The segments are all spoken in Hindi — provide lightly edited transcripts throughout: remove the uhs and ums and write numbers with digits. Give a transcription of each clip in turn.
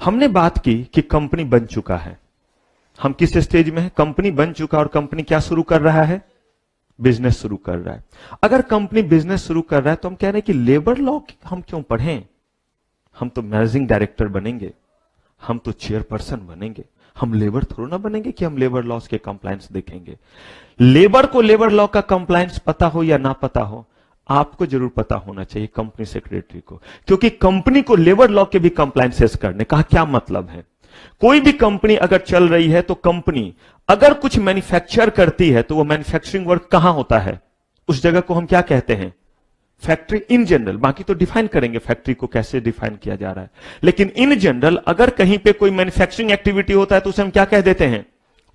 हमने बात की कि कंपनी बन चुका है, हम किस स्टेज में है? कंपनी बन चुका और कंपनी क्या शुरू कर रहा है? बिजनेस शुरू कर रहा है। अगर कंपनी बिजनेस शुरू कर रहा है तो हम कह रहे हैं कि लेबर लॉ हम क्यों पढ़ें? हम तो मैनेजिंग डायरेक्टर बनेंगे, हम तो चेयरपर्सन बनेंगे, हम लेबर थोड़ा ना बनेंगे कि हम लेबर लॉस के कंप्लायंस देखेंगे। लेबर को लेबर लॉ का कंप्लायंस पता हो या ना पता हो, आपको जरूर पता होना चाहिए, कंपनी सेक्रेटरी को, क्योंकि कंपनी को लेबर लॉ के भी कंप्लायंसेस करने का क्या मतलब है। कोई भी कंपनी अगर चल रही है तो कंपनी अगर कुछ मैन्युफैक्चर करती है तो वो मैन्युफैक्चरिंग वर्क कहां होता है? उस जगह को हम क्या कहते हैं? Factory in general. बाकी तो डिफाइन करेंगे फैक्ट्री को कैसे डिफाइन किया जा रहा है, लेकिन इन जनरल अगर कहीं पे कोई मैन्युफैक्चरिंग एक्टिविटी होता है तो उसे हम क्या कह देते हैं?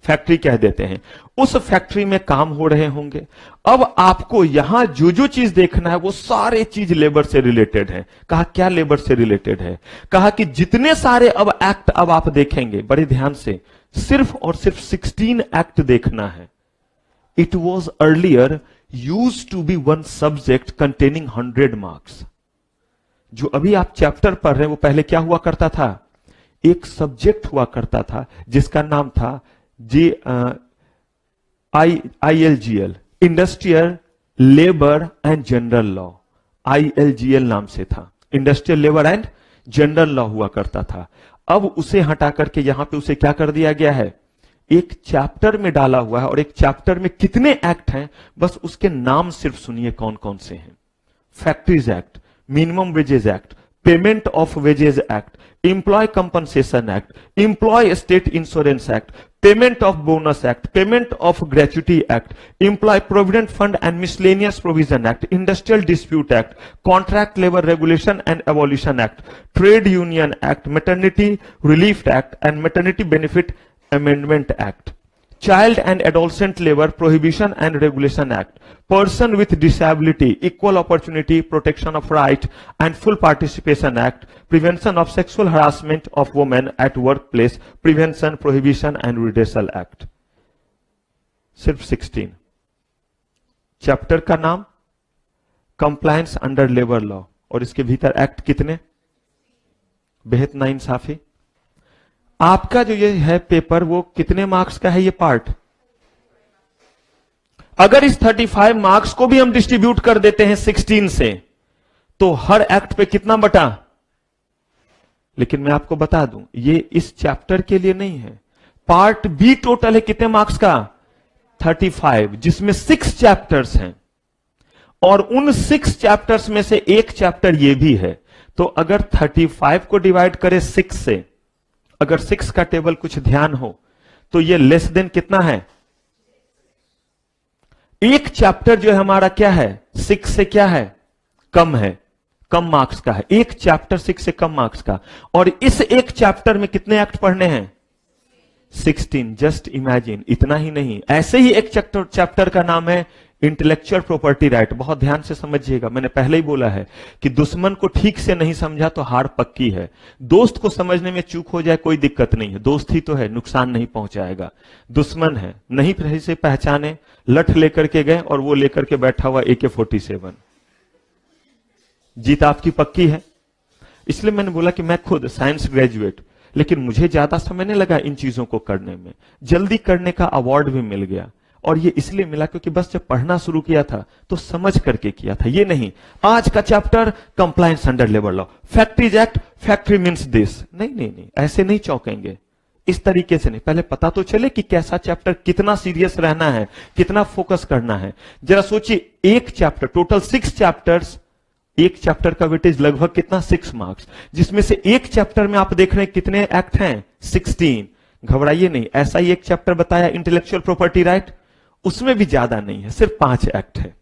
फैक्ट्री कह देते हैं। उस फैक्ट्री में काम हो रहे होंगे। अब आपको यहां जो जो चीज देखना है वो सारे चीज लेबर से रिलेटेड है। कहा क्या लेबर से रिलेटेड है? कहा कि जितने सारे अब एक्ट अब आप देखेंगे बड़े ध्यान से, सिर्फ और सिर्फ 16 एक्ट देखना है। It was earlier used to be one subject containing 100 marks. जो अभी आप चैप्टर पढ़ रहे हैं वो पहले क्या हुआ करता था? एक सब्जेक्ट हुआ करता था जिसका नाम था ILGL, industrial labour and general law. ILGL नाम से था, industrial labour and general law हुआ करता था। अब उसे हटा करके यहां पे उसे क्या कर दिया गया है? एक चैप्टर में डाला हुआ है, और एक चैप्टर में कितने एक्ट हैं बस उसके नाम सिर्फ सुनिए कौन कौन से हैं। Factories act, minimum wages act, payment of wages act, employ compensation act, employ state insurance act, payment of bonus act, payment of gratuity act, employ provident fund and miscellaneous provision act, industrial dispute act, contract labour regulation and abolition act, trade union act, maternity relief act and maternity benefit amendment act, child and adolescent labour prohibition and regulation act, person with disability equal opportunity protection of right and full participation act, prevention of sexual harassment of women at work place, prevention prohibition and redressal act. सिर्फ 16 चैप्टर का नाम कंप्लायंस अंडर लेबर लॉ, और इसके भीतर एक्ट कितने? बेहद नाइंसाफी। आपका जो ये है पेपर वो कितने मार्क्स का है? ये पार्ट अगर इस 35 मार्क्स को भी हम डिस्ट्रीब्यूट कर देते हैं 16 से तो हर एक्ट पे कितना बटा? लेकिन मैं आपको बता दूं ये इस चैप्टर के लिए नहीं है। पार्ट बी टोटल है कितने मार्क्स का? 35, जिसमें 6 चैप्टर्स हैं, और उन 6 चैप्टर्स में से एक चैप्टर ये भी है। तो अगर 35 को डिवाइड करें 6 से, अगर 6 का टेबल कुछ ध्यान हो तो ये लेस देन कितना है? एक चैप्टर जो है हमारा क्या है? 6 से क्या है? कम है, कम मार्क्स का है। एक चैप्टर 6 से कम मार्क्स का, और इस एक चैप्टर में कितने एक्ट पढ़ने हैं? 16। Just imagine. इतना ही नहीं, ऐसे ही एक चैप्टर का नाम है इंटेलेक्चुअल प्रॉपर्टी राइट। बहुत ध्यान से समझिएगा, मैंने पहले ही बोला है कि दुश्मन को ठीक से नहीं समझा तो हार पक्की है। दोस्त को समझने में चूक हो जाए कोई दिक्कत नहीं है, दोस्त ही तो है, नुकसान नहीं पहुंचाएगा। दुश्मन है, नहीं सही से पहचाने, लठ लेकर के गए और वो लेकर के बैठा हुआ AK-47, जीत आपकी पक्की है। इसलिए मैंने बोला कि मैं खुद साइंस ग्रेजुएट, लेकिन मुझे ज्यादा समय नहीं लगा इन चीजों को करने में, जल्दी करने का अवार्ड भी मिल गया। और ये इसलिए मिला क्योंकि बस जब पढ़ना शुरू किया था तो समझ करके किया था। ये नहीं आज का chapter compliance under labour law, factories act, factory means this, नहीं नहीं नहीं, ऐसे नहीं चौंकेंगे, इस तरीके से नहीं। पहले पता तो चले कि कैसा चैप्टर, कितना सीरियस रहना है, कितना फोकस करना है। जरा सोचिए, एक चैप्टर, टोटल 6 चैप्टर्स, एक चैप्टर का वेटेज लगभग कितना? 6 मार्क्स, जिसमें से एक चैप्टर में आप देख रहे हैं कितने एक्ट हैं? 16। घबराइए नहीं, ऐसा ही एक चैप्टर बताया इंटेलेक्चुअल प्रॉपर्टी राइट, उसमें भी ज्यादा नहीं है, सिर्फ 5 एक्ट है।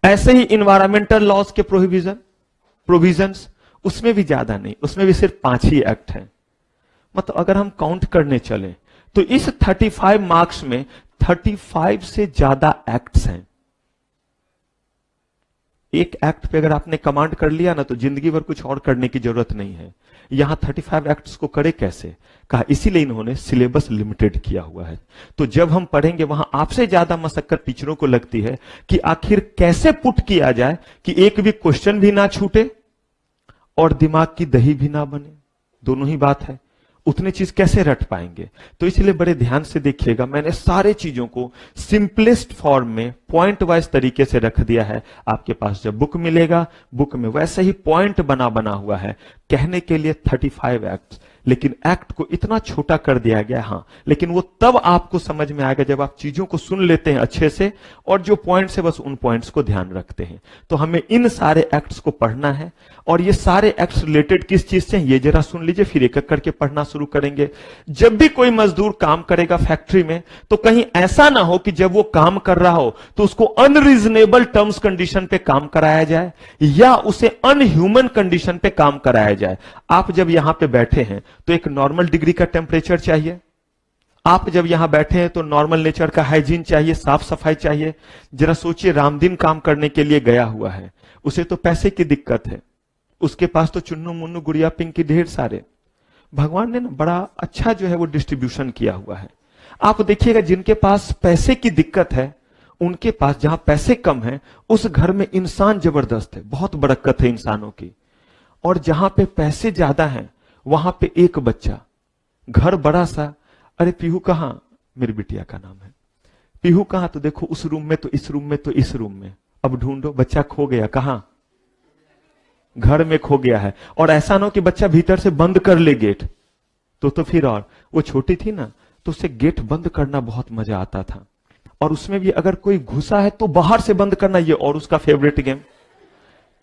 ऐसे ही इन्वायरमेंटल लॉज के प्रोविजंस, उसमें भी ज्यादा नहीं, उसमें भी सिर्फ 5 ही एक्ट है। मतलब अगर हम काउंट करने चले तो इस 35 मार्क्स में 35 से ज्यादा एक्ट्स हैं। एक एक्ट पे अगर आपने कमांड कर लिया ना तो जिंदगी भर कुछ और करने की जरूरत नहीं है। यहां 35 एक्ट्स को करे कैसे? कहा इसीलिए इन्होंने सिलेबस लिमिटेड किया हुआ है। तो जब हम पढ़ेंगे वहां आपसे ज्यादा मशक्कत टीचरों को लगती है कि आखिर कैसे पुट किया जाए कि एक भी क्वेश्चन भी ना छूटे और दिमाग की दही भी ना बने। दोनों ही बात है, उतने चीज कैसे रट पाएंगे? तो इसलिए बड़े ध्यान से देखिएगा, मैंने सारे चीजों को सिंपलेस्ट फॉर्म में पॉइंट वाइज तरीके से रख दिया है। आपके पास जब बुक मिलेगा, बुक में वैसे ही पॉइंट बना हुआ है। कहने के लिए 35 एक्ट, लेकिन एक्ट को इतना छोटा कर दिया गया। हाँ, लेकिन वो तब आपको समझ में आएगा जब आप चीजों को सुन लेते हैं अच्छे से, और जो पॉइंट्स है बस उन पॉइंट्स को ध्यान रखते हैं। तो हमें इन सारे एक्ट्स को पढ़ना है, और ये सारे एक्ट्स रिलेटेड किस चीज से, ये जरा सुन लीजिए, फिर एक एक करके पढ़ना शुरू करेंगे। जब भी कोई मजदूर काम करेगा फैक्ट्री में, तो कहीं ऐसा ना हो कि जब वो काम कर रहा हो तो उसको अनरीजनेबल टर्म्स कंडीशन पे काम कराया जाए, या उसे अनह्यूमन कंडीशन पे काम कराया जाए। आप जब यहां पे बैठे हैं तो एक नॉर्मल डिग्री का टेम्परेचर चाहिए। आप जब यहां बैठे हैं तो नॉर्मल नेचर का हाइजीन चाहिए, साफ सफाई चाहिए। जरा सोचिए, रामदीन काम करने के लिए गया हुआ है, उसे तो पैसे की दिक्कत है, उसके पास तो चुन्नू मुन्नू गुड़िया पिंकी ढेर सारे। भगवान ने ना बड़ा अच्छा जो है वो डिस्ट्रीब्यूशन किया हुआ है। आप देखिएगा, जिनके पास पैसे की दिक्कत है, उनके पास जहां पैसे कम है, उस घर में इंसान जबरदस्त है, बहुत बरकत है इंसानों की। और जहां पे पैसे ज्यादा हैं, वहां पे एक बच्चा, घर बड़ा सा, अरे पीहू कहां, मेरी बिटिया का नाम है, पीहू कहां, तो देखो उस रूम में, तो इस रूम में, तो इस रूम में, अब ढूंढो, बच्चा खो गया, कहां, घर में खो गया है। और ऐसा ना हो कि बच्चा भीतर से बंद कर ले गेट, तो फिर, और वो छोटी थी ना, तो उसे गेट बंद करना बहुत मजा आता था। और उसमें भी अगर कोई घुसा है तो बाहर से बंद करना, ये और उसका फेवरेट गेम।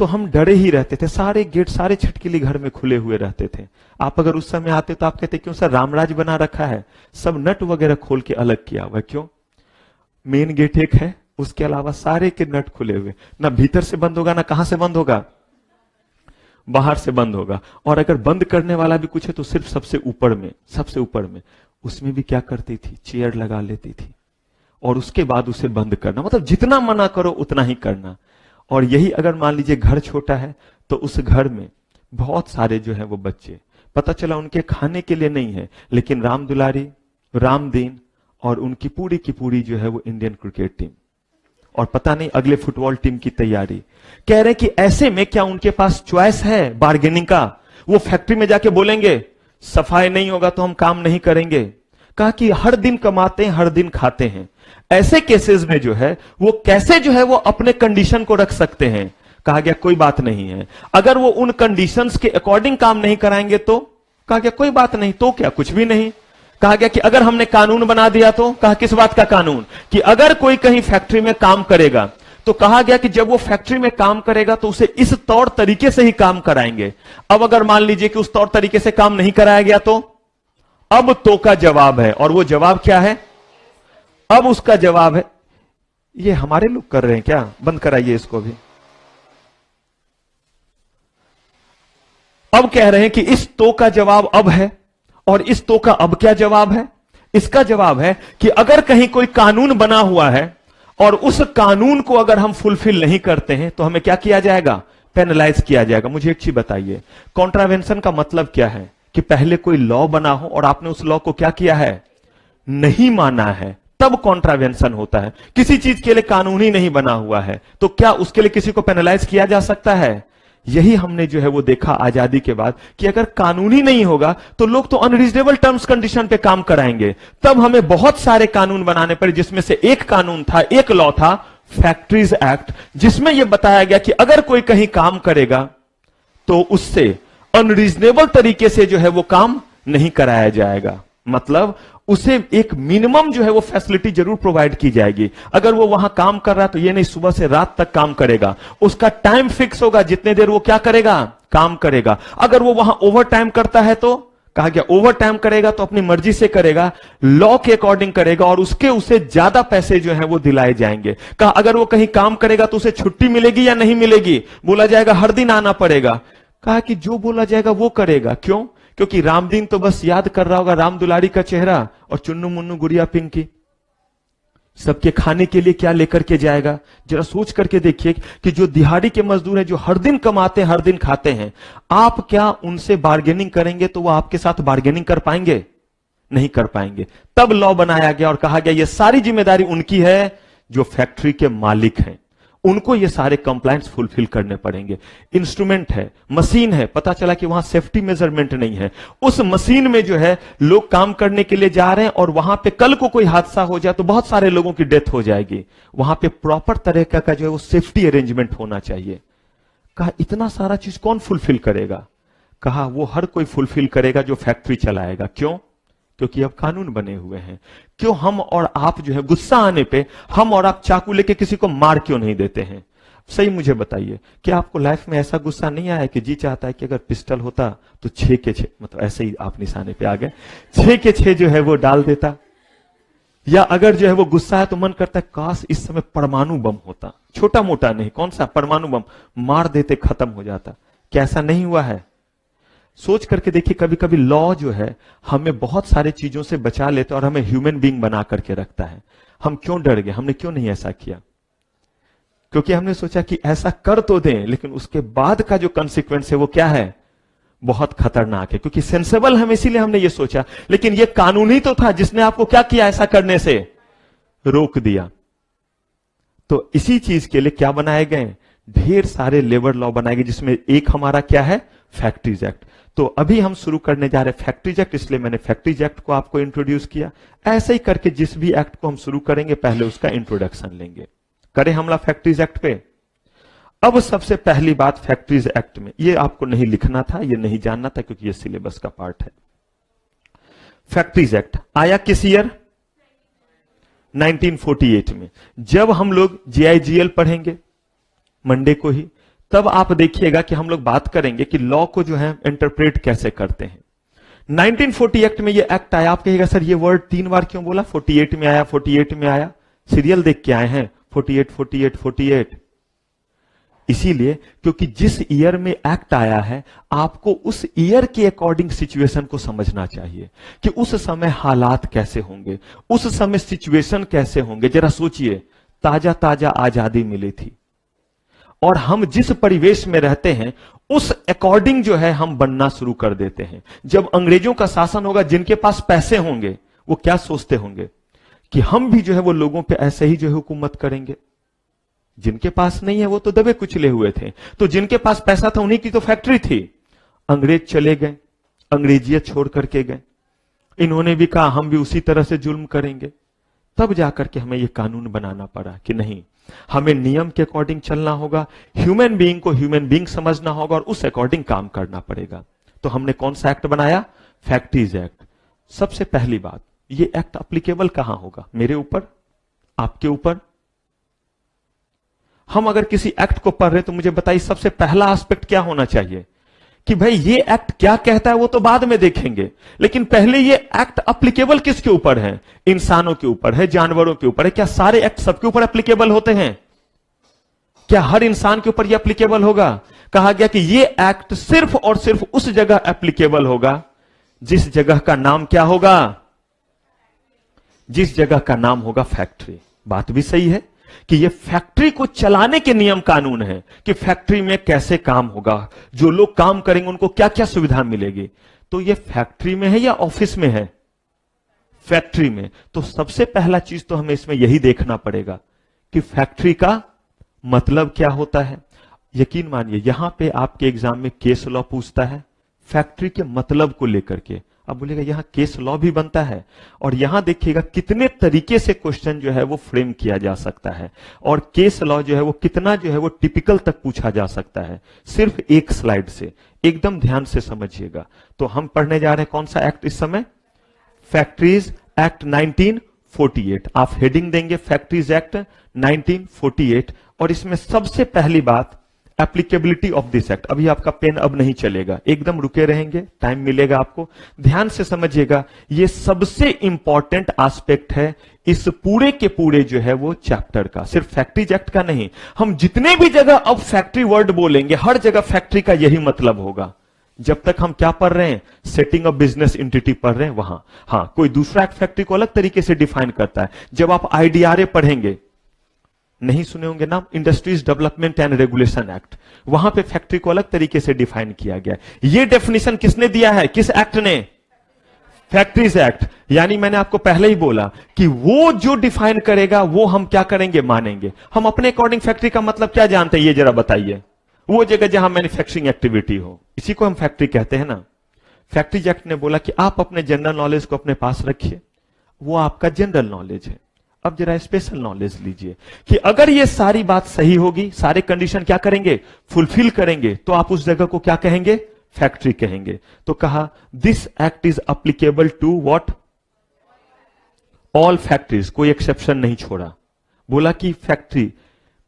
तो हम डरे ही रहते थे, सारे गेट, सारे छिटकिली घर में खुले हुए रहते थे। आप अगर उस समय आते तो आप कहते, क्यों सर रामराज बना रखा है, सब नट वगैरह खोल के अलग किया हुआ है, क्यों? मेन गेट एक है, उसके अलावा सारे के नट खुले हुए, ना भीतर से बंद होगा, ना कहां से बंद होगा, बाहर से बंद होगा। और अगर बंद करने वाला भी कुछ है तो सिर्फ सबसे ऊपर में, सबसे ऊपर में। उसमें भी क्या करती थी, चेयर लगा लेती थी, और उसके बाद उसे बंद करना, मतलब जितना मना करो उतना ही करना। और यही अगर मान लीजिए घर छोटा है, तो उस घर में बहुत सारे जो है वो बच्चे, पता चला उनके खाने के लिए नहीं है, लेकिन राम दुलारी, रामदीन और उनकी पूरी की पूरी जो है वो इंडियन क्रिकेट टीम, और पता नहीं अगले फुटबॉल टीम की तैयारी। कह रहे कि ऐसे में क्या उनके पास चॉइस है बार्गेनिंग का? वो फैक्ट्री में जाके बोलेंगे सफाई नहीं होगा तो हम काम नहीं करेंगे। कहा कि हर दिन कमाते हैं, हर दिन खाते हैं। ऐसे केसेस में जो है वो कैसे जो है वो अपने कंडीशन को रख सकते हैं? कहा गया कोई बात नहीं है, अगर वो उन कंडीशंस के अकॉर्डिंग काम नहीं कराएंगे तो? कहा गया कोई बात नहीं, तो क्या, कुछ भी नहीं। कहा गया कि अगर हमने कानून बना दिया तो? कहा किस बात का कानून? कि अगर कोई कहीं फैक्ट्री में काम करेगा तो कहा गया कि जब वो फैक्ट्री में काम करेगा तो उसे इस तौर तरीके से ही काम कराएंगे। अब अगर मान लीजिए कि उस तौर तरीके से काम नहीं कराया गया तो? अब तो का जवाब है, और वो जवाब क्या है? अब उसका जवाब है, ये हमारे लोग कर रहे हैं क्या? बंद कराइए इसको भी। अब कह रहे हैं कि इस तो का जवाब अब है, और इस तो का अब क्या जवाब है? इसका जवाब है कि अगर कहीं कोई कानून बना हुआ है और उस कानून को अगर हम फुलफिल नहीं करते हैं तो हमें क्या किया जाएगा? पेनलाइज किया जाएगा। मुझे एक चीज बताइए, कॉन्ट्रावेंशन का मतलब क्या है? कि पहले कोई लॉ बना हो और आपने उस लॉ को क्या किया है? नहीं माना है, तब कॉन्ट्रावेंशन होता है। किसी चीज के लिए कानून ही नहीं बना हुआ है तो क्या उसके लिए किसी को पेनलाइज किया जा सकता है? यही हमने जो है वो देखा आजादी के बाद कि अगर कानून ही नहीं होगा तो लोग तो अनरीजनेबल टर्म्स कंडीशन पे काम कराएंगे। तब हमें बहुत सारे कानून बनाने पड़े, जिसमें से एक कानून था, एक लॉ था फैक्ट्रीज एक्ट, जिसमें यह बताया गया कि अगर कोई कहीं काम करेगा तो उससे अनरीजनेबल तरीके से जो है वो काम नहीं कराया जाएगा। मतलब उसे एक मिनिमम जो है वो फैसिलिटी जरूर प्रोवाइड की जाएगी। अगर वो वहां काम कर रहा है तो ये नहीं सुबह से रात तक काम करेगा, उसका टाइम फिक्स होगा, जितने देर वो क्या करेगा? काम करेगा। अगर वो वहां ओवर टाइम करता है तो कहा गया ओवर टाइम करेगा तो अपनी मर्जी से करेगा, लॉ के अकॉर्डिंग करेगा, और उसे ज्यादा पैसे जो है वो दिलाए जाएंगे। कहा अगर वो कहीं काम करेगा तो उसे छुट्टी मिलेगी या नहीं मिलेगी? बोला जाएगा हर दिन आना पड़ेगा। कहा कि जो बोला जाएगा वो करेगा। क्यों? क्योंकि रामदीन तो बस याद कर रहा होगा राम दुलारी का चेहरा और चुन्नू मुन्नू गुड़िया पिंकी, सबके खाने के लिए क्या लेकर के जाएगा? जरा सोच करके देखिए कि जो दिहाड़ी के मजदूर हैं, जो हर दिन कमाते हैं, हर दिन खाते हैं, आप क्या उनसे बार्गेनिंग करेंगे तो वो आपके साथ बार्गेनिंग कर पाएंगे? नहीं कर पाएंगे। तब लॉ बनाया गया और कहा गया ये सारी जिम्मेदारी उनकी है जो फैक्ट्री के मालिक हैं। उनको ये सारे कंप्लायंस फुलफिल करने पड़ेंगे। इंस्ट्रूमेंट है, मशीन है, पता चला कि वहां सेफ्टी मेजरमेंट नहीं है, उस मशीन में जो है लोग काम करने के लिए जा रहे हैं और वहां पे कल को कोई हादसा हो जाए तो बहुत सारे लोगों की डेथ हो जाएगी। वहां पे प्रॉपर तरह का जो है वो सेफ्टी अरेंजमेंट होना चाहिए। कहा इतना सारा चीज कौन फुलफिल करेगा? कहा वो हर कोई फुलफिल करेगा जो फैक्ट्री चलाएगा। क्यों? क्योंकि अब कानून बने हुए हैं। क्यों हम और आप जो है गुस्सा आने पे हम और आप चाकू लेके किसी को मार क्यों नहीं देते हैं? सही मुझे बताइए, क्या आपको लाइफ में ऐसा गुस्सा नहीं आया कि जी चाहता है कि अगर पिस्टल होता तो 6 के 6, मतलब ऐसे ही आप निशाने पे आ गए, 6 के 6 जो है वो डाल देता? या अगर जो है वो गुस्सा है तो मन करता है काश इस समय परमाणु बम होता, छोटा मोटा नहीं, कौन सा परमाणु बम, मार देते खत्म हो जाता। क्या ऐसा नहीं हुआ है? सोच करके देखिए, कभी कभी लॉ जो है हमें बहुत सारे चीजों से बचा लेता है और हमें ह्यूमन बीइंग बना करके रखता है। हम क्यों डर गए? हमने क्यों नहीं ऐसा किया? क्योंकि हमने सोचा कि ऐसा कर तो दें, लेकिन उसके बाद का जो कंसिक्वेंस है वो क्या है, बहुत खतरनाक है। क्योंकि सेंसेबल हम, इसीलिए हमने ये सोचा, लेकिन ये कानून ही तो था जिसने आपको क्या किया, ऐसा करने से रोक दिया। तो इसी चीज के लिए क्या बनाए गए, ढेर सारे लेबर लॉ बनाए गए, जिसमें एक हमारा क्या है, फैक्ट्रीज एक्ट। तो अभी हम शुरू करने जा रहे हैं फैक्ट्रीज एक्ट, इसलिए मैंने फैक्ट्रीज एक्ट को आपको इंट्रोड्यूस किया। ऐसे ही करके जिस भी एक्ट को हम शुरू करेंगे पहले उसका इंट्रोडक्शन लेंगे। करें हमला फैक्ट्रीज एक्ट पे। अब सबसे पहली बात फैक्ट्रीज एक्ट में, ये आपको नहीं लिखना था, ये नहीं जानना था, क्योंकि ये सिलेबस का पार्ट है। फैक्ट्रीज एक्ट आया किस ईयर, 1948 में। जब हम लोग जीआईजीएल पढ़ेंगे मंडे को ही, तब आप देखिएगा कि हम लोग बात करेंगे कि लॉ को जो है इंटरप्रेट कैसे करते हैं। 1948 एक्ट में ये एक्ट आया। आप कहिएगा सर ये वर्ड 3 बार क्यों बोला, 48 में आया, 48 में आया, सीरियल देख के आए हैं 48 48 48। इसीलिए क्योंकि जिस ईयर में एक्ट आया है आपको उस ईयर के अकॉर्डिंग सिचुएशन को समझना चाहिए कि उस समय हालात कैसे होंगे, उस समय सिचुएशन कैसे होंगे। जरा सोचिए, ताजा ताजा आजादी मिली थी और हम जिस परिवेश में रहते हैं उस अकॉर्डिंग जो है हम बनना शुरू कर देते हैं। जब अंग्रेजों का शासन होगा, जिनके पास पैसे होंगे वो क्या सोचते होंगे कि हम भी जो है वो लोगों पे ऐसे ही जो है हुकूमत करेंगे। जिनके पास नहीं है वो तो दबे कुचले हुए थे, तो जिनके पास पैसा था उन्हीं की तो फैक्ट्री थी। अंग्रेज चले गए, अंग्रेजियत छोड़ करके गए, इन्होंने भी कहा हम भी उसी तरह से जुल्म करेंगे। तब जाकर के हमें ये कानून बनाना पड़ा कि नहीं, हमें नियम के अकॉर्डिंग चलना होगा, ह्यूमन बीइंग को ह्यूमन बीइंग समझना होगा और उस अकॉर्डिंग काम करना पड़ेगा। तो हमने कौन सा एक्ट बनाया, फैक्ट्रीज एक्ट। सबसे पहली बात, ये एक्ट अप्लीकेबल कहां होगा, मेरे ऊपर, आपके ऊपर। हम अगर किसी एक्ट को पढ़ रहे तो मुझे बताइए सबसे पहला एस्पेक्ट क्या होना चाहिए कि भाई ये एक्ट क्या कहता है, वो तो बाद में देखेंगे, लेकिन पहले ये एक्ट अप्लीकेबल किसके ऊपर है, इंसानों के ऊपर है, जानवरों के ऊपर है। क्या सारे एक्ट सबके ऊपर एप्लीकेबल होते हैं? क्या हर इंसान के ऊपर ये एप्लीकेबल होगा? कहा गया कि ये एक्ट सिर्फ और सिर्फ उस जगह एप्लीकेबल होगा जिस जगह का नाम क्या होगा, जिस जगह का नाम होगा फैक्ट्री। बात भी सही है कि ये फैक्ट्री को चलाने के नियम कानून है कि फैक्ट्री में कैसे काम होगा, जो लोग काम करेंगे उनको क्या क्या सुविधा मिलेगी। तो ये फैक्ट्री में है या ऑफिस में है, फैक्ट्री में। तो सबसे पहला चीज तो हमें इसमें यही देखना पड़ेगा कि फैक्ट्री का मतलब क्या होता है। यकीन मानिए यहां पे आपके एग्जाम में केस लॉ पूछता है फैक्ट्री के मतलब को लेकर के। अब बोलेगा यहां केस लॉ भी बनता है, और यहां देखिएगा कितने तरीके से क्वेश्चन जो है वो फ्रेम किया जा सकता है, और केस लॉ जो है वो कितना जो है वो टिपिकल तक पूछा जा सकता है सिर्फ एक स्लाइड से। एकदम ध्यान से समझिएगा। तो हम पढ़ने जा रहे हैं कौन सा एक्ट इस समय, फैक्ट्रीज एक्ट 1948। आप हेडिंग देंगे फैक्ट्रीज एक्ट 1948, और इसमें सबसे पहली बात एप्लीकेबिलिटी ऑफ दिस एक्ट। अभी आपका पेन अब नहीं चलेगा, एकदम रुके रहेंगे, टाइम मिलेगा आपको, ध्यान से समझिएगा। ये सबसे इंपॉर्टेंट एस्पेक्ट है इस पूरे के पूरे जो है वो चैप्टर का, सिर्फ फैक्ट्रीज एक्ट का नहीं। हम जितने भी जगह अब फैक्ट्री वर्ड बोलेंगे हर जगह फैक्ट्री का यही मतलब होगा। जब तक हम क्या पढ़ रहे हैं, सेटिंग अ बिजनेस एंटिटी पढ़ रहे हैं वहां। हां, कोई दूसरा एक्ट फैक्ट्री को अलग तरीके से डिफाइन करता है। जब आप आईडीआरए पढ़ेंगे, नहीं सुने होंगे नाम, industries development and regulation act, वहां पे फैक्ट्री को अलग तरीके से डिफाइन किया गया। ये डेफिनेशन किसने दिया है, किस एक्ट ने, फैक्ट्रीज एक्ट। यानी मैंने आपको पहले ही बोला कि वो जो डिफाइन करेगा वो हम क्या करेंगे, मानेंगे। हम अपने अकॉर्डिंग फैक्ट्री का मतलब क्या जानते हैं, ये जरा बताइए। वो जगह जहां मैन्युफैक्चरिंग एक्टिविटी हो, इसी को हम फैक्ट्री कहते हैं ना। फैक्ट्रीज एक्ट ने बोला कि आप अपने जनरल नॉलेज को अपने पास रखिए, वो आपका जनरल नॉलेज है। अब जरा स्पेशल नॉलेज लीजिए कि अगर ये सारी बात सही होगी, सारे कंडीशन क्या करेंगे, फुलफिल करेंगे, तो आप उस जगह को क्या कहेंगे, फैक्ट्री कहेंगे। तो कहा this act is applicable to what, all factories, कोई एक्सेप्शन नहीं छोड़ा। बोला कि फैक्ट्री,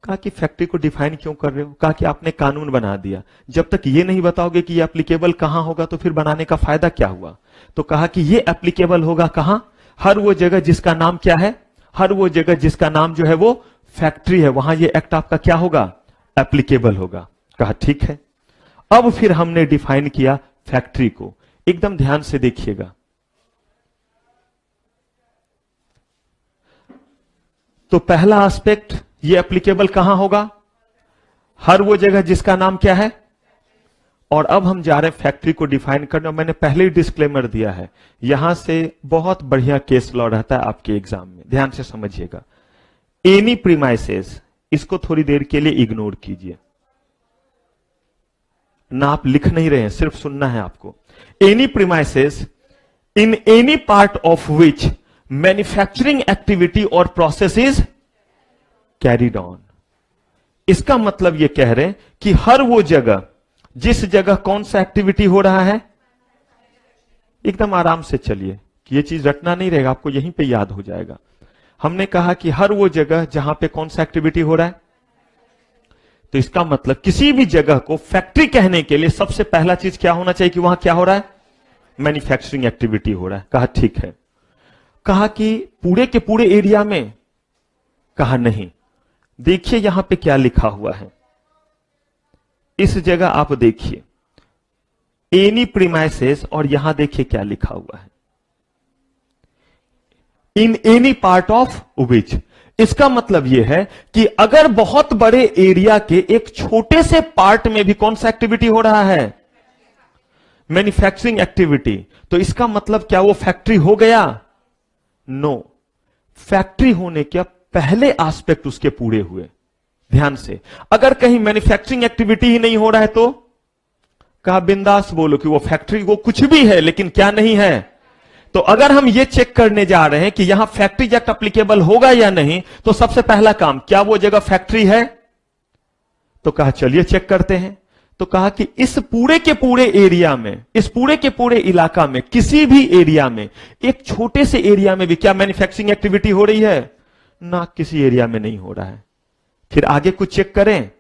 कहा कि फैक्ट्री को डिफाइन क्यों कर रहे हो, कहा कि आपने कानून बना दिया, जब तक ये नहीं बताओगे कि ये एप्लीकेबल कहां होगा तो फिर बनाने का फायदा क्या हुआ। तो कहा कि ये एप्लीकेबल होगा कहां, हर वो जगह जिसका नाम क्या है, हर वो जगह जिसका नाम जो है वो फैक्ट्री है, वहां ये एक्ट आपका क्या होगा, एप्लीकेबल होगा। कहा ठीक है। अब फिर हमने डिफाइन किया फैक्ट्री को, एकदम ध्यान से देखिएगा। तो पहला एस्पेक्ट, ये एप्लीकेबल कहां होगा, हर वो जगह जिसका नाम क्या है। और अब हम जा रहे हैं फैक्ट्री को डिफाइन करने, और मैंने पहले ही डिस्क्लेमर दिया है, यहां से बहुत बढ़िया केस लॉ रहता है आपके एग्जाम में, ध्यान से समझिएगा। एनी प्रीमाइसेस, इसको थोड़ी देर के लिए इग्नोर कीजिए ना, आप लिख नहीं रहे हैं, सिर्फ सुनना है आपको। Any premises in any part of which manufacturing activity और प्रोसेस इज कैरीड ऑन। इसका मतलब यह कह रहे हैं कि हर वो जगह, जिस जगह कौन सा एक्टिविटी हो रहा है, एकदम आराम से चलिए कि ये चीज रटना नहीं रहेगा, आपको यहीं पे याद हो जाएगा। हमने कहा कि हर वो जगह जहां पे कौन सा एक्टिविटी हो रहा है, तो इसका मतलब किसी भी जगह को फैक्ट्री कहने के लिए सबसे पहला चीज क्या होना चाहिए कि वहां क्या हो रहा है, मैन्युफैक्चरिंग एक्टिविटी हो रहा है। कहा ठीक है। कहा कि पूरे के पूरे एरिया में, कहा नहीं। देखिए यहां पे क्या लिखा हुआ है, इस जगह आप देखिए एनी प्रीमाइसेस, और यहां देखिए क्या लिखा हुआ है, in any part of which. इसका मतलब यह है कि अगर बहुत बड़े एरिया के एक छोटे से पार्ट में भी कौन सा एक्टिविटी हो रहा है, मैन्युफैक्चरिंग एक्टिविटी, तो इसका मतलब क्या वो फैक्ट्री हो गया, नो। फैक्ट्री होने के पहले एस्पेक्ट उसके पूरे हुए। ध्यान से, अगर कहीं मैन्युफैक्चरिंग एक्टिविटी ही नहीं हो रहा है तो कहा बिंदास बोलो कि वो फैक्ट्री, वो कुछ भी है लेकिन क्या नहीं है। तो अगर हम ये चेक करने जा रहे हैं कि यहां फैक्ट्री एक्ट एप्लीकेबल होगा या नहीं, तो सबसे पहला काम, क्या वो जगह फैक्ट्री है। तो कहा चलिए चेक करते हैं। तो कहा कि इस पूरे के पूरे एरिया में, इस पूरे के पूरे इलाका में, किसी भी एरिया में, एक छोटे से एरिया में भी क्या मैन्युफैक्चरिंग एक्टिविटी हो रही है ना, किसी एरिया में नहीं हो रहा है। फिर आगे कुछ चेक करें,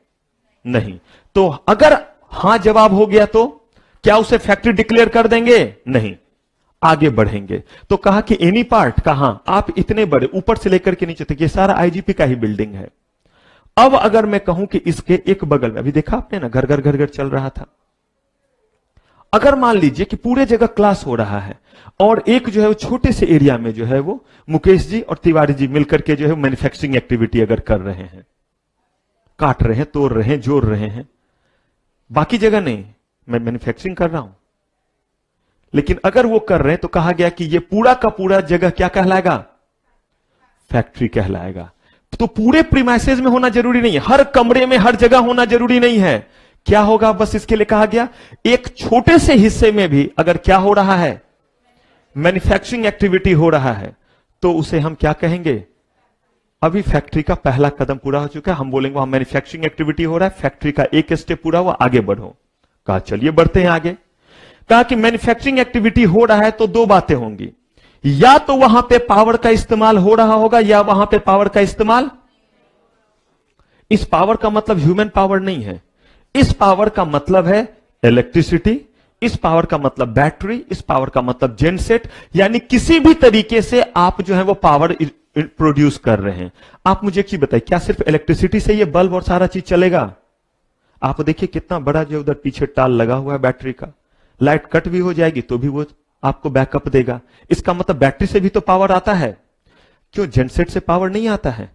नहीं। तो अगर हां जवाब हो गया तो क्या उसे फैक्ट्री डिक्लेयर कर देंगे, नहीं, आगे बढ़ेंगे। तो कहा कि एनी पार्ट, कहां, आप इतने बड़े ऊपर से लेकर के नीचे तक, ये सारा आईजीपी का ही बिल्डिंग है। अब अगर मैं कहूं कि इसके एक बगल में, अभी देखा आपने ना घर घर घर घर चल रहा था, अगर मान लीजिए कि पूरे जगह क्लास हो रहा है और एक जो है वो छोटे से एरिया में जो है वो मुकेश जी और तिवारी जी मिलकर के जो है मैन्युफैक्चरिंग एक्टिविटी अगर कर रहे हैं, काट रहे हैं, तोड़ रहे हैं, जोड़ रहे हैं, बाकी जगह नहीं, मैं मैन्युफैक्चरिंग कर रहा हूं, लेकिन अगर वो कर रहे हैं तो कहा गया कि ये पूरा का पूरा जगह क्या कहलाएगा, फैक्ट्री कहलाएगा। तो पूरे प्रीमाइसेस में होना जरूरी नहीं है, हर कमरे में हर जगह होना जरूरी नहीं है। क्या होगा, बस इसके लिए कहा गया एक छोटे से हिस्से में भी अगर क्या हो रहा है, मैन्युफैक्चरिंग एक्टिविटी हो रहा है, तो उसे हम क्या कहेंगे। अभी फैक्ट्री का पहला कदम पूरा हो चुका है, हम बोलेंगे वहां मैन्युफैक्चरिंग एक्टिविटी हो रहा है, फैक्ट्री का एक स्टेप पूरा हुआ, आगे बढ़ो। कहा चलिए बढ़ते हैं आगे। कहा कि मैन्युफैक्चरिंग एक्टिविटी हो रहा है तो दो बातें होंगी, या तो वहां पे पावर का इस्तेमाल हो रहा होगा या वहां पे पावर का इस्तेमाल। इस पावर का मतलब ह्यूमन पावर नहीं है, इस पावर का मतलब है इलेक्ट्रिसिटी, इस पावर का मतलब बैटरी, इस पावर का मतलब जेनसेट, यानी किसी भी तरीके से आप जो है वो पावर प्रोड्यूस कर रहे हैं। आप मुझे एक चीज बताइए, क्या सिर्फ इलेक्ट्रिसिटी से ये बल्ब और सारा चीज चलेगा। आप देखिए कितना बड़ा जो उधर पीछे टाल लगा हुआ है बैटरी का, लाइट कट भी हो जाएगी तो भी वो आपको बैकअप देगा। इसका मतलब बैटरी से भी तो पावर आता है, क्यों जेनसेट से पावर नहीं आता है।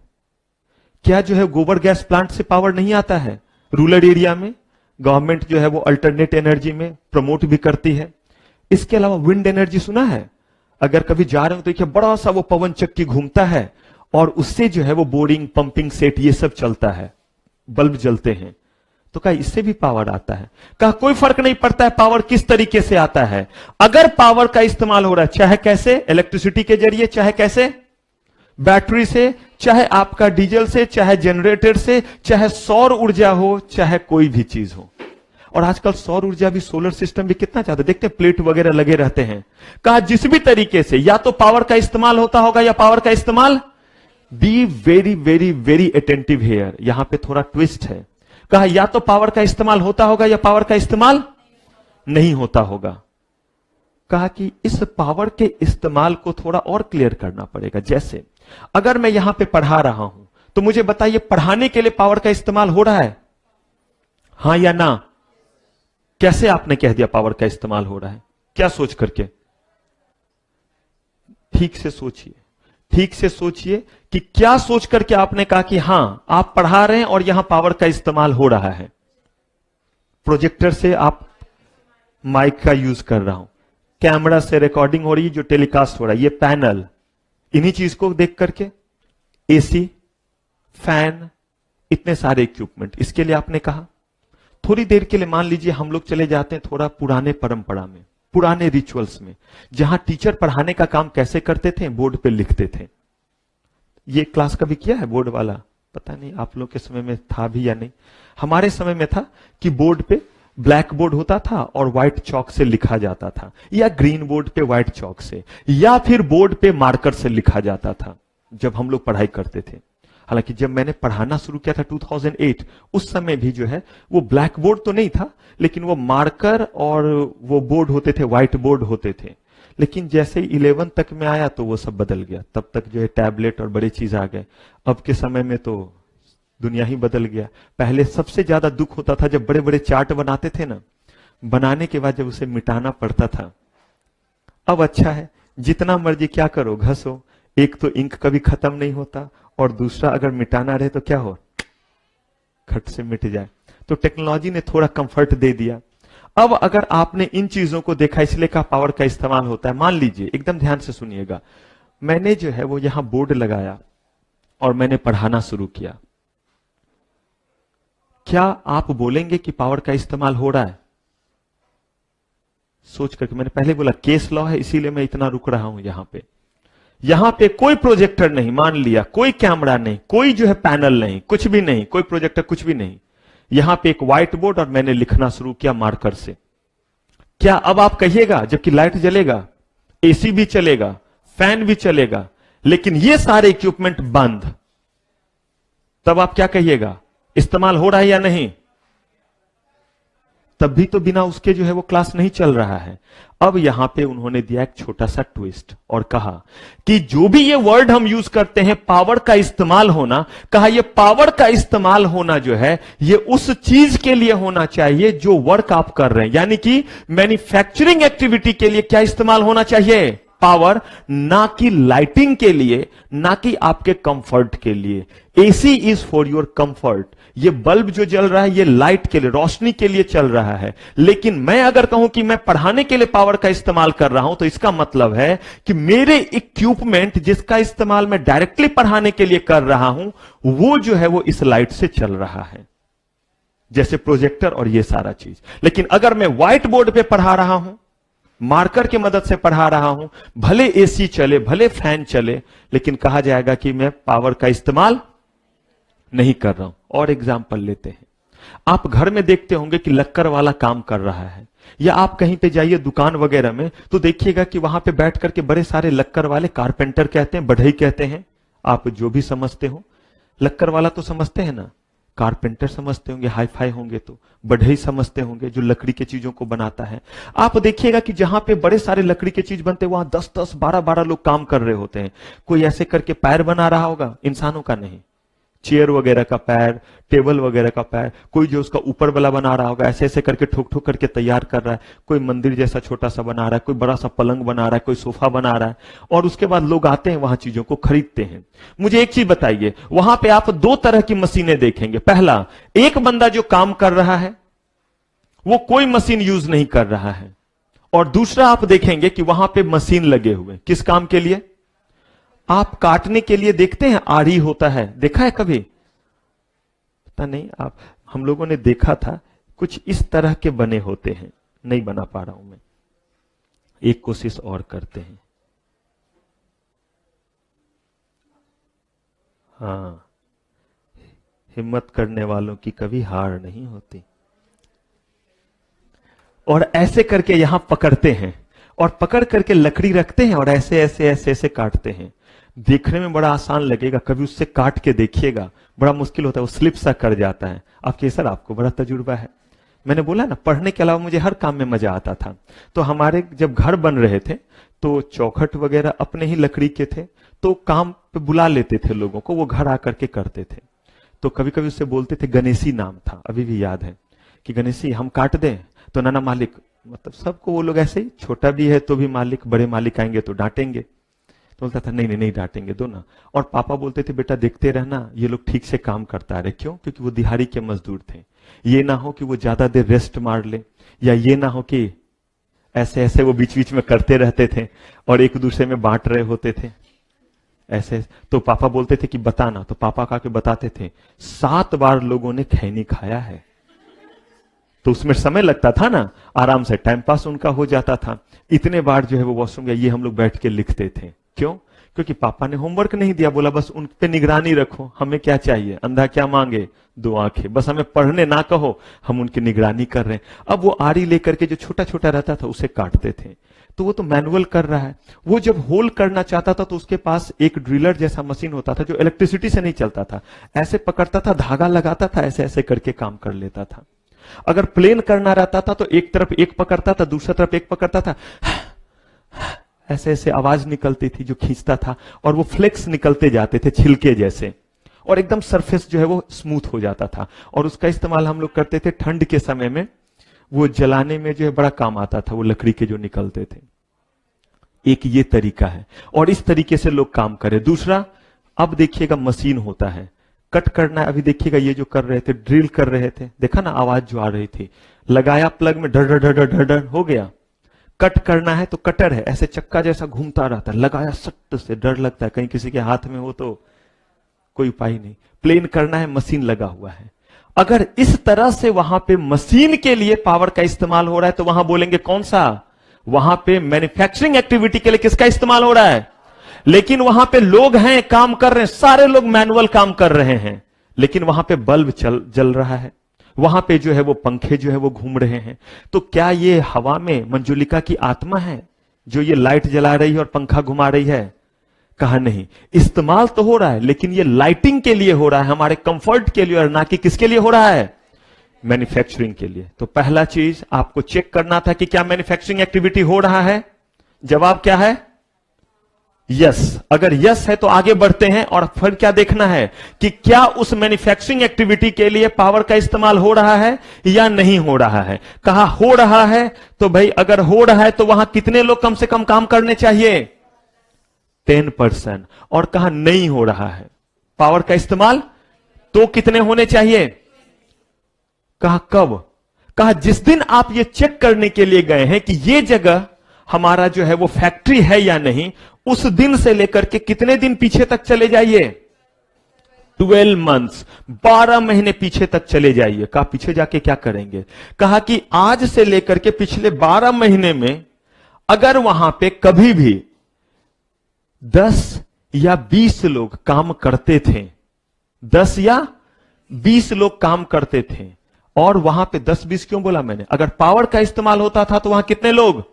क्या जो है गोबर गैस प्लांट से पावर नहीं आता है। रूरल एरिया में गवर्नमेंट जो है वो अल्टरनेट एनर्जी में प्रमोट भी करती है। इसके अलावा विंड एनर्जी सुना है, अगर कभी जा रहे हो तो देखिए बड़ा सा वो पवन चक्की घूमता है और उससे जो है वो बोरिंग, पंपिंग सेट ये सब चलता है, बल्ब जलते हैं। तो कहा इससे भी पावर आता है। कहा कोई फर्क नहीं पड़ता है पावर किस तरीके से आता है, अगर पावर का इस्तेमाल हो रहा है, चाहे कैसे, इलेक्ट्रिसिटी के जरिए, चाहे कैसे, बैटरी से, चाहे आपका डीजल से, चाहे जनरेटर से, चाहे सौर ऊर्जा हो, चाहे कोई भी चीज हो। और आजकल सौर ऊर्जा भी, सोलर सिस्टम भी कितना ज्यादा देखते हैं, प्लेट वगैरह लगे रहते हैं। कहा जिस भी तरीके से या तो पावर का इस्तेमाल होता होगा या पावर का इस्तेमाल, be very very very attentive here, यहां पे थोड़ा ट्विस्ट है। कहा या तो पावर का इस्तेमाल होता होगा या पावर का इस्तेमाल नहीं होता होगा। कहा कि इस पावर के इस्तेमाल को थोड़ा और क्लियर करना पड़ेगा। जैसे अगर मैं यहां पे पढ़ा रहा हूं तो मुझे बताइए पढ़ाने के लिए पावर का इस्तेमाल हो रहा है, हां या ना? कैसे आपने कह दिया पावर का इस्तेमाल हो रहा है? क्या सोच करके? ठीक से सोचिए, ठीक से सोचिए कि क्या सोच करके आपने कहा कि हां आप पढ़ा रहे हैं और यहां पावर का इस्तेमाल हो रहा है। प्रोजेक्टर से आप माइक का यूज कर रहा हूं, कैमरा से रिकॉर्डिंग हो रही है, जो टेलीकास्ट हो रहा है, ये पैनल, इन्हीं चीज को देख करके एसी, फैन, इतने सारे इक्विपमेंट, इसके लिए आपने कहा। थोड़ी देर के लिए मान लीजिए हम लोग चले जाते हैं थोड़ा पुराने परंपरा में, पुराने रिचुअल्स में, जहां टीचर पढ़ाने का काम कैसे करते थे, बोर्ड पे लिखते थे। ये क्लास कभी किया है बोर्ड वाला? पता नहीं आप लोग के समय में था भी या नहीं। हमारे समय में था कि बोर्ड पे ब्लैक बोर्ड होता था और व्हाइट चौक से लिखा जाता था, या ग्रीन बोर्ड पे व्हाइट चौक से, या फिर बोर्ड पे मार्कर से लिखा जाता था जब हम लोग पढ़ाई करते थे। हालांकि जब मैंने पढ़ाना शुरू किया था 2008, उस समय भी जो है वो ब्लैक बोर्ड तो नहीं था, लेकिन वो मार्कर और वो बोर्ड होते थे, व्हाइट बोर्ड होते थे। लेकिन जैसे 11 तक में आया तो वो सब बदल गया, तब तक जो है टैबलेट और बड़ी चीज आ गए। अब के समय में तो दुनिया ही बदल गया। पहले सबसे ज्यादा दुख होता था जब बड़े बड़े चार्ट बनाते थे ना, बनाने के बाद जब उसे मिटाना पड़ता था। अब अच्छा है, जितना मर्जी क्या करो, घसो, एक तो इंक कभी खत्म नहीं होता, और दूसरा अगर मिटाना रहे तो क्या हो, खट से मिट जाए। तो टेक्नोलॉजी ने थोड़ा कंफर्ट दे दिया। अब अगर आपने इन चीजों को देखा, इसलिए कहा पावर का इस्तेमाल होता है। मान लीजिए, एकदम ध्यान से सुनिएगा, मैंने जो है वो यहां बोर्ड लगाया और मैंने पढ़ाना शुरू किया। क्या आप बोलेंगे कि पावर का इस्तेमाल हो रहा है? सोच करके, मैंने पहले बोला केस लॉ है, इसीलिए मैं इतना रुक रहा हूं यहां पे। यहां पे कोई प्रोजेक्टर नहीं, मान लिया, कोई कैमरा नहीं, कोई जो है पैनल नहीं, कुछ भी नहीं, कोई प्रोजेक्टर, कुछ भी नहीं। यहां पे एक व्हाइट बोर्ड और मैंने लिखना शुरू किया मार्कर से। क्या अब आप कहिएगा, जबकि लाइट जलेगा, एसी भी चलेगा, फैन भी चलेगा, लेकिन ये सारे इक्विपमेंट बंद, तब आप क्या कहिएगा, इस्तेमाल हो रहा है या नहीं? तब भी तो बिना उसके जो है वो क्लास नहीं चल रहा है। अब यहां पे उन्होंने दिया एक छोटा सा ट्विस्ट और कहा कि जो भी ये वर्ड हम यूज करते हैं, पावर का इस्तेमाल होना, कहा ये पावर का इस्तेमाल होना जो है ये उस चीज के लिए होना चाहिए जो वर्क आप कर रहे हैं। यानी कि मैन्युफैक्चरिंग एक्टिविटी के लिए क्या इस्तेमाल होना चाहिए, पावर, ना कि लाइटिंग के लिए, ना कि आपके कंफर्ट के लिए। AC is for your comfort, ये बल्ब जो जल रहा है ये लाइट के लिए, रोशनी के लिए चल रहा है। लेकिन मैं अगर कहूं कि मैं पढ़ाने के लिए पावर का इस्तेमाल कर रहा हूं, तो इसका मतलब है कि मेरे इक्विपमेंट जिसका इस्तेमाल मैं डायरेक्टली पढ़ाने के लिए कर रहा हूं, वो जो है वो इस लाइट से चल रहा है, जैसे प्रोजेक्टर और ये सारा चीज। लेकिन अगर मैं व्हाइट बोर्ड पे पढ़ा रहा हूं, मार्कर की मदद से पढ़ा रहा हूं, भले एसी चले, भले फैन चले, लेकिन कहा जाएगा कि मैं पावर का इस्तेमाल नहीं कर रहा हूं। और एग्जाम्पल लेते हैं, आप घर में देखते होंगे कि लक्कर वाला काम कर रहा है, या आप कहीं पे जाइए दुकान वगैरह में तो देखिएगा कि वहां पे बैठ करके बड़े सारे लक्कर वाले, कारपेंटर कहते हैं, बढ़ई कहते हैं, आप जो भी समझते हो। लक्कर वाला तो समझते हैं ना, कारपेंटर समझते होंगे, हाई फाई होंगे तो बढ़ई समझते होंगे, जो लकड़ी के चीजों को बनाता है। आप देखिएगा कि जहां पे बड़े सारे लकड़ी के चीज बनते हैं वहां 10-10, 12-12 लोग काम कर रहे होते हैं। कोई ऐसे करके पैर बना रहा होगा, इंसानों का नहीं, चेयर वगैरह का पैर, टेबल वगैरह का पैर, कोई जो उसका ऊपर वाला बना रहा होगा, ऐसे ऐसे करके ठोक ठोक करके तैयार कर रहा है। कोई मंदिर जैसा छोटा सा बना रहा है, कोई बड़ा सा पलंग बना रहा है, कोई सोफा बना रहा है, और उसके बाद लोग आते हैं वहां चीजों को खरीदते हैं। मुझे एक चीज बताइए, वहां पे आप दो तरह की मशीनें देखेंगे। पहला, एक बंदा जो काम कर रहा है वो कोई मशीन यूज नहीं कर रहा है, और दूसरा आप देखेंगे कि वहां पे मशीन लगे हुए, किस काम के लिए? आप काटने के लिए देखते हैं आरी होता है, देखा है कभी? पता नहीं, आप हम लोगों ने देखा था, कुछ इस तरह के बने होते हैं, नहीं बना पा रहा हूं मैं, एक कोशिश और करते हैं। हाँ, हिम्मत करने वालों की कभी हार नहीं होती। और ऐसे करके यहां पकड़ते हैं और पकड़ करके लकड़ी रखते हैं और ऐसे ऐसे ऐसे ऐसे काटते हैं। देखने में बड़ा आसान लगेगा, कभी उससे काट के देखिएगा, बड़ा मुश्किल होता है, वो स्लिप सा कर जाता है। आपके सर, आपको बड़ा तजुर्बा है। मैंने बोला ना, पढ़ने के अलावा मुझे हर काम में मजा आता था। तो हमारे जब घर बन रहे थे तो चौखट वगैरह अपने ही लकड़ी के थे, तो काम पे बुला लेते थे लोगों को, वो घर आकर के करते थे। तो कभी कभी उससे बोलते थे, गणेशी नाम था, अभी भी याद है, कि गणेशी हम काट दें? तो नाना मालिक, मतलब सबको वो लोग ऐसे ही, छोटा भी है तो भी मालिक, बड़े मालिक आएंगे तो डांटेंगे। तो बोलता था नहीं नहीं नहीं डांटेंगे, दो ना। और पापा बोलते थे, बेटा देखते रहना, ये लोग ठीक से काम करता रहे। क्यों? क्योंकि वो दिहाड़ी के मजदूर थे। ये ना हो कि वो ज्यादा देर रेस्ट मार ले, या ये ना हो कि ऐसे ऐसे वो बीच बीच में करते रहते थे और एक दूसरे में बांट रहे होते थे ऐसे। तो पापा बोलते थे कि बताना, तो पापा का के बताते थे, 7 बार लोगों ने खैनी खाया है। तो उसमें समय लगता था ना, आराम से टाइम पास उनका हो जाता था। इतने बार जो है वो वॉशरूम गया, ये हम लोग बैठ के लिखते थे। क्यों? क्योंकि पापा ने होमवर्क नहीं दिया, बोला बस उन पे निगरानी रखो, हमें क्या चाहिए, अंधा क्या मांगे 2 आंखें, बस हमें पढ़ने ना कहो, हम उनकी निगरानी कर रहे हैं। अब वो आरी लेकर के जो छोटा छोटा रहता था उसे काटते थे, तो वो तो मैनुअल कर रहा है। वो जब होल करना चाहता था तो उसके पास एक ड्रिलर जैसा मशीन होता था जो इलेक्ट्रिसिटी से नहीं चलता था, ऐसे पकड़ता था, धागा लगाता था, ऐसे ऐसे करके काम कर लेता था। अगर प्लेन करना रहता था तो एक तरफ एक पकड़ता था, दूसरा तरफ एक पकड़ता था, ऐसे ऐसे आवाज निकलती थी जो खींचता था, और वो फ्लेक्स निकलते जाते थे छिलके जैसे, और एकदम सरफेस जो है वो स्मूथ हो जाता था। और उसका इस्तेमाल हम लोग करते थे ठंड के समय में, वो जलाने में जो है बड़ा काम आता था, वो लकड़ी के जो निकलते थे। एक ये तरीका है, और इस तरीके से लोग काम करें। दूसरा, अब देखिएगा मशीन होता है, कट करना है। अभी देखिएगा ये जो कर रहे थे, ड्रिल कर रहे थे, देखा ना आवाज जो आ रही थी, लगाया प्लग में, डर डर डर डर डर हो गया। कट करना है तो कटर है, ऐसे चक्का जैसा घूमता रहता है, लगाया सट्ट से, डर लगता है कहीं किसी के हाथ में हो तो कोई उपाय नहीं। प्लेन करना है, मशीन लगा हुआ है। अगर इस तरह से वहां पे मशीन के लिए पावर का इस्तेमाल हो रहा है तो वहां बोलेंगे कौन सा? वहां पे मैन्युफैक्चरिंग एक्टिविटी के लिए किसका इस्तेमाल हो रहा है? लेकिन वहां पे लोग हैं, काम कर रहे हैं, सारे लोग मैनुअल काम कर रहे हैं, लेकिन वहां पे बल्ब जल रहा है, वहां पे जो है वो पंखे जो है वो घूम रहे हैं। तो क्या ये हवा में मंजुलिका की आत्मा है जो ये लाइट जला रही है और पंखा घुमा रही है? कहा नहीं। इस्तेमाल तो हो रहा है, लेकिन ये लाइटिंग के लिए हो रहा है, हमारे कंफर्ट के लिए, और ना कि किसके लिए हो रहा है? मैन्युफैक्चरिंग के लिए। तो पहला चीज आपको चेक करना था कि क्या मैन्युफैक्चरिंग एक्टिविटी हो रहा है। जवाब क्या है? यस। अगर यस है तो आगे बढ़ते हैं, और फिर क्या देखना है कि क्या उस मैन्युफैक्चरिंग एक्टिविटी के लिए पावर का इस्तेमाल हो रहा है या नहीं हो रहा है। कहा हो रहा है, तो भाई अगर हो रहा है तो वहां कितने लोग कम से कम काम करने चाहिए? 10%। और कहा नहीं हो रहा है पावर का इस्तेमाल, तो कितने होने चाहिए? कहा कब? कहा जिस दिन आप ये चेक करने के लिए गए हैं कि ये जगह हमारा जो है वो फैक्ट्री है या नहीं, उस दिन से लेकर के कितने दिन पीछे तक चले जाइए? 12 मंथ्स, 12 महीने पीछे तक चले जाइए। कहा पीछे जाके क्या करेंगे? कहा कि आज से लेकर के पिछले 12 महीने में अगर वहां पे कभी भी 10 या 20 लोग काम करते थे, 10 या 20 लोग काम करते थे, और वहां पे 10-20 क्यों बोला मैंने? अगर पावर का इस्तेमाल होता था तो वहां कितने लोग?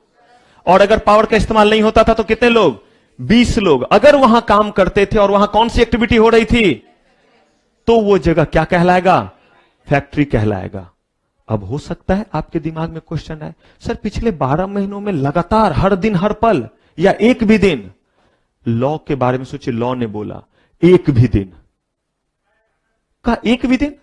और अगर पावर का इस्तेमाल नहीं होता था तो कितने लोग? 20 लोग। अगर वहां काम करते थे और वहां कौन सी एक्टिविटी हो रही थी, तो वो जगह क्या कहलाएगा? फैक्ट्री कहलाएगा। अब हो सकता है आपके दिमाग में क्वेश्चन है, सर पिछले 12 महीनों में लगातार हर दिन हर पल या एक भी दिन? लॉ के बारे में सोचिए, लॉ ने बोला एक भी दिन। कहा एक भी दिन?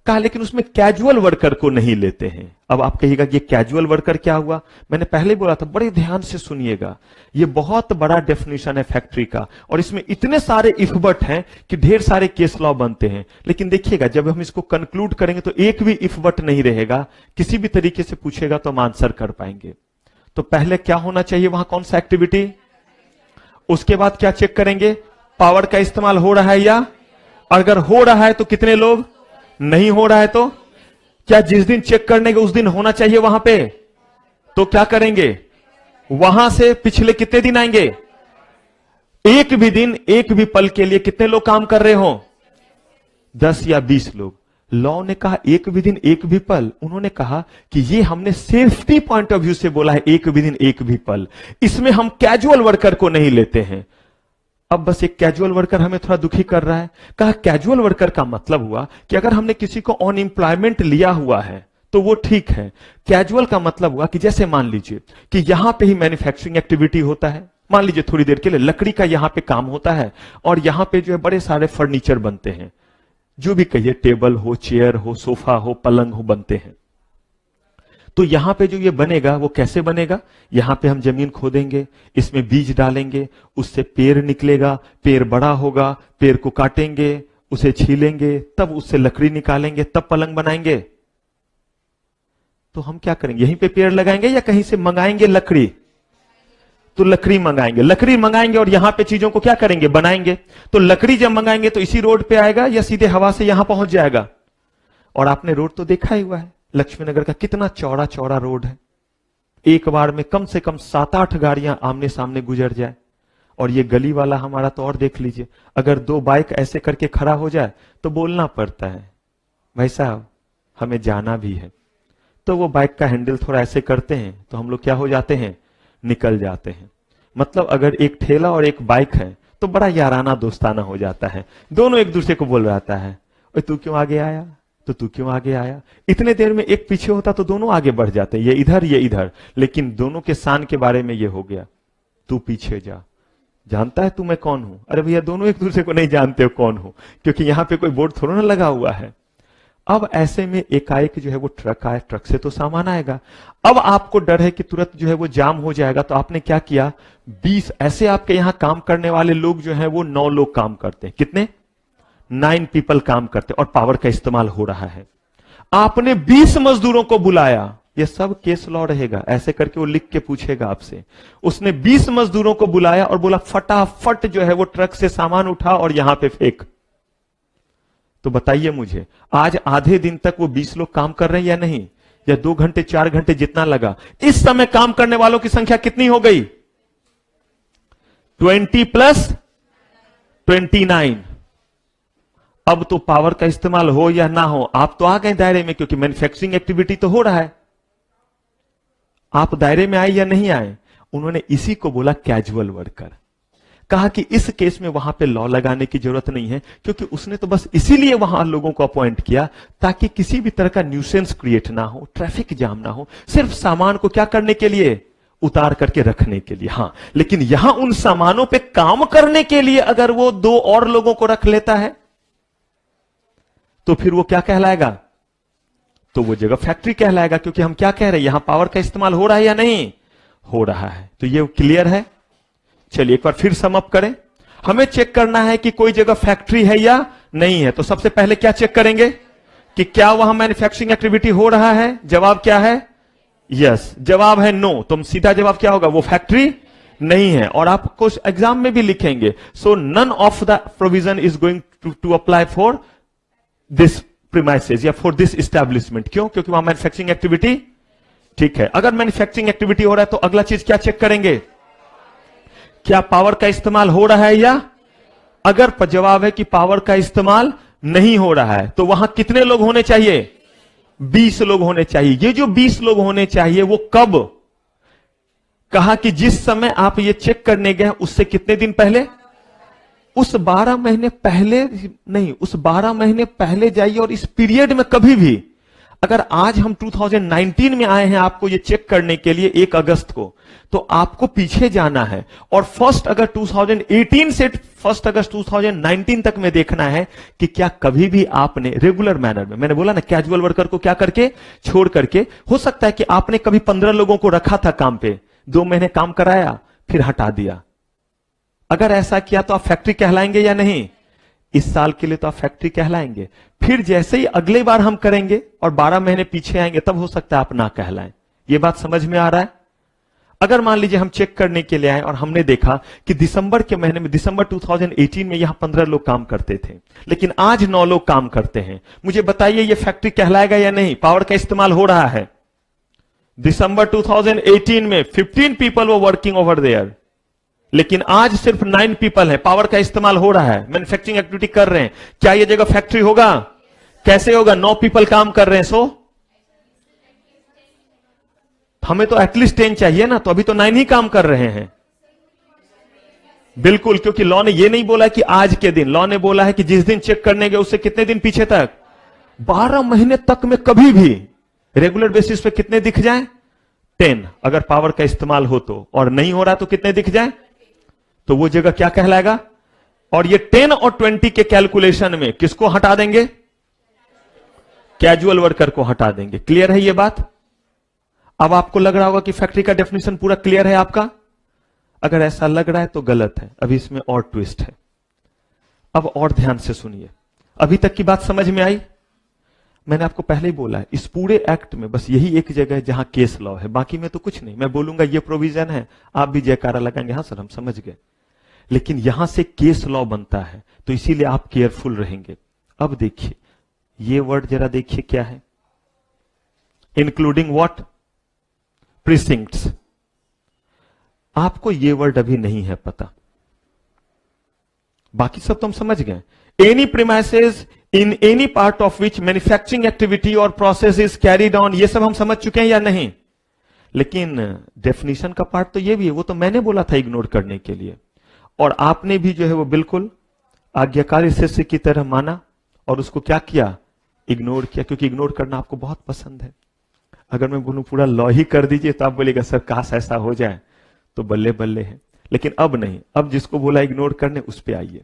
कहा लेकिन उसमें कैजुअल वर्कर को नहीं लेते हैं। अब आप कहिएगा कि ये कैजुअल वर्कर क्या हुआ? मैंने पहले बोला था, बड़े ध्यान से सुनिएगा, ये बहुत बड़ा डेफिनेशन है फैक्ट्री का, और इसमें इतने सारे इफ बट हैं कि ढेर सारे केस लॉ बनते हैं। लेकिन देखिएगा जब हम इसको कंक्लूड करेंगे तो एक भी इफ बट नहीं रहेगा, किसी भी तरीके से पूछेगा तो हम आंसर कर पाएंगे। तो पहले क्या होना चाहिए वहां, कौन सा एक्टिविटी, उसके बाद क्या चेक करेंगे, पावर का इस्तेमाल हो रहा है या, अगर हो रहा है तो कितने लोग, नहीं हो रहा है तो क्या जिस दिन चेक करने के उस दिन होना चाहिए वहां पे, तो क्या करेंगे, वहां से पिछले कितने दिन आएंगे, एक भी दिन एक भी पल के लिए कितने लोग काम कर रहे हो, 10 या 20 लोग। लॉ ने कहा एक भी दिन एक भी पल, उन्होंने कहा कि ये हमने सेफ्टी पॉइंट ऑफ व्यू से बोला है, एक भी दिन एक भी पल, इसमें हम कैजुअल वर्कर को नहीं लेते हैं। अब बस एक कैजुअल वर्कर हमें थोड़ा दुखी कर रहा है। कहा कैजुअल वर्कर का मतलब हुआ कि अगर हमने किसी को ऑन एम्प्लॉयमेंट लिया हुआ है तो वो ठीक है। कैजुअल का मतलब हुआ कि जैसे मान लीजिए कि यहां पे ही मैन्युफैक्चरिंग एक्टिविटी होता है, मान लीजिए थोड़ी देर के लिए लकड़ी का यहां पे काम होता है और यहां पे जो है बड़े सारे फर्नीचर बनते हैं, जो भी कहिए, टेबल हो, चेयर हो, सोफा हो, पलंग हो, बनते हैं। तो यहां पे जो ये बनेगा वो कैसे बनेगा, यहां पे हम जमीन खोदेंगे, इसमें बीज डालेंगे, उससे पेड़ निकलेगा, पेड़ बड़ा होगा, पेड़ को काटेंगे, उसे छीलेंगे, तब उससे लकड़ी निकालेंगे, तब पलंग बनाएंगे। तो हम क्या करेंगे, यहीं पे पेड़ लगाएंगे या कहीं से मंगाएंगे लकड़ी, तो लकड़ी मंगाएंगे, लकड़ी मंगाएंगे और यहां पे चीजों को क्या करेंगे, बनाएंगे। तो लकड़ी जब मंगाएंगे तो इसी रोड पे आएगा या सीधे हवा से यहां पहुंच जाएगा। और आपने रोड तो देखा ही हुआ है, लक्ष्मीनगर का कितना चौड़ा चौड़ा रोड है, एक बार में कम से कम 7-8 गाड़ियां आमने सामने गुजर जाए। और ये गली वाला हमारा तो और देख लीजिए, अगर 2 बाइक ऐसे करके खड़ा हो जाए तो बोलना पड़ता है, भाई साहब हमें जाना भी है। तो वो बाइक का हैंडल थोड़ा ऐसे करते हैं तो हम लोग क्या हो जाते हैं, निकल जाते हैं। मतलब अगर एक ठेला और एक बाइक है तो बड़ा याराना दोस्ताना हो जाता है, दोनों एक दूसरे को बोल रहा है, ओए तू क्यों आगे आया, तो तू क्यों आगे आया। इतने देर में एक पीछे होता तो दोनों आगे बढ़ जाते, ये इधर ये इधर, लेकिन दोनों के शान के बारे में ये हो गया, तू पीछे जा, जानता है तू मैं कौन हूं। अरे भैया दोनों एक दूसरे को नहीं जानते हो कौन हो, क्योंकि यहां पे कोई बोर्ड थोड़ा ना लगा हुआ है। अब ऐसे में एकाएक जो है वो ट्रक आए, ट्रक से तो सामान आएगा। अब आपको डर है कि तुरंत जो है वो जाम हो जाएगा, तो आपने क्या किया, 20 ऐसे आपके यहां काम करने वाले लोग जो है वो 9 लोग काम करते हैं, कितने, 9 पीपल काम करते, और पावर का इस्तेमाल हो रहा है। आपने 20 मजदूरों को बुलाया, ये सब केस लॉ रहेगा, ऐसे करके वो लिख के पूछेगा आपसे। उसने 20 मजदूरों को बुलाया और बोला फटाफट जो है वो ट्रक से सामान उठा और यहां पे फेंक। तो बताइए मुझे, आज आधे दिन तक वो 20 लोग काम कर रहे हैं या नहीं, या 2 घंटे 4 घंटे जितना लगा, इस समय काम करने वालों की संख्या कितनी हो गई, 20 + 29। अब तो पावर का इस्तेमाल हो या ना हो, आप तो आ गए दायरे में, क्योंकि मैन्युफैक्चरिंग एक्टिविटी तो हो रहा है। आप दायरे में आए या नहीं आए, उन्होंने इसी को बोला कैजुअल वर्कर। कहा कि इस केस में वहां पे लॉ लगाने की जरूरत नहीं है, क्योंकि उसने तो बस इसीलिए वहां लोगों को अपॉइंट किया ताकि किसी भी तरह का न्यूसेंस क्रिएट ना हो, ट्रैफिक जाम ना हो, सिर्फ सामान को क्या करने के लिए, उतार करके रखने के लिए। हां, लेकिन यहां उन सामानों पे काम करने के लिए अगर वो 2 और लोगों को रख लेता है तो फिर वो क्या कहलाएगा, तो वो जगह फैक्ट्री कहलाएगा। क्योंकि हम क्या कह रहे हैं, यहां पावर का इस्तेमाल हो रहा है या नहीं हो रहा है। तो ये क्लियर है। चलिए एक बार फिर सम अप करें। हमें चेक करना है कि कोई जगह फैक्ट्री है या नहीं है। तो सबसे पहले क्या चेक करेंगे कि क्या वहां मैन्युफैक्चरिंग एक्टिविटी हो रहा है। जवाब क्या है, यस। जवाब है नो, तो सीधा जवाब क्या होगा, वो फैक्ट्री नहीं है। और आप कुछ एग्जाम में भी लिखेंगे, so none of the provision is going to apply for this premises या फॉर दिस एस्टैब्लिशमेंट। क्यों, क्योंकि वहां मैन्युफैक्चरिंग एक्टिविटी ठीक है। अगर मैन्युफैक्चरिंग एक्टिविटी हो रहा है तो अगला चीज क्या चेक करेंगे, क्या पावर का इस्तेमाल हो रहा है या। अगर जवाब है कि पावर का इस्तेमाल नहीं हो रहा है तो वहां कितने लोग होने चाहिए, 20 लोग होने चाहिए। ये जो 20 लोग होने चाहिए वो कब, कहा कि जिस समय आप ये चेक करने गए उससे कितने दिन पहले, उस 12 महीने पहले नहीं, उस 12 महीने पहले जाइए। और इस पीरियड में कभी भी, अगर आज हम 2019 में आए हैं आपको ये चेक करने के लिए 1 अगस्त को, तो आपको पीछे जाना है और 1 अगस्त 2018 से 1 अगस्त 2019 तक में देखना है कि क्या कभी भी आपने रेगुलर मैनर में, मैंने बोला ना कैजुअल वर्कर को क्या करके छोड़ करके, हो सकता है कि आपने कभी 15 लोगों को रखा था काम पे, 2 महीने काम कराया फिर हटा दिया। अगर ऐसा किया तो आप फैक्ट्री कहलाएंगे या नहीं, इस साल के लिए तो आप फैक्ट्री कहलाएंगे। फिर जैसे ही अगले बार हम करेंगे और 12 महीने पीछे आएंगे तब हो सकता है आप ना कहलाएं। ये बात समझ में आ रहा है। अगर मान लीजिए हम चेक करने के लिए आए और हमने देखा कि दिसंबर के महीने में, दिसंबर 2018 में यहां 15 लोग काम करते थे, लेकिन आज 9 लोग काम करते हैं, मुझे बताइए ये फैक्ट्री कहलाएगा या नहीं? पावर का इस्तेमाल हो रहा है। दिसंबर 2018 में 15 पीपल वो वर्किंग ओवर देयर, लेकिन आज सिर्फ 9 पीपल है। पावर का इस्तेमाल हो रहा है, मैन्युफैक्चरिंग एक्टिविटी कर रहे हैं। क्या ये जगह फैक्ट्री होगा? कैसे होगा? 9 पीपल काम कर रहे हैं, सो हमें तो एटलीस्ट 10 चाहिए ना, तो अभी तो 9 ही काम कर रहे हैं। बिल्कुल, क्योंकि लॉ ने ये नहीं बोला कि आज के दिन, लॉ ने बोला है कि जिस दिन चेक करने गए उससे कितने दिन पीछे तक, 12 महीने तक में कभी भी रेगुलर बेसिस पे कितने दिख जाए? 10। अगर पावर का इस्तेमाल हो तो, और नहीं हो रहा तो कितने दिख जाए? तो वो जगह क्या कहलाएगा? और ये 10 और 20 के कैलकुलेशन में किसको हटा देंगे? कैजुअल वर्कर को हटा देंगे। क्लियर है ये बात? अब आपको लग रहा होगा कि फैक्ट्री का डेफिनेशन पूरा क्लियर है आपका। अगर ऐसा लग रहा है तो गलत है, अभी इसमें और ट्विस्ट है। अब और ध्यान से सुनिए। अभी तक की बात समझ में आई? मैंने आपको पहले ही बोला है, इस पूरे एक्ट में बस यही एक जगह है जहां केस लॉ है, बाकी में तो कुछ नहीं। मैं बोलूंगा ये प्रोविजन है, आप भी जयकारा लगाएंगे, हां सर हम समझ गए, लेकिन यहां से केस लॉ बनता है, तो इसीलिए आप केयरफुल रहेंगे। अब देखिए ये वर्ड जरा देखिए क्या है, इंक्लूडिंग व्हाट? प्रीसिंक्ट्स। आपको ये वर्ड अभी नहीं है पता, बाकी सब तो हम समझ गए। Any premises in any part of which manufacturing activity और प्रोसेस इज कैरीड ऑन, ये सब हम समझ चुके हैं या नहीं? लेकिन डेफिनेशन का पार्ट तो ये भी है, वो तो मैंने बोला था इग्नोर करने के लिए, और आपने भी जो है वो बिल्कुल आज्ञाकारी शिष्य की तरह माना और उसको क्या किया? इग्नोर किया, क्योंकि इग्नोर करना आपको बहुत पसंद है। अगर मैं बोलूं पूरा लॉ ही कर दीजिए तो आप बोलेगा सर काश ऐसा हो जाए, तो बल्ले बल्ले है। लेकिन अब नहीं, अब जिसको बोला इग्नोर करने उस पे आइए।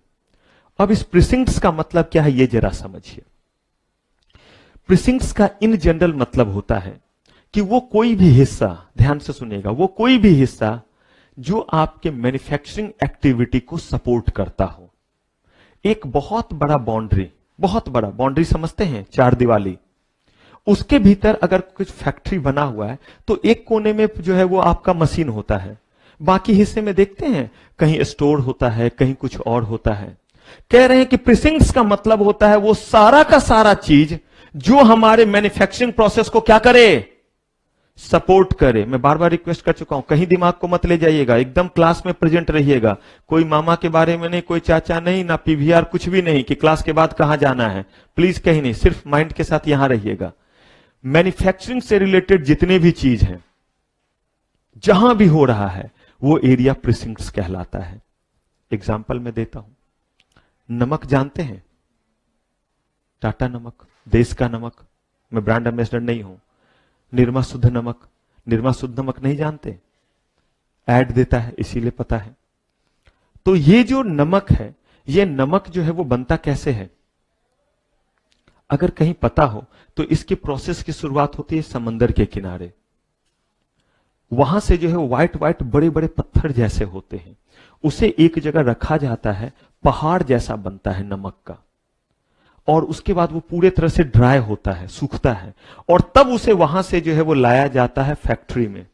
अब इस प्रीसिंक्ट्स का मतलब क्या है ये जरा समझिए। प्रीसिंक्ट्स का इन जनरल मतलब होता है कि वो कोई भी हिस्सा, ध्यान से सुनिएगा, वो कोई भी हिस्सा जो आपके मैन्युफैक्चरिंग एक्टिविटी को सपोर्ट करता हो। एक बहुत बड़ा बाउंड्री, बहुत बड़ा बाउंड्री समझते हैं, 4 दीवाली, उसके भीतर अगर कुछ फैक्ट्री बना हुआ है तो एक कोने में जो है वो आपका मशीन होता है, बाकी हिस्से में देखते हैं कहीं स्टोर होता है, कहीं कुछ और होता है। कह रहे हैं कि प्रीसिंक्ट्स का मतलब होता है वो सारा का सारा चीज जो हमारे मैन्युफैक्चरिंग प्रोसेस को क्या करे? सपोर्ट करे। मैं बार बार रिक्वेस्ट कर चुका हूं, कहीं दिमाग को मत ले जाइएगा, एकदम क्लास में प्रेजेंट रहिएगा। कोई मामा के बारे में नहीं, कोई चाचा नहीं, ना पीवीआर, कुछ भी नहीं कि क्लास के बाद कहां जाना है, प्लीज कहीं नहीं, सिर्फ माइंड के साथ यहां रहिएगा। मैन्युफैक्चरिंग से रिलेटेड जितने भी चीज हैं, जहां भी हो रहा है, वो एरिया प्रीसिंक्ट्स कहलाता है। एग्जाम्पल मैं देता हूं, नमक जानते हैं, टाटा नमक, देश का नमक, मैं ब्रांड एम्बेसडर नहीं हूं। निर्मा शुद्ध नमक, निर्मा शुद्ध नमक नहीं जानते? ऐड देता है इसीलिए पता है। तो ये जो नमक है, ये नमक जो है वो बनता कैसे है? अगर कहीं पता हो तो इसके प्रोसेस की शुरुआत होती है समंदर के किनारे। वहां से जो है व्हाइट व्हाइट बड़े बड़े पत्थर जैसे होते हैं, उसे एक जगह रखा जाता है, पहाड़ जैसा बनता है नमक का, और उसके बाद वो पूरे तरह से ड्राई होता है, सूखता है, और तब उसे वहां से जो है वो लाया जाता है फैक्ट्री में,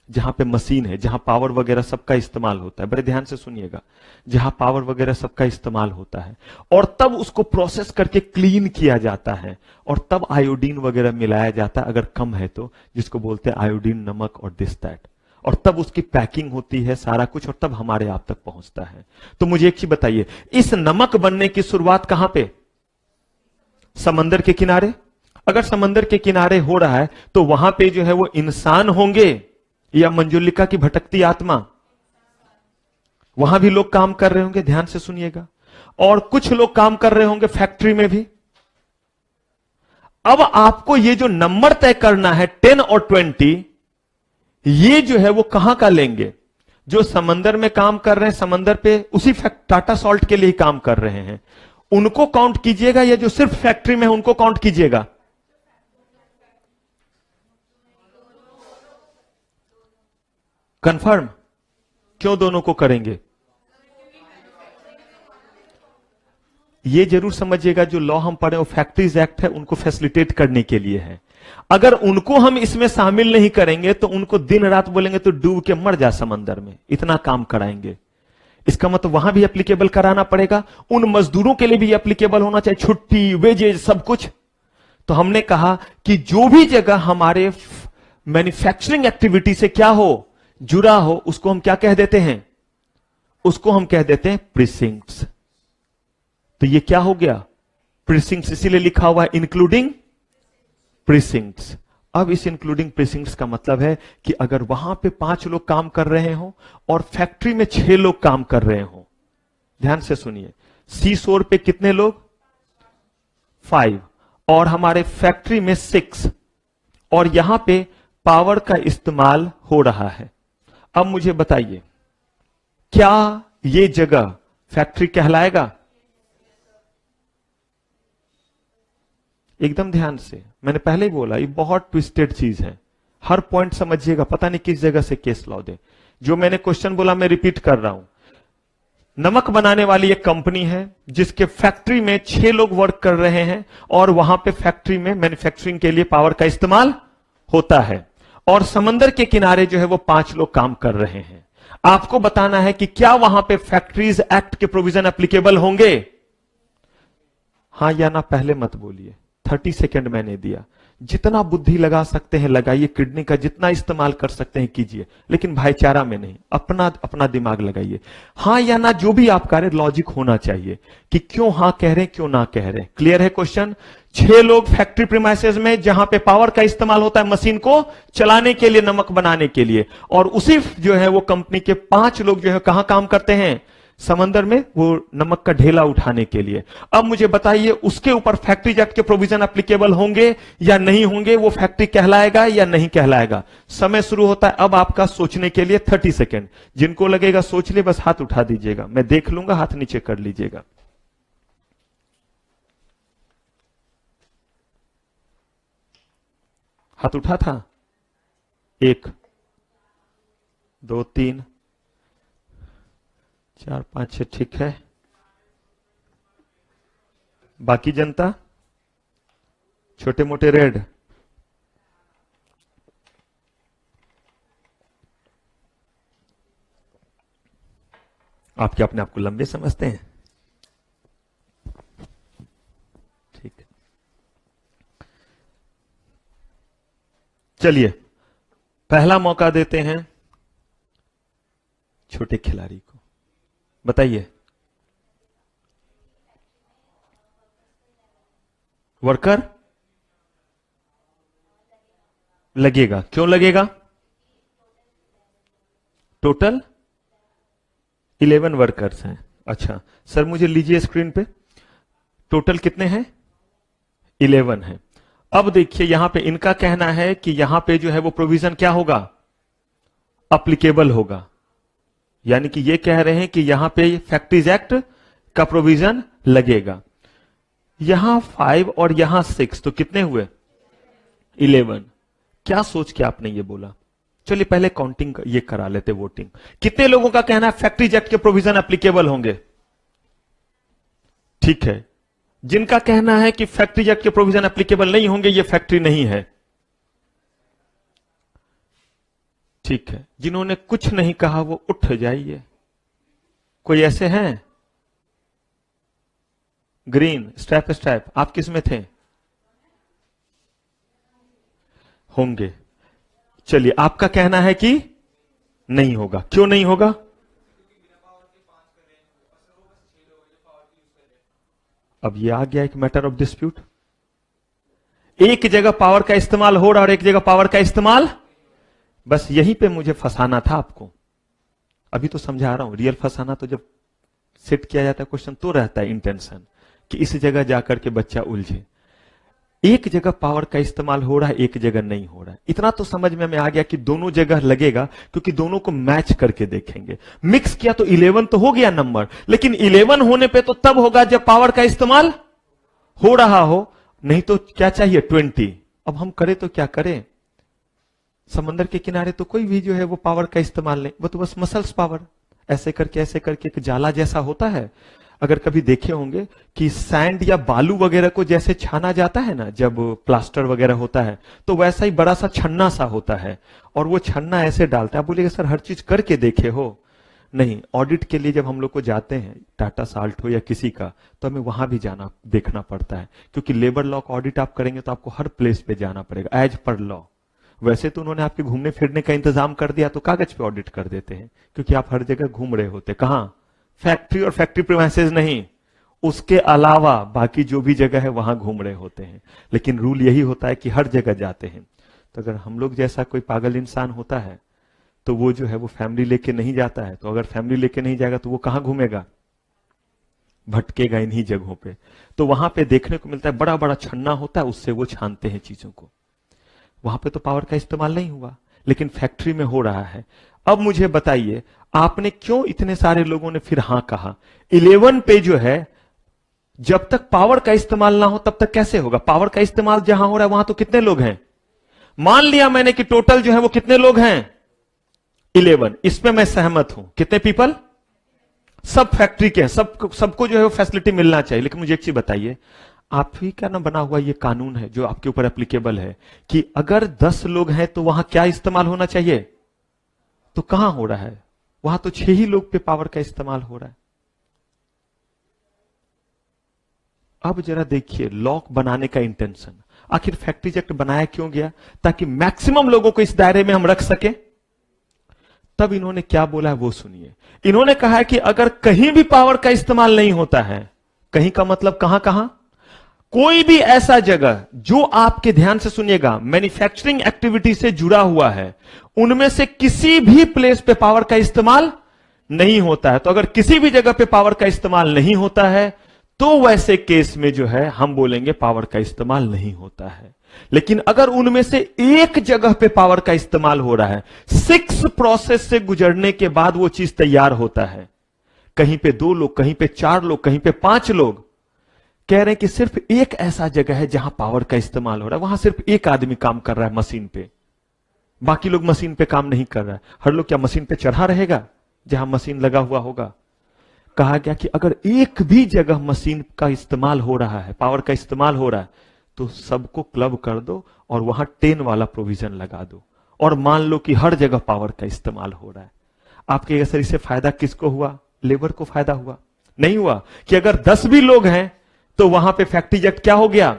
जहां पे मशीन है, जहां पावर वगैरह सबका इस्तेमाल होता है। बड़े ध्यान से सुनिएगा, जहां पावर वगैरह सबका इस्तेमाल होता है, और तब उसको प्रोसेस करके क्लीन किया जाता है, और तब आयोडीन वगैरह मिलाया जाता है अगर कम है तो, जिसको बोलते हैं आयोडीन नमक और दिस दैट, और तब उसकी पैकिंग होती है, सारा कुछ, और तब हमारे आप तक पहुंचता है। तो मुझे एक चीज बताइए, इस नमक बनने की शुरुआत कहां पे? समंदर के किनारे। अगर समंदर के किनारे हो रहा है तो वहां पे जो है वो इंसान होंगे या मंजुलिका की भटकती आत्मा? वहां भी लोग काम कर रहे होंगे, ध्यान से सुनिएगा, और कुछ लोग काम कर रहे होंगे फैक्ट्री में भी। अब आपको ये जो नंबर तय करना है 10 और 20, ये जो है वो कहां का लेंगे? जो समंदर में काम कर रहे हैं, समंदर पे उसी टाटा सॉल्ट के लिए काम कर रहे हैं, उनको काउंट कीजिएगा, या जो सिर्फ फैक्ट्री में है उनको काउंट कीजिएगा? कंफर्म? क्यों दोनों को करेंगे? ये जरूर समझिएगा, जो लॉ हम पढ़े वो फैक्ट्रीज एक्ट है, उनको फैसिलिटेट करने के लिए है, अगर उनको हम इसमें शामिल नहीं करेंगे तो उनको दिन रात बोलेंगे तो डूब के मर जा समंदर में, इतना काम कराएंगे। इसका मतलब वहां भी एप्लीकेबल कराना पड़ेगा, उन मजदूरों के लिए भी एप्लीकेबल होना चाहिए, छुट्टी, वेजेज, सब कुछ। तो हमने कहा कि जो भी जगह हमारे मैन्युफैक्चरिंग एक्टिविटी से क्या हो, जुड़ा हो, उसको हम क्या कह देते हैं? उसको हम कह देते हैं प्रीसिंक्ट्स। तो ये क्या हो गया? प्रीसिंक्ट्स, इसीलिए लिखा हुआ है इंक्लूडिंग प्रीसिंक्ट्स। अब इस इंक्लूडिंग प्रीसिंक्ट्स का मतलब है कि अगर वहां पे 5 लोग काम कर रहे हो और फैक्ट्री में 6 लोग काम कर रहे हो, ध्यान से सुनिए, सी शोर पे कितने लोग? 5, और हमारे फैक्ट्री में 6, और यहां पे पावर का इस्तेमाल हो रहा है। अब मुझे बताइए, क्या ये जगह फैक्ट्री कहलाएगा? एकदम ध्यान से, मैंने पहले ही बोला ये बहुत ट्विस्टेड चीज है, हर पॉइंट समझिएगा, पता नहीं किस जगह से केस लॉ दे। जो मैंने क्वेश्चन बोला मैं रिपीट कर रहा हूं। नमक बनाने वाली एक कंपनी है जिसके फैक्ट्री में 6 लोग वर्क कर रहे हैं और वहां पे फैक्ट्री में मैन्युफैक्चरिंग के लिए पावर का इस्तेमाल होता है, और समंदर के किनारे जो है वो 5 लोग काम कर रहे हैं। आपको बताना है कि क्या वहां पे फैक्ट्रीज एक्ट के प्रोविजन एप्लीकेबल होंगे? हां या ना पहले मत बोलिए, 30 सेकेंड मैंने दिया, जितना बुद्धि लगा सकते हैं लगाइए, किडनी का जितना इस्तेमाल कर सकते हैं कीजिए, लेकिन भाईचारा में नहीं, अपना अपना दिमाग लगाइए। हां या ना जो भी आप कह रहे, लॉजिक होना चाहिए कि क्यों हां कह रहे हैं, क्यों ना कह रहे हैं। क्लियर है क्वेश्चन? 6 लोग फैक्ट्री प्रीमाइसेस में जहां पे पावर का इस्तेमाल होता है मशीन को चलाने के लिए, नमक बनाने के लिए, और उसी जो है वो कंपनी के 5 लोग जो है कहां काम करते हैं? समंदर में, वो नमक का ढेला उठाने के लिए। अब मुझे बताइए उसके ऊपर फैक्ट्री एक्ट के प्रोविजन एप्लीकेबल होंगे या नहीं होंगे? वो फैक्ट्री कहलाएगा या नहीं कहलाएगा? समय शुरू होता है अब आपका सोचने के लिए, 30 सेकेंड। जिनको लगेगा सोच ले, बस हाथ उठा दीजिएगा, मैं देख लूंगा, हाथ नीचे कर लीजिएगा। हाथ उठा था? 1 2 3 4 5 6, ठीक है। बाकी जनता? छोटे मोटे रेड? आप क्या अपने आप को लंबे समझते हैं? ठीक, चलिए पहला मौका देते हैं छोटे खिलाड़ी को। बताइए, वर्कर लगेगा? क्यों लगेगा? टोटल 11 वर्कर्स हैं। अच्छा सर, मुझे लीजिए स्क्रीन पे, टोटल कितने हैं? 11 हैं। अब देखिए यहां पे इनका कहना है कि यहां पे जो है वो प्रोविजन क्या होगा? अप्लीकेबल होगा। यानी कि ये कह रहे हैं कि यहां पे फैक्ट्रीज एक्ट का प्रोविजन लगेगा। यहां 5 और यहां 6, तो कितने हुए? 11। क्या सोच के आपने ये बोला? चलिए पहले काउंटिंग ये करा लेते, वोटिंग। कितने लोगों का कहना है फैक्ट्रीज एक्ट के प्रोविजन एप्लीकेबल होंगे? ठीक है। जिनका कहना है कि फैक्ट्रीज एक्ट के प्रोविजन एप्लीकेबल नहीं होंगे, ये फैक्ट्री नहीं है, ठीक है। जिन्होंने कुछ नहीं कहा वो उठ जाइए। कोई ऐसे हैं? ग्रीन स्ट्रैप स्ट्रैप, आप किस में थे? होंगे। चलिए आपका कहना है कि नहीं होगा। क्यों नहीं होगा? अब ये आ गया एक मैटर ऑफ डिस्प्यूट। एक जगह पावर का इस्तेमाल हो रहा और एक जगह पावर का इस्तेमाल, बस यहीं पे मुझे फंसाना था आपको। अभी तो समझा रहा हूं, रियल फंसाना तो जब सेट किया जाता है क्वेश्चन तो रहता है इंटेंशन कि इस जगह जाकर के बच्चा उलझे। एक जगह पावर का इस्तेमाल हो रहा है, एक जगह नहीं हो रहा है। इतना तो समझ में आ गया कि दोनों जगह लगेगा, क्योंकि दोनों को मैच करके देखेंगे। मिक्स किया तो 11 तो हो गया नंबर, लेकिन 11 होने पे तो तब होगा जब पावर का इस्तेमाल हो रहा हो, नहीं तो क्या चाहिए? 20। अब हम करें तो क्या करें? समंदर के किनारे तो कोई भी जो है वो पावर का इस्तेमाल नहीं, वो तो बस मसल्स पावर, ऐसे करके एक जाला जैसा होता है। अगर कभी देखे होंगे कि सैंड या बालू वगैरह को जैसे छाना जाता है ना, जब प्लास्टर वगैरह होता है, तो वैसा ही बड़ा सा छन्ना सा होता है और वो छन्ना ऐसे डालता है। आप बोलिएगा सर हर चीज करके देखे हो? नहीं, ऑडिट के लिए जब हम लोग को जाते हैं, टाटा साल्ट हो या किसी का, तो हमें वहां भी जाना देखना पड़ता है, क्योंकि लेबर लॉ का ऑडिट आप करेंगे तो आपको हर प्लेस पे जाना पड़ेगा एज पर लॉ। वैसे तो उन्होंने आपके घूमने फिरने का इंतजाम कर दिया तो कागज पे ऑडिट कर देते हैं, क्योंकि आप हर जगह घूम रहे होते। कहां? फैक्ट्री और फैक्ट्री प्रीमाइसेस नहीं, उसके अलावा बाकी जो भी जगह है वहां घूम रहे होते हैं। लेकिन रूल यही होता है कि हर जगह जाते हैं। तो अगर हम लोग जैसा कोई पागल इंसान होता है तो वो जो है वो फैमिली लेके नहीं जाता है, तो अगर फैमिली लेके नहीं जाएगा तो वो कहां घूमेगा? भटकेगा इन्हीं जगहों पे। तो वहां पे देखने को मिलता है बड़ा बड़ा छन्ना होता है, उससे वो छानते हैं चीजों को। वहां पे तो पावर का इस्तेमाल नहीं हुआ, लेकिन फैक्ट्री में हो रहा है। अब मुझे बताइए, आपने क्यों इतने सारे लोगों ने फिर हां कहा? 11 पे जो है, जब तक पावर का इस्तेमाल ना हो तब तक कैसे होगा? पावर का इस्तेमाल जहां हो रहा है वहां तो कितने लोग हैं? मान लिया मैंने कि टोटल जो है वो कितने लोग हैं? 11। इसमें मैं सहमत हूं। कितने पीपल? सब फैक्ट्री के हैं, सबको जो है वो फैसिलिटी मिलना चाहिए। लेकिन मुझे एक चीज बताइए, आप ही का ना बना हुआ ये कानून है जो आपके ऊपर एप्लीकेबल है कि अगर 10 लोग हैं तो वहां क्या इस्तेमाल होना चाहिए? तो कहां हो रहा है? वहां तो 6 ही लोग पे पावर का इस्तेमाल हो रहा है। अब जरा देखिए लॉक बनाने का इंटेंशन। आखिर फैक्ट्रीज एक्ट बनाया क्यों गया? ताकि मैक्सिमम लोगों को इस दायरे में हम रख सके। तब इन्होंने क्या बोला है वो सुनिए। इन्होंने कहा है कि अगर कहीं भी पावर का इस्तेमाल नहीं होता है, कहीं का मतलब कहां कहां? कोई भी ऐसा जगह जो आपके ध्यान से सुनिएगा मैन्युफैक्चरिंग एक्टिविटी से जुड़ा हुआ है, उनमें से किसी भी प्लेस पे पावर का इस्तेमाल नहीं होता है। तो अगर किसी भी जगह पे पावर का इस्तेमाल नहीं होता है तो वैसे केस में जो है हम बोलेंगे पावर का इस्तेमाल नहीं होता है। लेकिन अगर उनमें से एक जगह पे पावर का इस्तेमाल हो रहा है, 6 प्रोसेस से गुजरने के बाद वो चीज तैयार होता है, कहीं पे 2 लोग, कहीं पे 4 लोग, कहीं पे 5 लोग, कह रहे हैं कि सिर्फ एक ऐसा जगह है जहां पावर का इस्तेमाल हो रहा है, वहां सिर्फ एक आदमी काम कर रहा है मशीन पे, बाकी लोग मशीन पे काम नहीं कर रहा है। हर लोग क्या मशीन पे चढ़ा रहेगा जहां मशीन लगा हुआ होगा? कहा गया कि अगर एक भी जगह मशीन का इस्तेमाल हो रहा है, पावर का इस्तेमाल हो रहा है, तो सबको क्लब कर दो और वहां 10 वाला प्रोविजन लगा दो और मान लो कि हर जगह पावर का इस्तेमाल हो रहा है। आपके असर इससे फायदा किसको हुआ? लेबर को फायदा हुआ? नहीं हुआ। कि अगर 10 भी लोग हैं तो वहां पे फैक्ट्री एक्ट क्या हो गया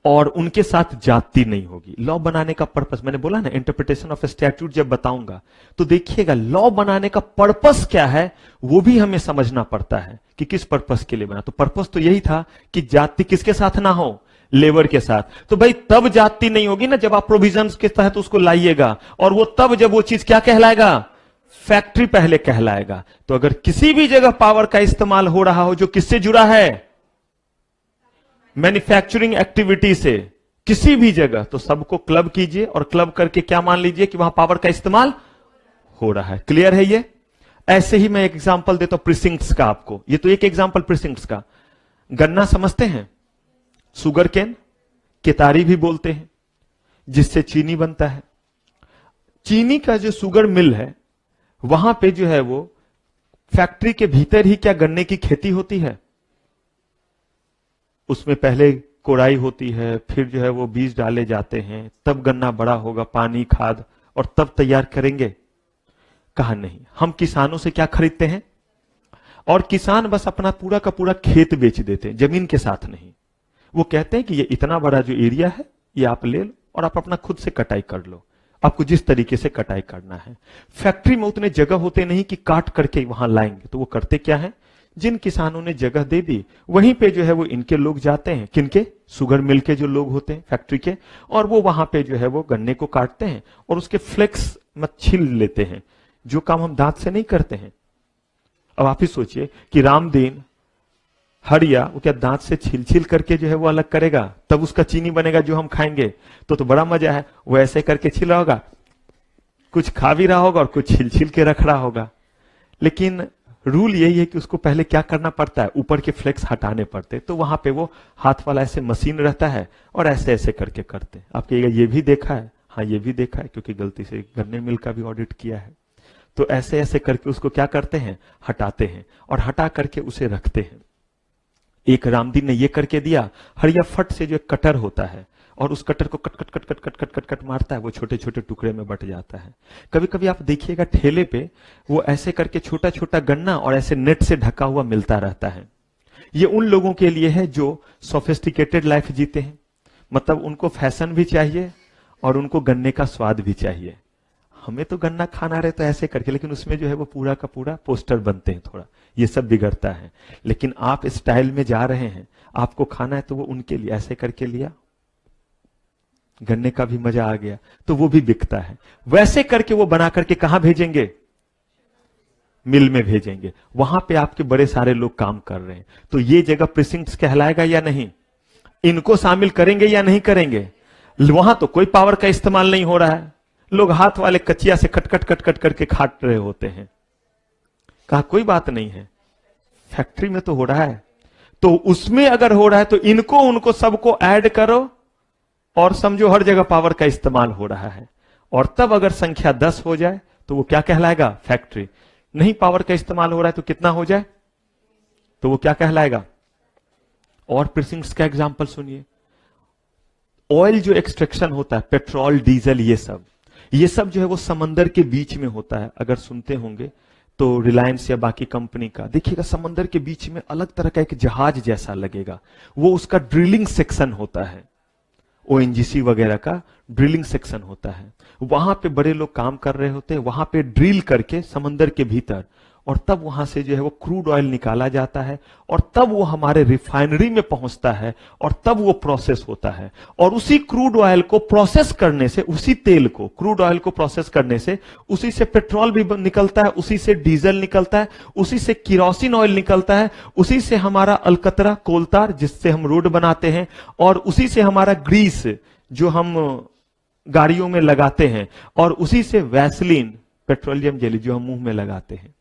और उनके साथ जाति नहीं होगी। लॉ बनाने का पर्पस, मैंने बोला ना इंटरप्रिटेशन ऑफ स्टैट्यूट जब बताऊंगा तो देखिएगा लॉ बनाने का पर्पस क्या है वो भी हमें समझना पड़ता है कि किस पर्पस के लिए बना। तो पर्पस तो यही था कि जाति किसके साथ ना हो? लेबर के साथ। तो भाई तब जाति नहीं होगी ना जब आप प्रोविजंस के तहत उसको लाइएगा, और वो तब जब वो चीज क्या कहलाएगा? फैक्ट्री पहले कहलाएगा। तो अगर किसी भी जगह पावर का इस्तेमाल हो रहा हो जो किससे जुड़ा है? मैन्युफैक्चरिंग एक्टिविटी से, किसी भी जगह, तो सबको क्लब कीजिए और क्लब करके क्या मान लीजिए कि वहां पावर का इस्तेमाल हो रहा है। क्लियर है ये? ऐसे ही मैं एक एग्जांपल देता हूं प्रिसिंक्ट्स का आपको। ये तो एक एग्जांपल प्रिसिंक्ट्स का। गन्ना समझते हैं? सुगर केन, केतारी भी बोलते हैं, जिससे चीनी बनता है। चीनी का जो शुगर मिल है वहां पे जो है वो फैक्ट्री के भीतर ही क्या गन्ने की खेती होती है? उसमें पहले कोड़ाई होती है, फिर जो है वो बीज डाले जाते हैं, तब गन्ना बड़ा होगा, पानी, खाद, और तब तैयार करेंगे। कहा नहीं, हम किसानों से क्या खरीदते हैं? और किसान बस अपना पूरा का पूरा खेत बेच देते हैं, जमीन के साथ नहीं। वो कहते हैं कि ये इतना बड़ा जो एरिया है ये आप ले लो और आप अपना खुद से कटाई कर लो, आपको जिस तरीके से कटाई करना है। फैक्ट्री में उतने जगह होते नहीं कि काट करके वहां लाएंगे। तो वो करते क्या है? जिन किसानों ने जगह दे दी वहीं पे जो है वो इनके लोग जाते हैं, किनके? शुगर मिल के जो लोग होते हैं फैक्ट्री के, और वो वहां पे जो है वो गन्ने को काटते हैं और उसके फ्लेक्स मत छील लेते हैं, जो काम हम दांत से नहीं करते हैं। अब आप ही सोचिए कि रामदीन हड़िया वो क्या दांत से छील छील करके जो है वो अलग करेगा, तब उसका चीनी बनेगा जो हम खाएंगे। तो बड़ा मजा है, वो ऐसे करके छील रहा होगा, कुछ खा भी रहा होगा और कुछ छील छील के रख रहा होगा। लेकिन रूल यही है कि उसको पहले क्या करना पड़ता है? ऊपर के फ्लेक्स हटाने पड़ते। तो वहां पे वो हाथ वाला ऐसे मशीन रहता है और ऐसे ऐसे करके करते। आपके ये भी देखा है? हाँ, ये भी देखा है, क्योंकि गलती से गन्ने मिल का भी ऑडिट किया है। तो ऐसे ऐसे करके उसको क्या करते हैं, हटाते हैं, और हटा करके उसे रखते हैं। एक रामदीन ने ये करके दिया, हरिया फट से जो एक कटर होता है, और उस कटर को cut cut cut cut cut cut cut cut मारता है, वो छोटे छोटे टुकड़े में बट जाता है। कभी कभी आप देखिएगा ठेले पे वो ऐसे करके छोटा छोटा गन्ना और ऐसे नेट से ढका हुआ मिलता रहता है। ये उन लोगों के लिए है जो सोफिस्टिकेटेड लाइफ जीते हैं, मतलब उनको फैशन भी चाहिए और उनको गन्ने का स्वाद भी चाहिए। हमें तो गन्ना खाना रहे तो ऐसे करके, लेकिन उसमें जो है वो पूरा का पूरा पोस्टर बनते हैं, थोड़ा ये सब बिगड़ता है। लेकिन आप स्टाइल में जा रहे हैं, आपको खाना है तो वो उनके लिए ऐसे करके लिया, गन्ने का भी मजा आ गया, तो वो भी बिकता है। वैसे करके वो बना करके कहां भेजेंगे, मिल में भेजेंगे, वहां पे आपके बड़े सारे लोग काम कर रहे हैं। तो ये जगह प्रिसिंक्ट्स कहलाएगा या नहीं, इनको शामिल करेंगे या नहीं करेंगे? वहां तो कोई पावर का इस्तेमाल नहीं हो रहा है, लोग हाथ वाले कचिया से कट कट कट कट करके खाट रहे होते हैं। कहा कोई बात नहीं है, फैक्ट्री में तो हो रहा है, तो उसमें अगर हो रहा है तो इनको उनको सबको ऐड करो और समझो हर जगह पावर का इस्तेमाल हो रहा है। और तब अगर संख्या 10 हो जाए तो वो क्या कहलाएगा, फैक्ट्री। नहीं पावर का इस्तेमाल हो रहा है तो कितना हो जाए, तो वो क्या कहलाएगा। और प्रिसिंक्ट्स का एग्जांपल सुनिए, ऑयल जो एक्सट्रैक्शन होता है, पेट्रोल डीजल, ये सब जो है वो समंदर के बीच में होता है। अगर सुनते होंगे तो रिलायंस या बाकी कंपनी का देखिएगा, समंदर के बीच में अलग तरह का एक जहाज जैसा लगेगा, वो उसका ड्रिलिंग सेक्शन होता है। ओएनजीसी वगैरह का ड्रिलिंग सेक्शन होता है, वहां पे बड़े लोग काम कर रहे होते हैं, वहां पे ड्रिल करके समंदर के भीतर, और तब वहां से जो है वो क्रूड ऑयल निकाला जाता है, और तब वो हमारे रिफाइनरी में पहुंचता है, और तब वो प्रोसेस होता है। और उसी क्रूड ऑयल को प्रोसेस करने से, उसी तेल को, क्रूड ऑयल को प्रोसेस करने से, उसी से पेट्रोल भी निकलता है, उसी से डीजल निकलता है, उसी से किरोसिन ऑयल निकलता है, उसी से हमारा अलकतरा कोलतार जिससे हम रोड बनाते हैं, और उसी से हमारा ग्रीस जो हम गाड़ियों में लगाते हैं, और उसी से वैसलीन, पेट्रोलियम जेली जो हम मुंह में लगाते हैं,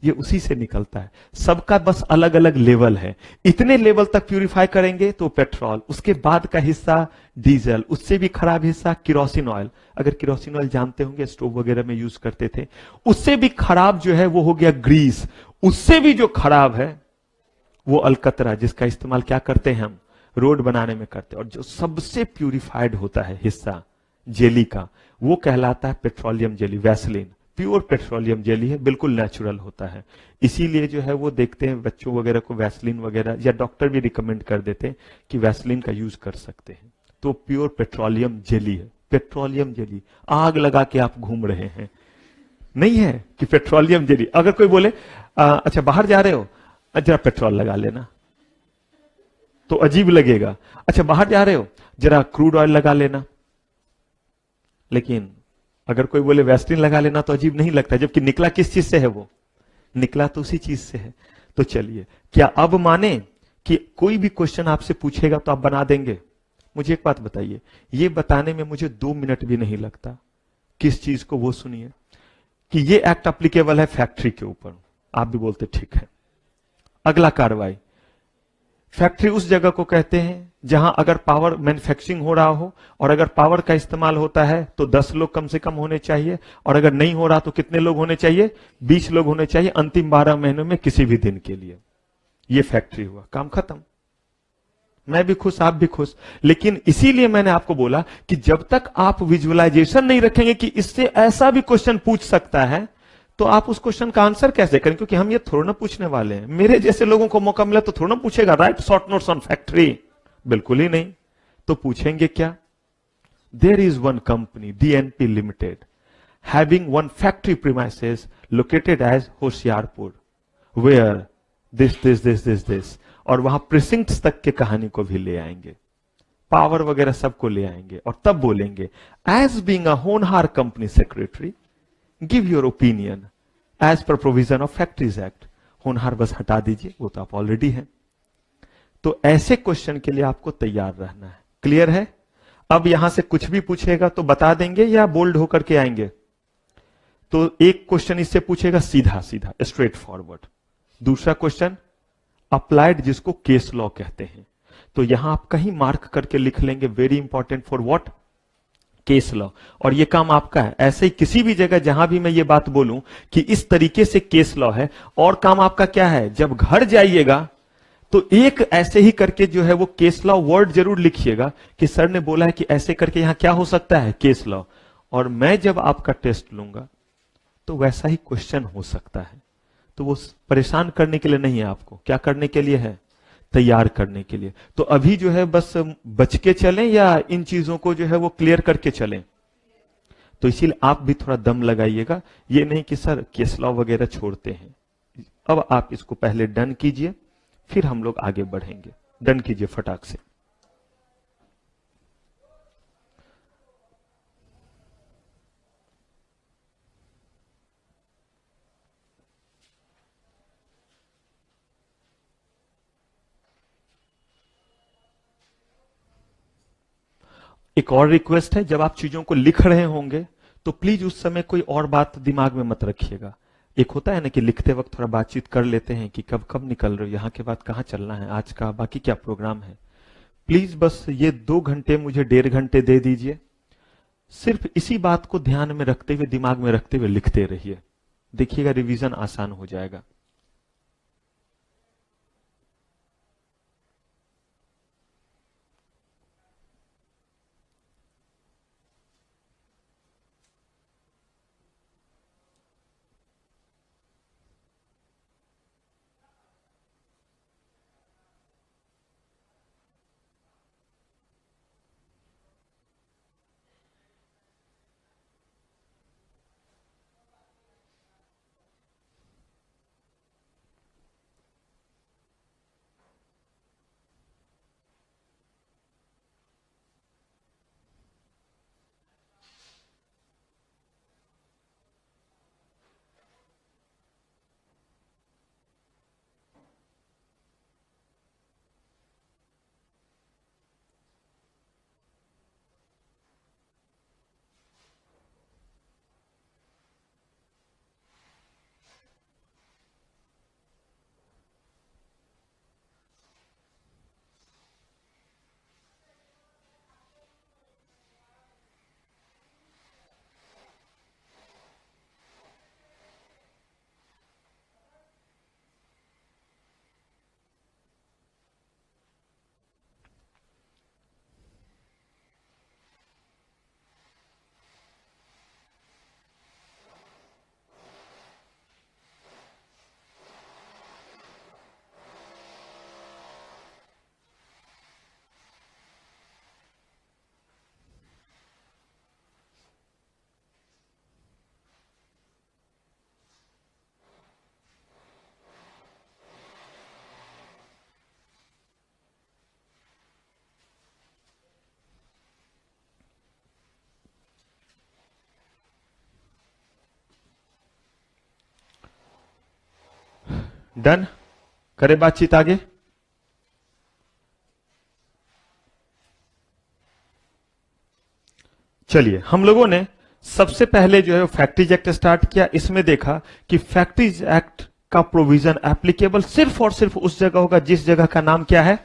ये उसी से निकलता है। सबका बस अलग अलग लेवल है। इतने लेवल तक प्यूरिफाई करेंगे तो पेट्रोल, उसके बाद का हिस्सा डीजल, उससे भी खराब हिस्सा किरोसिन ऑयल। अगर किरोसिन ऑयल जानते होंगे, स्टोव वगैरह में यूज करते थे, उससे भी खराब जो है वो हो गया ग्रीस, उससे भी जो खराब है वो अलकतरा, जिसका इस्तेमाल क्या करते हैं हम, रोड बनाने में करते हैं। और जो सबसे प्यूरिफाइड होता है हिस्सा जेली का, वो कहलाता है petroleum jelly, Vaseline. Pure petroleum jelly है, बिल्कुल नेचुरल होता है। इसीलिए जो है वो देखते हैं बच्चों वगैरह को वैसलीन वगैरह, या डॉक्टर भी रिकमेंड कर देते हैं कि वैसलीन का यूज कर सकते हैं। तो प्योर पेट्रोलियम जेली है। पेट्रोलियम जेली आग लगा के आप घूम रहे हैं, नहीं है कि पेट्रोलियम जेली। अगर कोई बोले अच्छा बाहर जा रहे हो, जरा पेट्रोल लगा लेना, तो अजीब लगेगा। अच्छा बाहर जा रहे हो, जरा क्रूड ऑयल लगा लेना। लेकिन अगर कोई बोले वैसलीन लगा लेना तो अजीब नहीं लगता, जबकि निकला किस चीज से है, वो निकला तो उसी चीज से है। तो चलिए, क्या अब माने कि कोई भी क्वेश्चन आपसे पूछेगा तो आप बना देंगे? मुझे एक बात बताइए, ये बताने में मुझे 2 मिनट भी नहीं लगता। किस चीज को, वो सुनिए कि ये एक्ट एप्लीकेबल है फैक्ट्री के ऊपर, आप भी बोलते ठीक है। अगला कार्रवाई, फैक्ट्री उस जगह को कहते हैं जहां अगर पावर मैन्युफैक्चरिंग हो रहा हो, और अगर पावर का इस्तेमाल होता है तो 10 लोग कम से कम होने चाहिए, और अगर नहीं हो रहा तो कितने लोग होने चाहिए, 20 लोग होने चाहिए, अंतिम 12 महीनों में किसी भी दिन के लिए। ये फैक्ट्री हुआ, काम खत्म। मैं भी खुश, आप भी खुश। लेकिन इसीलिए मैंने आपको बोला कि जब तक आप विजुअलाइजेशन नहीं रखेंगे कि इससे ऐसा भी क्वेश्चन पूछ सकता है, तो आप उस क्वेश्चन का आंसर कैसे करें? क्योंकि हम ये थोड़ा ना पूछने वाले हैं। मेरे जैसे लोगों को मौका मिला तो थोड़ा ना पूछेगा write short notes on factory, बिल्कुल ही नहीं। तो पूछेंगे क्या? There is one company, DNP limited, having one factory premises located as Hoshiarpur, where this, और वहां प्रिसिंक्ट्स तक के कहानी को भी ले आएंगे, पावर वगैरह सबको ले आएंगे, और तब बोलेंगे एज बीइंग अ होनहार company secretary give your opinion as per provision of factories act. होनहार बस हटा दीजिए, वो तो आप ऑलरेडी हैं। तो ऐसे क्वेश्चन के लिए आपको तैयार रहना है। क्लियर है? अब यहां से कुछ भी पूछेगा तो बता देंगे या बोल्ड होकर के आएंगे? तो एक क्वेश्चन इससे पूछेगा सीधा सीधा, स्ट्रेट फॉरवर्ड। दूसरा क्वेश्चन अप्लाइड, जिसको केस लॉ कहते हैं। तो यहां आप कहीं मार्क करके लिख लेंगे, very important for what, case law, और ये काम आपका है। ऐसे ही किसी भी जगह जहां भी मैं ये बात बोलूं कि इस तरीके से केस लॉ है, और काम आपका क्या है, जब घर जाइएगा तो एक ऐसे ही करके जो है वो केस लॉ वर्ड जरूर लिखिएगा कि सर ने बोला है कि ऐसे करके यहां क्या हो सकता है, केस लॉ। और मैं जब आपका टेस्ट लूंगा तो वैसा ही क्वेश्चन हो सकता है। तो वो परेशान करने के लिए नहीं है, आपको क्या करने के लिए है, तैयार करने के लिए। तो अभी जो है बस बच के चलें या इन चीजों को जो है वो क्लियर करके चलें। तो इसीलिए आप भी थोड़ा दम लगाइएगा, ये नहीं कि सर केस लॉ वगैरह छोड़ते हैं। अब आप इसको पहले डन कीजिए, फिर हम लोग आगे बढ़ेंगे। डन कीजिए फटाक से। एक और रिक्वेस्ट है, जब आप चीजों को लिख रहे होंगे तो प्लीज उस समय कोई और बात दिमाग में मत रखिएगा। एक होता है ना कि लिखते वक्त थोड़ा बातचीत कर लेते हैं कि कब कब निकल रहे हो, यहां के बाद कहां चलना है, आज का बाकी क्या प्रोग्राम है। प्लीज बस ये 2 घंटे मुझे 1.5 घंटे दे दीजिए, सिर्फ इसी बात को ध्यान में रखते हुए, दिमाग में रखते हुए लिखते रहिए। देखिएगा रिवीजन आसान हो जाएगा। डन, करे बातचीत आगे। चलिए, हम लोगों ने सबसे पहले जो है फैक्ट्रीज एक्ट स्टार्ट किया। इसमें देखा कि फैक्ट्रीज एक्ट का प्रोविजन एप्लीकेबल सिर्फ और सिर्फ उस जगह होगा जिस जगह का नाम क्या है,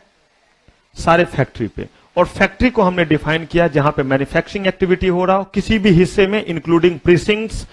सारे फैक्ट्री पे। और फैक्ट्री को हमने डिफाइन किया जहां पे मैन्युफैक्चरिंग एक्टिविटी हो रहा हो किसी भी हिस्से में, इंक्लूडिंग प्रीसिंक्ट्स।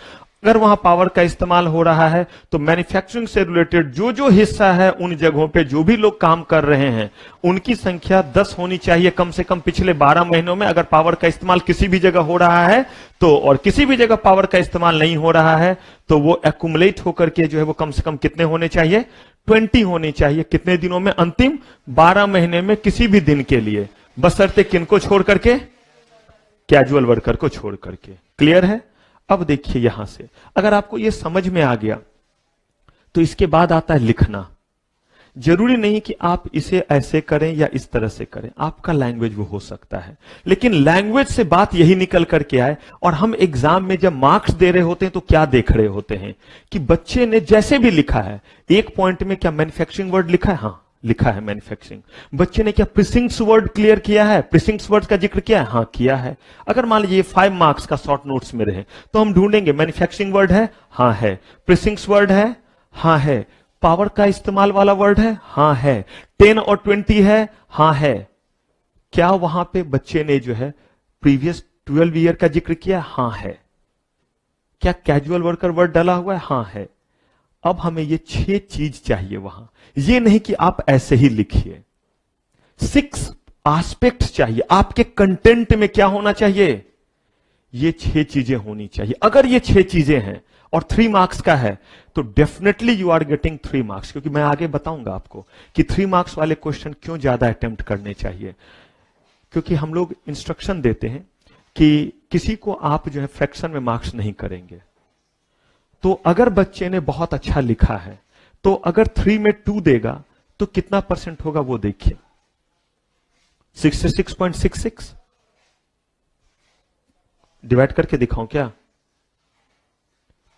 अगर वहां पावर का इस्तेमाल हो रहा है तो मैन्युफैक्चरिंग से रिलेटेड जो जो हिस्सा है, उन जगहों पे जो भी लोग काम कर रहे हैं उनकी संख्या 10 होनी चाहिए कम से कम पिछले 12 महीनों में। अगर पावर का इस्तेमाल किसी भी जगह हो रहा है तो, और किसी भी जगह पावर का इस्तेमाल नहीं हो रहा है तो वो एक्युमुलेट होकर के जो है वो कम से कम कितने होने चाहिए, 20 होने चाहिए। कितने दिनों में, अंतिम 12 महीने में किसी भी दिन के लिए, बशर्ते किनको छोड़ करके, कैजुअल वर्कर को छोड़ करके। क्लियर है? अब देखिए यहां से अगर आपको यह समझ में आ गया तो इसके बाद आता है लिखना। जरूरी नहीं कि आप इसे ऐसे करें या इस तरह से करें, आपका लैंग्वेज वो हो सकता है, लेकिन लैंग्वेज से बात यही निकल करके आए। और हम एग्जाम में जब मार्क्स दे रहे होते हैं तो क्या देख रहे होते हैं कि बच्चे ने जैसे भी लिखा है, एक पॉइंट में क्या मैन्युफैक्चरिंग वर्ड लिखा है, हाँ लिखा है मैन्युफैक्चरिंग। बच्चे ने क्या प्रीसिंक्ट्स वर्ड क्लियर किया है, प्रीसिंक्ट्स वर्ड का जिक्र किया है, हाँ किया है। अगर मान लीजिए 5 मार्क्स का शॉर्ट नोट्स में रहे तो हम ढूंढेंगे मैन्युफैक्चरिंग वर्ड है, हाँ है। प्रीसिंक्ट्स वर्ड है, हाँ है। पावर का इस्तेमाल वाला वर्ड है, हाँ है। 10 और 20 है, हाँ है। क्या वहां पे बच्चे ने जो है प्रीवियस 12 ईयर का जिक्र किया? हां है। क्या कैजुअल वर्कर वर्ड डाला हुआ है? हां है। अब हमें ये 6 चीज चाहिए वहां। ये नहीं कि आप ऐसे ही लिखिए, 6 एस्पेक्ट्स चाहिए। आपके कंटेंट में क्या होना चाहिए? ये 6 चीजें होनी चाहिए। अगर ये 6 चीजें हैं और 3 मार्क्स का है तो definitely you are getting 3 marks, क्योंकि मैं आगे बताऊंगा आपको कि 3 मार्क्स वाले क्वेश्चन क्यों ज्यादा अटेम्प्ट करने चाहिए। क्योंकि हम लोग इंस्ट्रक्शन देते हैं कि किसी को आप जो है फ्रैक्शन में मार्क्स नहीं करेंगे। तो अगर बच्चे ने बहुत अच्छा लिखा है तो अगर 3 में 2 देगा तो कितना परसेंट होगा वो देखिए, 66.66। डिवाइड करके दिखाऊं क्या?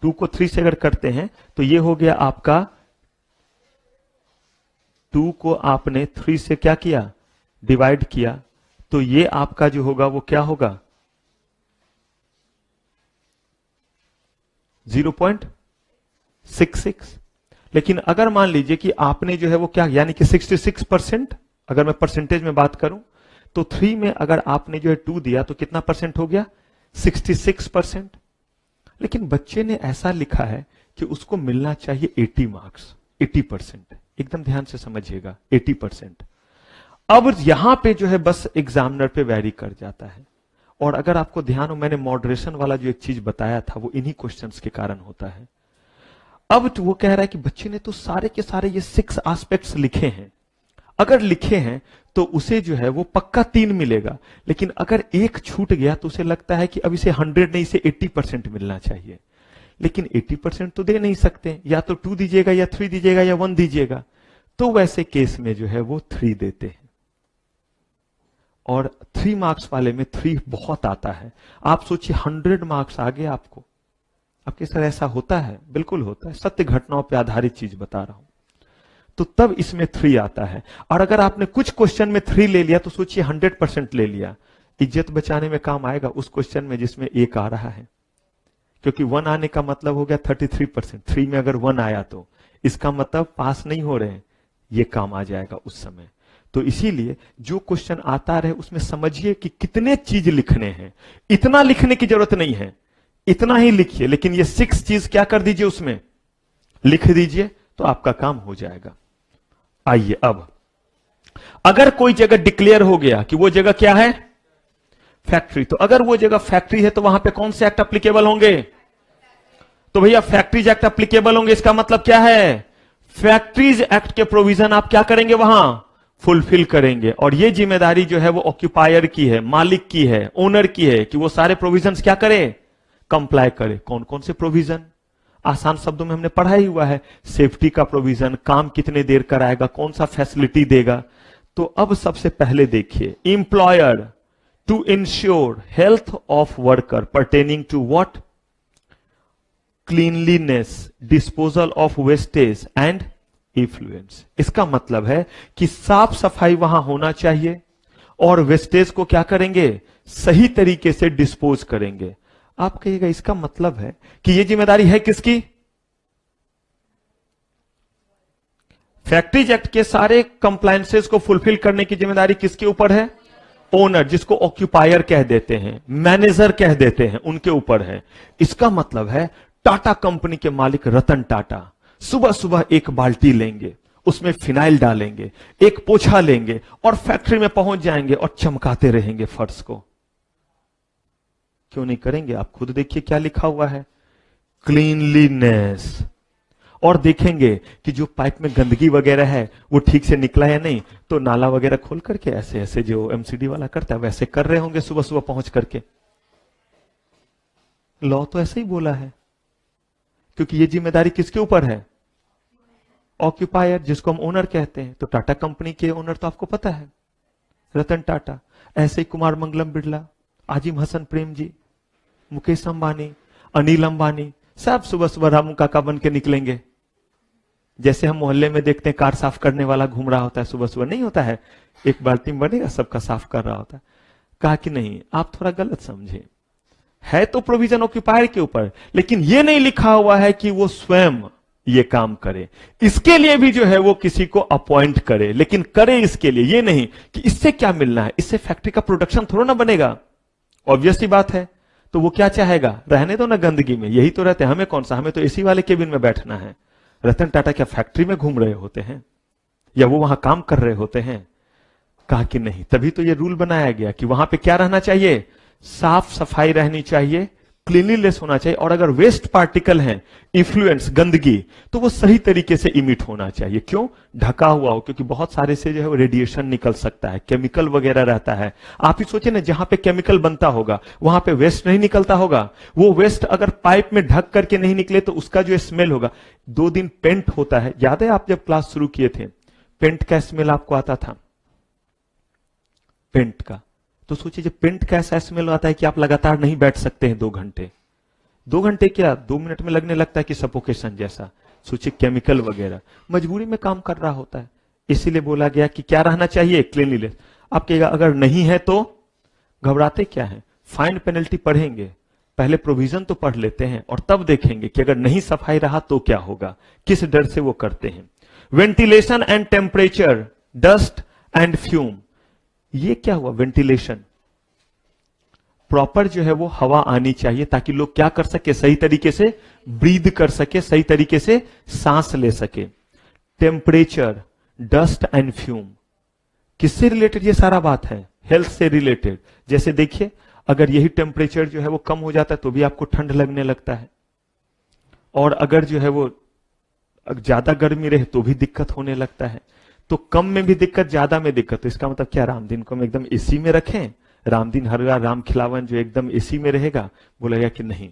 2 को 3 से अगर करते हैं तो ये हो गया आपका, 2 को आपने 3 से क्या किया? डिवाइड किया, तो ये आपका जो होगा वो क्या होगा? 0.66। लेकिन अगर मान लीजिए कि आपने जो है वो क्या, यानी कि 66%, अगर मैं परसेंटेज में बात करूं तो 3 में अगर आपने जो है 2 दिया तो कितना परसेंट हो गया? 66%। लेकिन बच्चे ने ऐसा लिखा है कि उसको मिलना चाहिए 80 मार्क्स, 80%। एकदम ध्यान से समझिएगा, 80%। अब यहां पे जो है बस एग्जामिनर पे वैरी कर जाता है। और अगर आपको ध्यान हो, मैंने मॉडरेशन वाला जो एक चीज बताया था वो इन्हीं क्वेश्चंस के कारण होता है। अब तो वो कह रहा है कि बच्चे ने तो सारे के सारे ये 6 एस्पेक्ट्स लिखे हैं। अगर लिखे हैं तो उसे जो है वो पक्का 3 मिलेगा, लेकिन अगर एक छूट गया तो उसे लगता है कि अब इसे 100 नहीं, इसे 80% मिलना चाहिए। लेकिन 80% तो दे नहीं सकते, या तो 2 दीजिएगा या 3 दीजिएगा या 1 दीजिएगा। तो वैसे केस में जो है वो 3 देते हैं। और 3 मार्क्स वाले में 3 बहुत आता है। आप सोचिए 100 मार्क्स आ गए आपको। आपके सर ऐसा होता है? बिल्कुल होता है, सत्य घटनाओं पर आधारित चीज बता रहा हूं। तो तब इसमें 3 आता है। और अगर आपने कुछ क्वेश्चन में 3 ले लिया तो सोचिए 100% ले लिया। इज्जत बचाने में काम आएगा उस क्वेश्चन में जिसमें 1 आ रहा है, क्योंकि 1 आने का मतलब हो गया 33%। 3 में अगर 1 आया तो इसका मतलब पास नहीं हो रहे हैं, ये काम आ जाएगा उस समय। तो इसीलिए जो क्वेश्चन आता रहे उसमें समझिए कि कितने चीज लिखने हैं। इतना लिखने की जरूरत नहीं है, इतना ही लिखिए, लेकिन ये 6 चीज क्या कर दीजिए, उसमें लिख दीजिए तो आपका काम हो जाएगा। आइए अब, अगर कोई जगह डिक्लेयर हो गया कि वो जगह क्या है? फैक्ट्री। तो अगर वो जगह फैक्ट्री है तो वहां पे कौन से एक्ट एप्लीकेबल होंगे? तो भैया फैक्ट्रीज एक्ट एप्लीकेबल होंगे। इसका मतलब क्या है? फैक्ट्रीज एक्ट के प्रोविजन आप क्या करेंगे? वहां फुलफिल करेंगे। और ये जिम्मेदारी जो है वो ऑक्यूपायर की है, मालिक की है, ओनर की है कि वो सारे प्रोविजंस क्या करे? कंप्लाई करे। कौन कौन से प्रोविजन? आसान शब्दों में हमने पढ़ा ही हुआ है। सेफ्टी का प्रोविजन, काम कितने देर कराएगा, कौन सा फैसिलिटी देगा। तो अब सबसे पहले देखिए, employer to ensure health of worker pertaining to what? Cleanliness, disposal of wastage and effluents. इसका मतलब है कि साफ सफाई वहां होना चाहिए और वेस्टेज को क्या करेंगे? सही तरीके से डिस्पोज करेंगे। आप कहिएगा इसका मतलब है कि यह जिम्मेदारी है किसकी? फैक्ट्रीज एक्ट के सारे कंप्लायंसेस को फुलफिल करने की जिम्मेदारी किसके ऊपर है? ओनर, जिसको ऑक्यूपायर कह देते हैं, मैनेजर कह देते हैं, उनके ऊपर है। इसका मतलब है टाटा कंपनी के मालिक रतन टाटा सुबह सुबह एक बाल्टी लेंगे, उसमें फिनाइल डालेंगे, एक पोछा लेंगे और फैक्ट्री में पहुंच जाएंगे और चमकाते रहेंगे फर्श को। क्यों नहीं करेंगे? आप खुद देखिए क्या लिखा हुआ है, क्लीनलीनेस। और देखेंगे कि जो पाइप में गंदगी वगैरह है वो ठीक से निकला या नहीं, तो नाला वगैरह खोल करके ऐसे ऐसे जो एमसीडी वाला करता है वैसे कर रहे होंगे सुबह सुबह पहुंच करके। लॉ तो ऐसे ही बोला है, क्योंकि ये जिम्मेदारी किसके ऊपर है? ऑक्यूपायर, जिसको हम ओनर कहते हैं। तो टाटा कंपनी के ओनर तो आपको पता है, रतन टाटा। ऐसे ही कुमार मंगलम बिरला, आजिम हसन प्रेम जी, मुकेश अंबानी, अनिल अंबानी, सब सुबह सुबह रामू काका बन के निकलेंगे। जैसे हम मोहल्ले में देखते हैं कार साफ करने वाला घूम रहा होता है सुबह सुबह, नहीं होता है, एक बाल्टी में बनेगा सबका साफ कर रहा होता है। कहा कि नहीं, आप थोड़ा गलत समझे, है तो प्रोविजन ऑक्यूपायर के ऊपर, लेकिन यह नहीं लिखा हुआ है कि वो स्वयं ये काम करे। इसके लिए भी जो है वो किसी को अपॉइंट करे, लेकिन करे इसके लिए, ये नहीं कि इससे क्या मिलना है, इससे फैक्ट्री का प्रोडक्शन थोड़ा ना बनेगा। ऑब्वियस सी बात है। तो वो क्या चाहेगा, रहने दो ना गंदगी में, यही तो रहते हैं, हमें कौन सा, हमें तो एसी वाले केबिन में बैठना है। रतन टाटा क्या फैक्ट्री में घूम रहे होते हैं, या वो वहां काम कर रहे होते हैं? कहा कि नहीं। तभी तो ये रूल बनाया गया कि वहां पे क्या रहना चाहिए, साफ सफाई रहनी चाहिए, क्लीनलीनेस होना चाहिए, और अगर वेस्ट पार्टिकल हैं, इफ्लुएंस, गंदगी, तो वो सही तरीके से इमिट होना चाहिए। क्यों? ढका हुआ हो, क्योंकि बहुत सारे से जो है वो रेडिएशन निकल सकता है, केमिकल वगैरह रहता है। आप ही सोचिए ना, जहां पे केमिकल बनता होगा वहां पे वेस्ट नहीं निकलता होगा, वो वेस्ट अगर पाइप में ढक करके नहीं निकले तो उसका जो स्मेल होगा। 2 दिन पेंट होता है, याद है आप जब क्लास शुरू किए थे, पेंट का स्मेल आपको आता था, पेंट का। तो सोचिए जब पेंट का ऐसा स्मेल आता है कि आप लगातार नहीं बैठ सकते हैं 2 घंटे, 2 घंटे क्या 2 मिनट में लगने लगता है कि सफोकेशन जैसा। सोचिए केमिकल वगैरह, मजबूरी में काम कर रहा होता है। इसीलिए बोला गया कि क्या रहना चाहिए, क्लीनलीनेस। आप कहेगा अगर नहीं है तो घबराते क्या है, फाइन पेनल्टी पढ़ेंगे, पहले प्रोविजन तो पढ़ लेते हैं और तब देखेंगे कि अगर नहीं सफाई रहा तो क्या होगा, किस डर से वो करते हैं। Ventilation and temperature, dust and fume. ये क्या हुआ, वेंटिलेशन, प्रॉपर जो है वो हवा आनी चाहिए ताकि लोग क्या कर सके, सही तरीके से ब्रीद कर सके, सही तरीके से सांस ले सके। टेम्परेचर, डस्ट एंड फ्यूम, किससे रिलेटेड ये सारा बात है, हेल्थ से रिलेटेड। जैसे देखिए अगर यही टेम्परेचर जो है वो कम हो जाता है तो भी आपको ठंड लगने लगता है, और अगर जो है वो ज्यादा गर्मी रहे तो भी दिक्कत होने लगता है। तो कम में भी दिक्कत, ज्यादा में दिक्कत। तो इसका मतलब क्या, रामदीन को हम एकदम एसी में रखें, रामदीन हरगा राम खिलावन जो एकदम एसी में रहेगा? बोलेगा कि नहीं।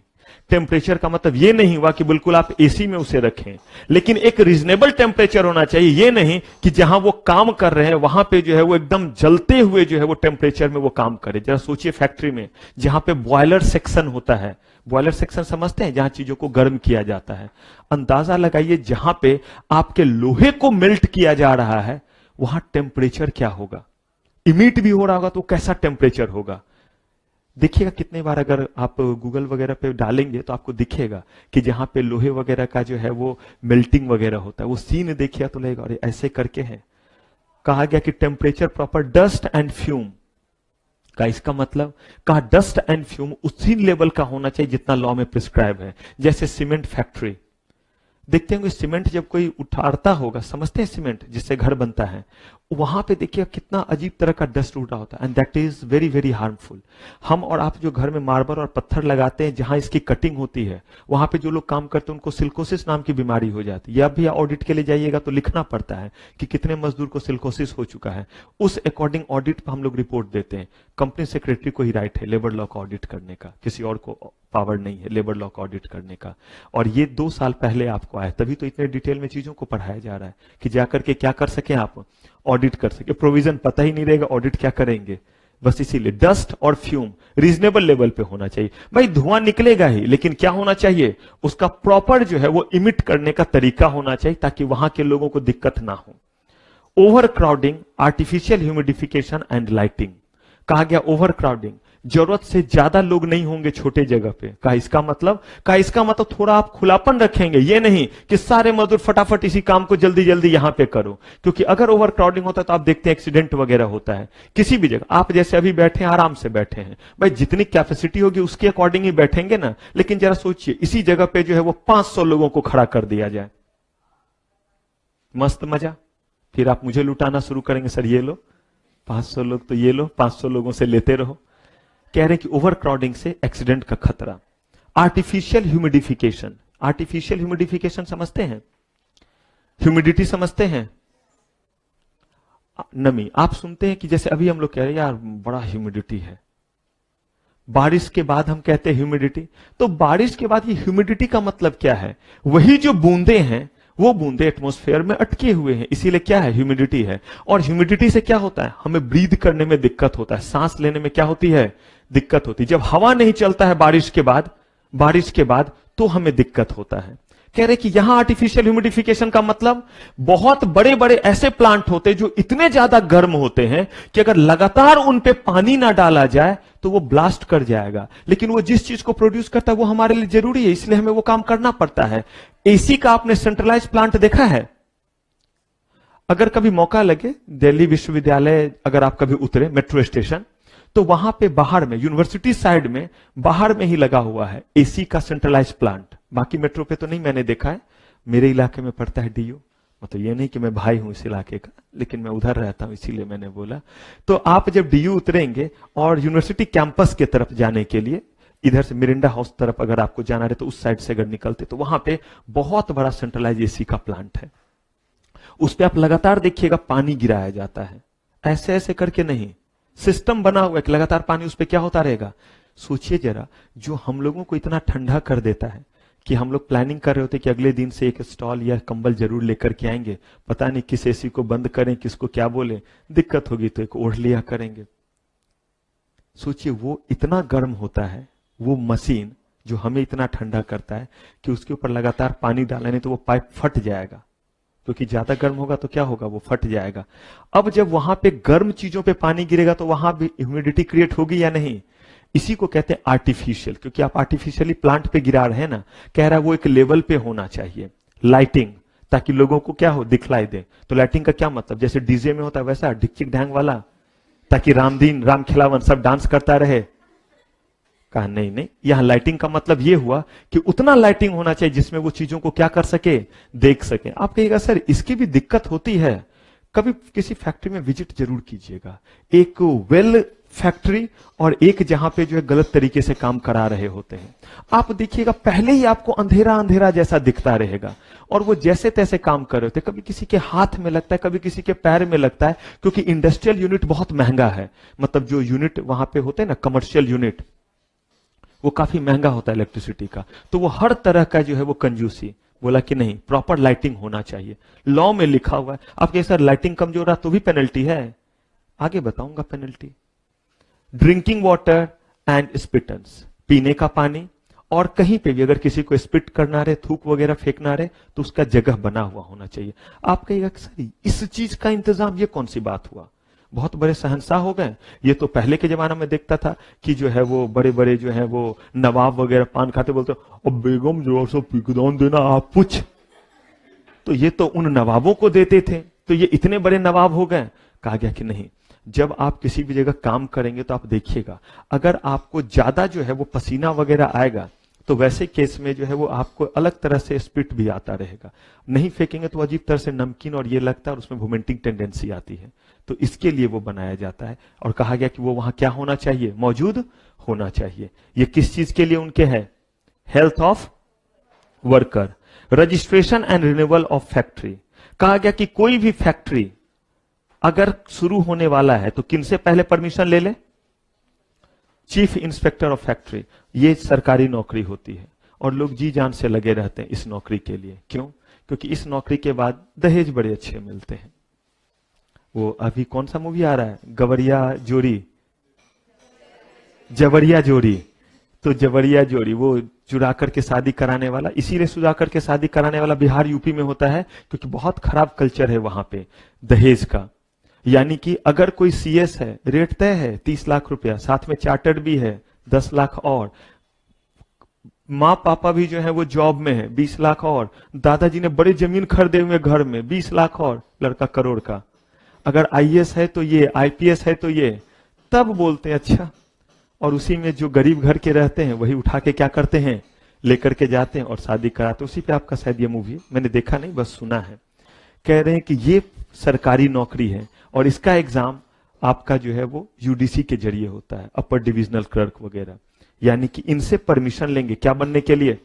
टेम्परेचर का मतलब ये नहीं हुआ कि बिल्कुल आप एसी में उसे रखें, लेकिन एक रीजनेबल टेम्परेचर होना चाहिए। ये नहीं कि जहां वो काम कर रहे हैं वहां पे जो है वो एकदम जलते हुए जो है वो टेम्परेचर में वो काम करे। जरा सोचिए फैक्ट्री में जहां पे बॉयलर सेक्शन होता है, बॉयलर सेक्शन समझते हैं, जहां चीजों को गर्म किया जाता है। अंदाजा लगाइए जहां पे आपके लोहे को मेल्ट किया जा रहा है वहां टेम्परेचर क्या होगा, इमिट भी हो रहा होगा तो कैसा टेम्परेचर होगा। देखिएगा कितने बार अगर आप गूगल वगैरह पे डालेंगे तो आपको दिखेगा कि जहां पे लोहे वगैरह का जो है वो मेल्टिंग वगैरह होता है, वो सीन देखिए तो लगेगा अरे ऐसे करके है। कहा गया कि temperature proper, dust and fume का इसका मतलब, कहा डस्ट एंड फ्यूम उसी लेवल का होना चाहिए जितना लॉ में प्रिस्क्राइब है। जैसे सीमेंट फैक्ट्री, देखते होंगे सीमेंट जब कोई उठाता होगा, समझते हैं सीमेंट जिससे घर बनता है, वहां पे देखिए कितना अजीब तरह का डस्ट उड़ा होता है, and that is very very harmful. हम और आप जो घर में मार्बल और पत्थर लगाते हैं जहां इसकी कटिंग होती है, वहां पे जो लोग काम करते हैं उनको सिलिकोसिस नाम की बीमारी हो जाती है। या भी ऑडिट के लिए जाइएगा तो लिखना पड़ता है कि कितने मजदूर को सिलिकोसिस हो चुका है, उस अकॉर्डिंग ऑडिट पर हम लोग रिपोर्ट देते हैं। कंपनी सेक्रेटरी को ही राइट है लेबर लॉ का ऑडिट करने का, किसी और को पावर नहीं है लेबर लॉ का ऑडिट करने का। और ये 2 साल पहले आपको आया, तभी तो इतने डिटेल में चीजों को पढ़ाया जा रहा है कि जाकर के क्या कर सके, आप ऑडिट कर सके। प्रोविजन पता ही नहीं रहेगा, ऑडिट क्या करेंगे, बस इसीलिए डस्ट और फ्यूम रीजनेबल लेवल पे होना चाहिए। भाई धुआं निकलेगा ही, लेकिन क्या होना चाहिए, उसका प्रॉपर जो है वो इमिट करने का तरीका होना चाहिए ताकि वहां के लोगों को दिक्कत ना हो। Over crowding, artificial humidification and lighting. कहा गया ओवर क्राउडिंग, जरूरत से ज्यादा लोग नहीं होंगे छोटे जगह पे। का इसका मतलब थोड़ा आप खुलापन रखेंगे, ये नहीं कि सारे मजदूर फटाफट इसी काम को जल्दी जल्दी यहां पे करो, क्योंकि अगर ओवर क्राउडिंग होता है तो आप देखते हैं एक्सीडेंट वगैरह होता है किसी भी जगह। आप जैसे अभी बैठे हैं, आराम से बैठे हैं, भाई जितनी कैपेसिटी होगी उसके अकॉर्डिंग ही बैठेंगे ना। लेकिन जरा सोचिए इसी जगह पे जो है वो 500 लोगों को खड़ा कर दिया जाए, मस्त मजा। फिर आप मुझे लुटाना शुरू करेंगे, सर ये लो 500 लोग, तो ये लो 500 लोगों से लेते रहो। कह रहे कि ओवर क्राउडिंग से एक्सीडेंट का खतरा। आर्टिफिशियल ह्यूमिडिफिकेशन, आर्टिफिशियल ह्यूमिडिफिकेशन समझते हैं, ह्यूमिडिटी समझते हैं, नमी। आप सुनते हैं कि जैसे अभी हम लोग कह रहे हैं यार बड़ा ह्यूमिडिटी है, बारिश के बाद हम कहते हैं ह्यूमिडिटी। तो बारिश के बाद ये ह्यूमिडिटी का मतलब क्या है, वही जो बूंदे हैं वो बूंदे एटमॉस्फेयर में अटके हुए हैं, इसीलिए क्या है, ह्यूमिडिटी है। और ह्यूमिडिटी से क्या होता है, हमें ब्रीथ करने में दिक्कत होता है, सांस लेने में क्या होती है, दिक्कत होती है। जब हवा नहीं चलता है बारिश के बाद तो हमें दिक्कत होता है। कह रहे कि यहां आर्टिफिशियल ह्यूमिडिफिकेशन का मतलब बहुत बड़े बड़े ऐसे प्लांट होते हैं जो इतने ज्यादा गर्म होते हैं कि अगर लगातार उन पे पानी ना डाला जाए तो वो ब्लास्ट कर जाएगा, लेकिन वो जिस चीज को प्रोड्यूस करता है वो हमारे लिए जरूरी है, इसलिए हमें वो काम करना पड़ता है। एसी का आपने सेंट्रलाइज प्लांट देखा है? अगर कभी मौका लगे दिल्ली विश्वविद्यालय अगर आप कभी उतरे मेट्रो स्टेशन, तो वहां पे बाहर में, यूनिवर्सिटी साइड में बाहर में ही लगा हुआ है एसी का सेंट्रलाइज प्लांट। बाकी मेट्रो पे तो नहीं मैंने देखा है, मेरे इलाके में पड़ता है डीयू। मतलब ये नहीं कि मैं भाई हूं इस इलाके का, लेकिन मैं उधर रहता हूं इसीलिए मैंने बोला। तो आप जब डीयू उतरेंगे और यूनिवर्सिटी कैंपस के तरफ जाने के लिए, इधर से मिरिंडा हाउस तरफ अगर आपको जाना रहे तो उस साइड से अगर निकलते तो वहां पे बहुत बड़ा सेंट्रलाइज एसी का प्लांट है। उस पर आप लगातार देखिएगा पानी गिराया जाता है, ऐसे ऐसे करके नहीं, सिस्टम बना हुआ है कि लगातार पानी उस पर क्या होता रहेगा। सोचिए जरा, जो हम लोगों को इतना ठंडा कर देता है कि हम लोग प्लानिंग कर रहे होते कि अगले दिन से एक स्टॉल या कंबल जरूर लेकर के आएंगे, पता नहीं किस एसी को बंद करें, किसको क्या बोले, दिक्कत होगी तो एक ओढ़ लिया करेंगे। सोचिए वो इतना गर्म होता है वो मशीन जो हमें इतना ठंडा करता है कि उसके ऊपर लगातार पानी डालना, नहीं तो वो पाइप फट जाएगा, क्योंकि ज्यादा गर्म होगा तो क्या होगा, वो फट जाएगा। अब जब वहां पे गर्म चीजों पे पानी गिरेगा तो वहां भी ह्यूमिडिटी क्रिएट होगी या नहीं। इसी को कहते हैं आर्टिफिशियल, क्योंकि आप आर्टिफिशियली प्लांट पे गिरा रहे हैं ना। कह रहा है वो एक लेवल पे होना चाहिए, लाइटिंग, ताकि लोगों को क्या हो, दिखलाई दे। तो लाइटिंग का क्या मतलब, जैसे डीजे में होता है वैसा डिक्चिक ढैंग वाला, ताकि रामदीन राम खिलावन सब डांस करता रहे। कहा नहीं नहीं, यहां लाइटिंग का मतलब यह हुआ कि उतना लाइटिंग होना चाहिए जिसमें वो चीजों को क्या कर सके, देख सके। आप कहिएगा सर इसकी भी दिक्कत होती है, कभी किसी फैक्ट्री में विजिट जरूर कीजिएगा, एक वेल फैक्ट्री और एक जहां पे जो है गलत तरीके से काम करा रहे होते हैं। आप देखिएगा पहले ही आपको अंधेरा अंधेरा जैसा दिखता रहेगा, और वो जैसे तैसे काम कर रहे होते, कभी किसी के हाथ में लगता है, कभी किसी के पैर में लगता है, क्योंकि इंडस्ट्रियल यूनिट बहुत महंगा है। मतलब जो यूनिट वहां पे होते हैं ना, कमर्शियल यूनिट, वो काफी महंगा होता है इलेक्ट्रिसिटी का। तो वो हर तरह का जो है वो कंजूसी, बोला कि नहीं प्रॉपर लाइटिंग होना चाहिए, लॉ में लिखा हुआ है। आपके सर लाइटिंग कमजोर रहा तो भी पेनल्टी है, आगे बताऊंगा पेनल्टी। ड्रिंकिंग वाटर एंड स्पिटन्स, पीने का पानी, और कहीं पे भी अगर किसी को स्पिट करना रहे, थूक वगैरह फेंकना रहे, तो उसका जगह बना हुआ होना चाहिए। आप कहिएगा सर इस चीज का इंतजाम ये कौन सी बात हुआ, बहुत बड़े शहंशाह हो गए। ये तो पहले के जमाना में देखता था कि जो है वो बड़े बड़े जो है वो नवाब वगैरह पान खाते बोलते अब बेगम जो सो पिकदान देना आप पूछ, तो ये तो उन नवाबों को देते थे, तो ये इतने बड़े नवाब हो गए। कहा गया कि नहीं, जब आप किसी भी जगह काम करेंगे तो आप देखिएगा, अगर आपको ज्यादा जो है वो पसीना वगैरह आएगा तो वैसे केस में जो है वो आपको अलग तरह से स्पिट भी आता रहेगा। नहीं फेंकेंगे तो अजीब तरह से नमकीन और ये लगता है, और उसमें वोमिटिंग टेंडेंसी आती है। तो इसके लिए वो बनाया जाता है, और कहा गया कि वो वहां क्या होना चाहिए, मौजूद होना चाहिए। ये किस चीज के लिए उनके है, health of worker. Registration and renewal of factory, कहा गया कि कोई भी फैक्ट्री अगर शुरू होने वाला है तो किनसे पहले परमिशन ले ले, चीफ इंस्पेक्टर ऑफ फैक्ट्री। ये सरकारी नौकरी होती है और लोग जी जान से लगे रहते हैं इस नौकरी के लिए। क्यों? क्योंकि इस नौकरी के बाद दहेज बड़े अच्छे मिलते हैं। वो अभी कौन सा मूवी आ रहा है, गवरिया जोड़ी, जवरिया जोड़ी, तो जवरिया जोड़ी वो चुरा करके शादी कराने वाला, इसीलिए चुरा करके शादी कराने वाला बिहार यूपी में होता है क्योंकि बहुत खराब कल्चर है वहां पे दहेज का। यानी कि अगर कोई सीएस है, रेट तय है 30 लाख रुपया, साथ में चार्टर्ड भी है 10 लाख, और माँ पापा भी जो है वो जॉब में है 20 लाख, और दादाजी ने बड़ी जमीन खरीदे हुए घर में 20 लाख, और लड़का करोड़ का। अगर आईएएस है तो ये, आईपीएस है तो ये, तब बोलते हैं अच्छा। और उसी में जो गरीब घर के रहते हैं वही उठा के क्या करते हैं, लेकर के जाते हैं और शादी कराते। उसी पे आपका शायद ये मूवी, मैंने देखा नहीं बस सुना है। कह रहे हैं कि ये सरकारी नौकरी है और इसका एग्जाम आपका जो है वो यूडीसी के जरिए होता है, अपर डिविजनल क्लर्क वगैरह। यानी कि इनसे परमिशन लेंगे क्या बनने के लिए,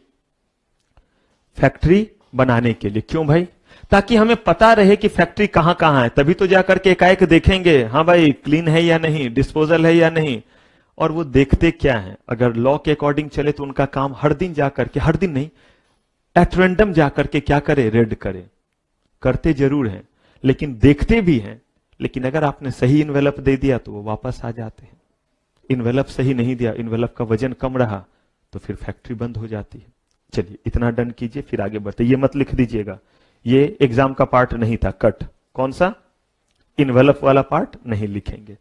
फैक्ट्री बनाने के लिए। क्यों भाई? ताकि हमें पता रहे कि फैक्ट्री कहां कहां है, तभी तो जाकर के एकाएक देखेंगे हाँ भाई क्लीन है या नहीं, डिस्पोजल है या नहीं। और वो देखते क्या है, अगर लॉ के अकॉर्डिंग चले तो उनका काम हर दिन जाकर के, हर दिन नहीं, एट रैंडम जाकर के क्या करे, रेड करे। करते जरूर हैं लेकिन देखते भी हैं। लेकिन अगर आपने सही इन्वेलप दे दिया तो वो वापस आ जाते हैं, इन्वेलप सही नहीं दिया, इन्वेलप का वजन कम रहा तो फिर फैक्ट्री बंद हो जाती है। चलिए इतना डन कीजिए, फिर आगे बढ़ते। ये मत लिख दीजिएगा, ये एग्जाम का पार्ट नहीं था, कट। कौन सा? इन्वेलप वाला पार्ट नहीं लिखेंगे।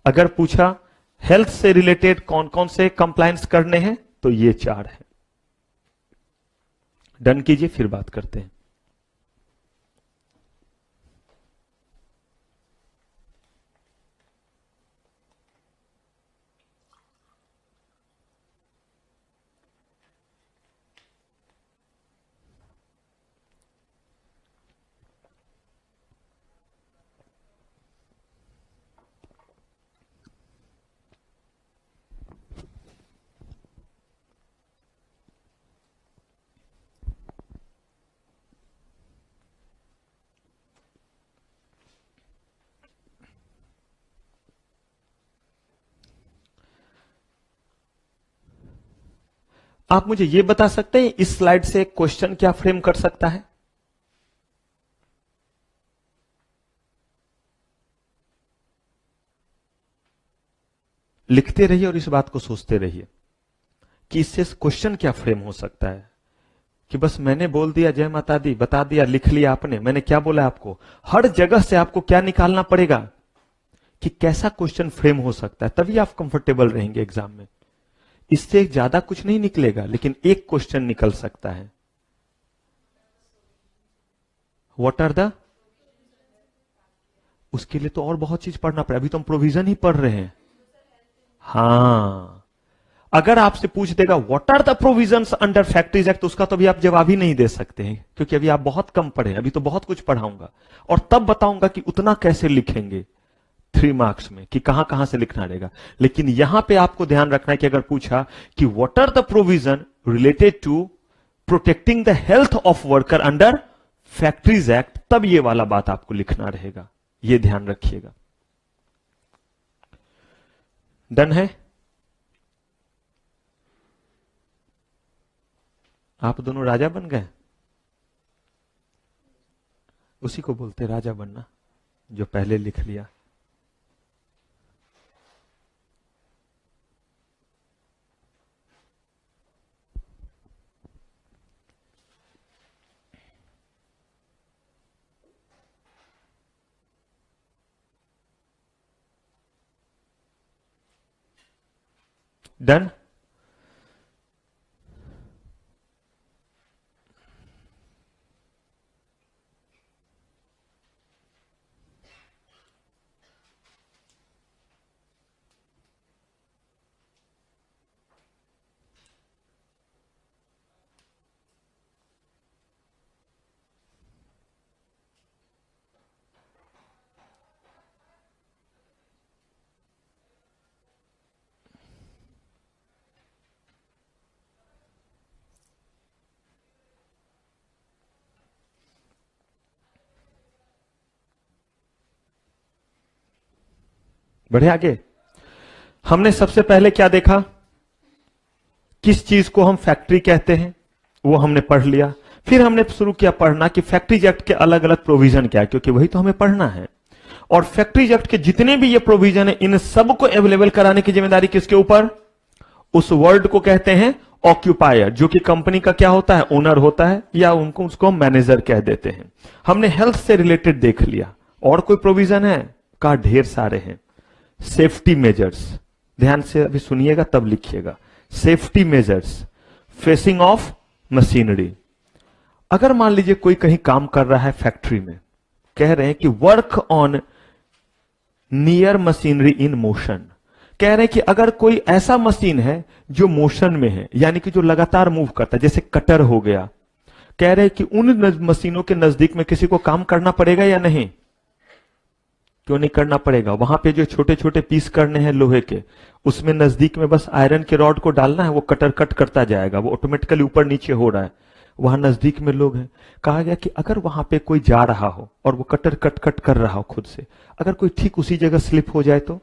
अगर पूछा हेल्थ से रिलेटेड कौन कौन से कंप्लायंस करने हैं तो ये 4 है। डन कीजिए, फिर बात करते हैं। आप मुझे यह बता सकते हैं इस स्लाइड से एक क्वेश्चन क्या फ्रेम कर सकता है? लिखते रहिए और इस बात को सोचते रहिए कि इससे क्वेश्चन क्या फ्रेम हो सकता है। कि बस मैंने बोल दिया जय माता दी, बता दिया, लिख लिया आपने, मैंने क्या बोला आपको? हर जगह से आपको क्या निकालना पड़ेगा कि कैसा क्वेश्चन फ्रेम हो सकता है, तभी आप कंफर्टेबल रहेंगे एग्जाम में। इससे ज्यादा कुछ नहीं निकलेगा, लेकिन एक क्वेश्चन निकल सकता है। व्हाट आर द, उसके लिए तो और बहुत चीज पढ़ना पड़ेगा, अभी तो हम प्रोविजन ही पढ़ रहे हैं। हां, अगर आपसे पूछ देगा what are the provisions under factories act, तो उसका तो अभी आप जवाब ही नहीं दे सकते हैं, क्योंकि अभी आप बहुत कम पढ़े, अभी तो बहुत कुछ पढ़ाऊंगा और तब बताऊंगा कि उतना कैसे लिखेंगे 3 मार्क्स में, कि कहां कहां से लिखना रहेगा। लेकिन यहां पे आपको ध्यान रखना है कि अगर पूछा कि what are the provision related to protecting the health of worker under factories act, तब ये वाला बात आपको लिखना रहेगा, ये ध्यान रखिएगा। डन है? आप दोनों राजा बन गए। उसी को बोलते राजा बनना, जो पहले लिख लिया। डन? बढ़े आगे। हमने सबसे पहले क्या देखा, किस चीज को हम फैक्ट्री कहते हैं, वो हमने पढ़ लिया। फिर हमने शुरू किया पढ़ना कि फैक्ट्रीज एक्ट के अलग अलग प्रोविजन क्या है, क्योंकि वही तो हमें पढ़ना है। और फैक्ट्रीज एक्ट के जितने भी ये प्रोविजन है, इन सबको अवेलेबल कराने की जिम्मेदारी किसके ऊपर? उस वर्ड को कहते हैं ऑक्यूपायर, जो कि कंपनी का क्या होता है? ओनर होता है, या उनको उसको मैनेजर कह देते हैं। हमने हेल्थ से रिलेटेड देख लिया। और कोई प्रोविजन है? का ढेर सारे हैं। सेफ्टी मेजर्स, ध्यान से अभी सुनिएगा तब लिखिएगा। Safety measures, facing of machinery. अगर मान लीजिए कोई कहीं काम कर रहा है फैक्ट्री में, कह रहे हैं कि work on near machinery in motion, कह रहे हैं कि अगर कोई ऐसा मशीन है जो मोशन में है, यानी कि जो लगातार मूव करता है, जैसे कटर हो गया, कह रहे हैं कि उन मशीनों के नजदीक में किसी को काम करना पड़ेगा या नहीं? क्यों नहीं करना पड़ेगा? वहां पे जो छोटे छोटे पीस करने हैं लोहे के, उसमें नजदीक में बस आयरन के रॉड को डालना है, वो कटर कट करता जाएगा, वो ऑटोमेटिकली ऊपर नीचे हो रहा है। वहां नजदीक में लोग हैं। कहा गया कि अगर वहां पे कोई जा रहा हो और वो कटर कट कट कर रहा हो खुद से, अगर कोई ठीक उसी जगह स्लिप हो जाए तो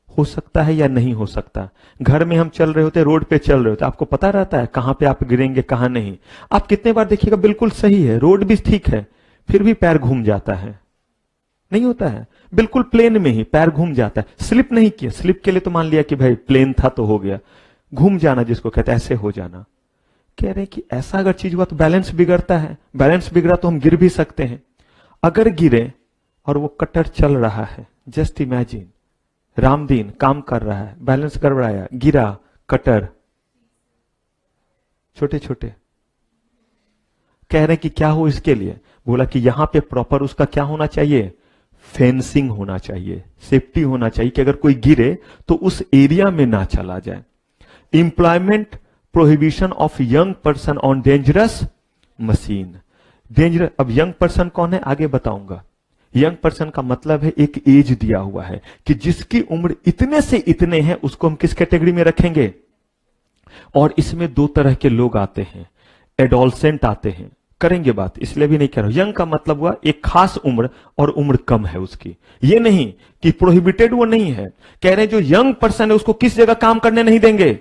हो सकता है या नहीं हो सकता? घर में हम चल रहे होते, रोड पे चल रहे होते, आपको पता रहता है कहां पे आप गिरेंगे कहां नहीं। आप कितने बार देखिएगा बिल्कुल सही है, रोड भी ठीक है, फिर भी पैर घूम जाता है, नहीं होता है? बिल्कुल प्लेन में ही पैर घूम जाता है, स्लिप नहीं किया। स्लिप के लिए तो मान लिया कि भाई प्लेन था तो हो गया, घूम जाना जिसको कहते हैं, ऐसे हो जाना। कह रहे हैं कि ऐसा अगर चीज हुआ तो बैलेंस बिगड़ता है, बैलेंस बिगड़ा तो हम गिर भी सकते हैं। अगर गिरे और वो कटर चल रहा है, जस्ट इमेजिन, रामदीन काम कर रहा है, बैलेंस गड़बड़ाया, गिरा, कटर छोटे छोटे। कह रहे हैं कि क्या हो इसके लिए? बोला कि यहां पे प्रॉपर उसका क्या होना चाहिए? फेंसिंग होना चाहिए, सेफ्टी होना चाहिए कि अगर कोई गिरे तो उस एरिया में ना चला जाए। Employment prohibition of young person on dangerous machine. Dangerous, अब यंग पर्सन कौन है आगे बताऊंगा। यंग पर्सन का मतलब है एक एज दिया हुआ है कि जिसकी उम्र इतने से इतने हैं, उसको हम किस कैटेगरी में रखेंगे? और इसमें 2 तरह के लोग आते हैं, एडोलसेंट आते हैं, करेंगे बात, इसलिए भी नहीं कह रहा हूं। यंग का मतलब हुआ एक खास उम्र और उम्र कम है उसकी, ये नहीं कि प्रोहिबिटेड वो नहीं है। कह रहे हैं जो यंग पर्सन है उसको किस जगह काम करने नहीं देंगे?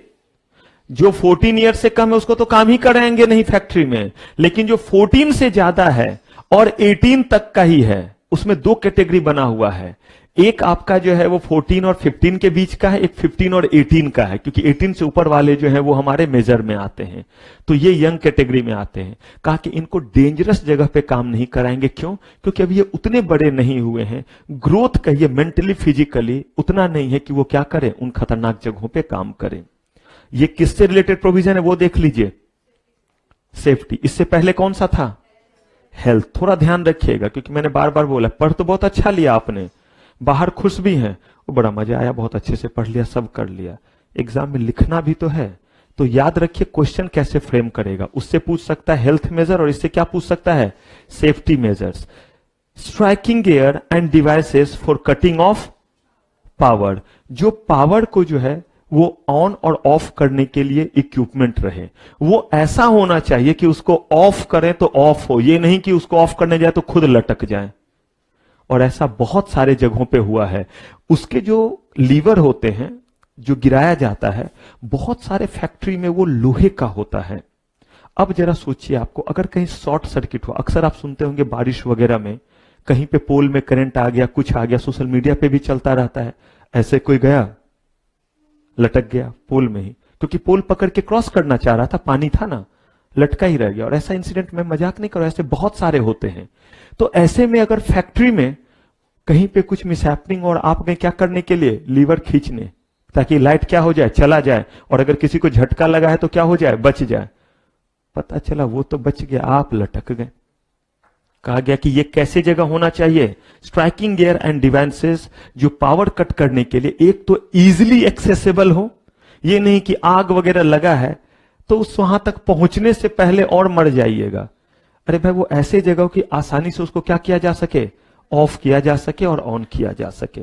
जो 14 ईयर से कम है उसको तो काम ही कराएंगे नहीं फैक्ट्री में, लेकिन जो 14 से ज्यादा है और 18 तक का ही है, उसमें दो कैटेगरी बना हुआ है। एक आपका जो है वो 14 और 15 के बीच का है, एक 15 और 18 का है, क्योंकि 18 से ऊपर वाले जो है वो हमारे मेजर में आते हैं, तो ये यंग कैटेगरी में आते हैं। कहा कि इनको डेंजरस जगह पे काम नहीं कराएंगे। क्यों? क्योंकि अभी ये उतने बड़े नहीं हुए हैं, ग्रोथ कहिए मेंटली फिजिकली उतना नहीं है कि वो क्या करें, उन खतरनाक जगहों पे काम करें। ये किससे रिलेटेड प्रोविजन है वो देख लीजिए, सेफ्टी। इससे पहले कौन सा था? हेल्थ। थोड़ा ध्यान रखिएगा, क्योंकि मैंने बार बार बोला, पढ़ तो बहुत अच्छा लिया आपने, बाहर खुश भी हैं, वो बड़ा मजा आया, बहुत अच्छे से पढ़ लिया, सब कर लिया, एग्जाम में लिखना भी तो है। तो याद रखिए क्वेश्चन कैसे फ्रेम करेगा, उससे पूछ सकता है हेल्थ मेजर और इससे क्या पूछ सकता है, safety measures. Striking gear end devices for cutting of power. जो पावर को जो है वो ऑन और ऑफ करने के लिए इक्विपमेंट रहे, वो ऐसा होना चाहिए कि उसको ऑफ करें तो ऑफ हो, ये नहीं कि उसको ऑफ करने जाए तो खुद लटक जाए। और ऐसा बहुत सारे जगहों पे हुआ है। उसके जो लीवर होते हैं जो गिराया जाता है, बहुत सारे फैक्ट्री में वो लोहे का होता है। अब जरा सोचिए, आपको अगर कहीं शॉर्ट सर्किट हो, अक्सर आप सुनते होंगे बारिश वगैरह में कहीं पे पोल में करंट आ गया, कुछ आ गया, सोशल मीडिया पे भी चलता रहता है, ऐसे कोई गया लटक गया पोल में ही, क्योंकि पोल पकड़ के क्रॉस करना चाह रहा था, पानी था ना, लटका ही रह गया। और ऐसा इंसिडेंट मैं मजाक नहीं कर रहा, ऐसे बहुत सारे होते हैं। तो ऐसे में अगर फैक्ट्री में कहीं पे कुछ मिसहैपनिंग और आप गए क्या करने के लिए, लीवर खींचने, ताकि लाइट क्या हो जाए, चला जाए, और अगर किसी को झटका लगा है तो क्या हो जाए, बच जाए। पता चला वो तो बच गया, आप लटक गए। कहा गया कि ये कैसे जगह होना चाहिए, स्ट्राइकिंग गियर एंड डिवाइसेस, जो पावर कट करने के लिए एक तो इजीली एक्सेसिबल हो, ये नहीं कि आग वगैरह लगा है तो उस वहां तक पहुंचने से पहले और मर जाइएगा। अरे भाई, वो ऐसे जगह की आसानी से उसको क्या किया जा सके, ऑफ किया जा सके और ऑन किया जा सके।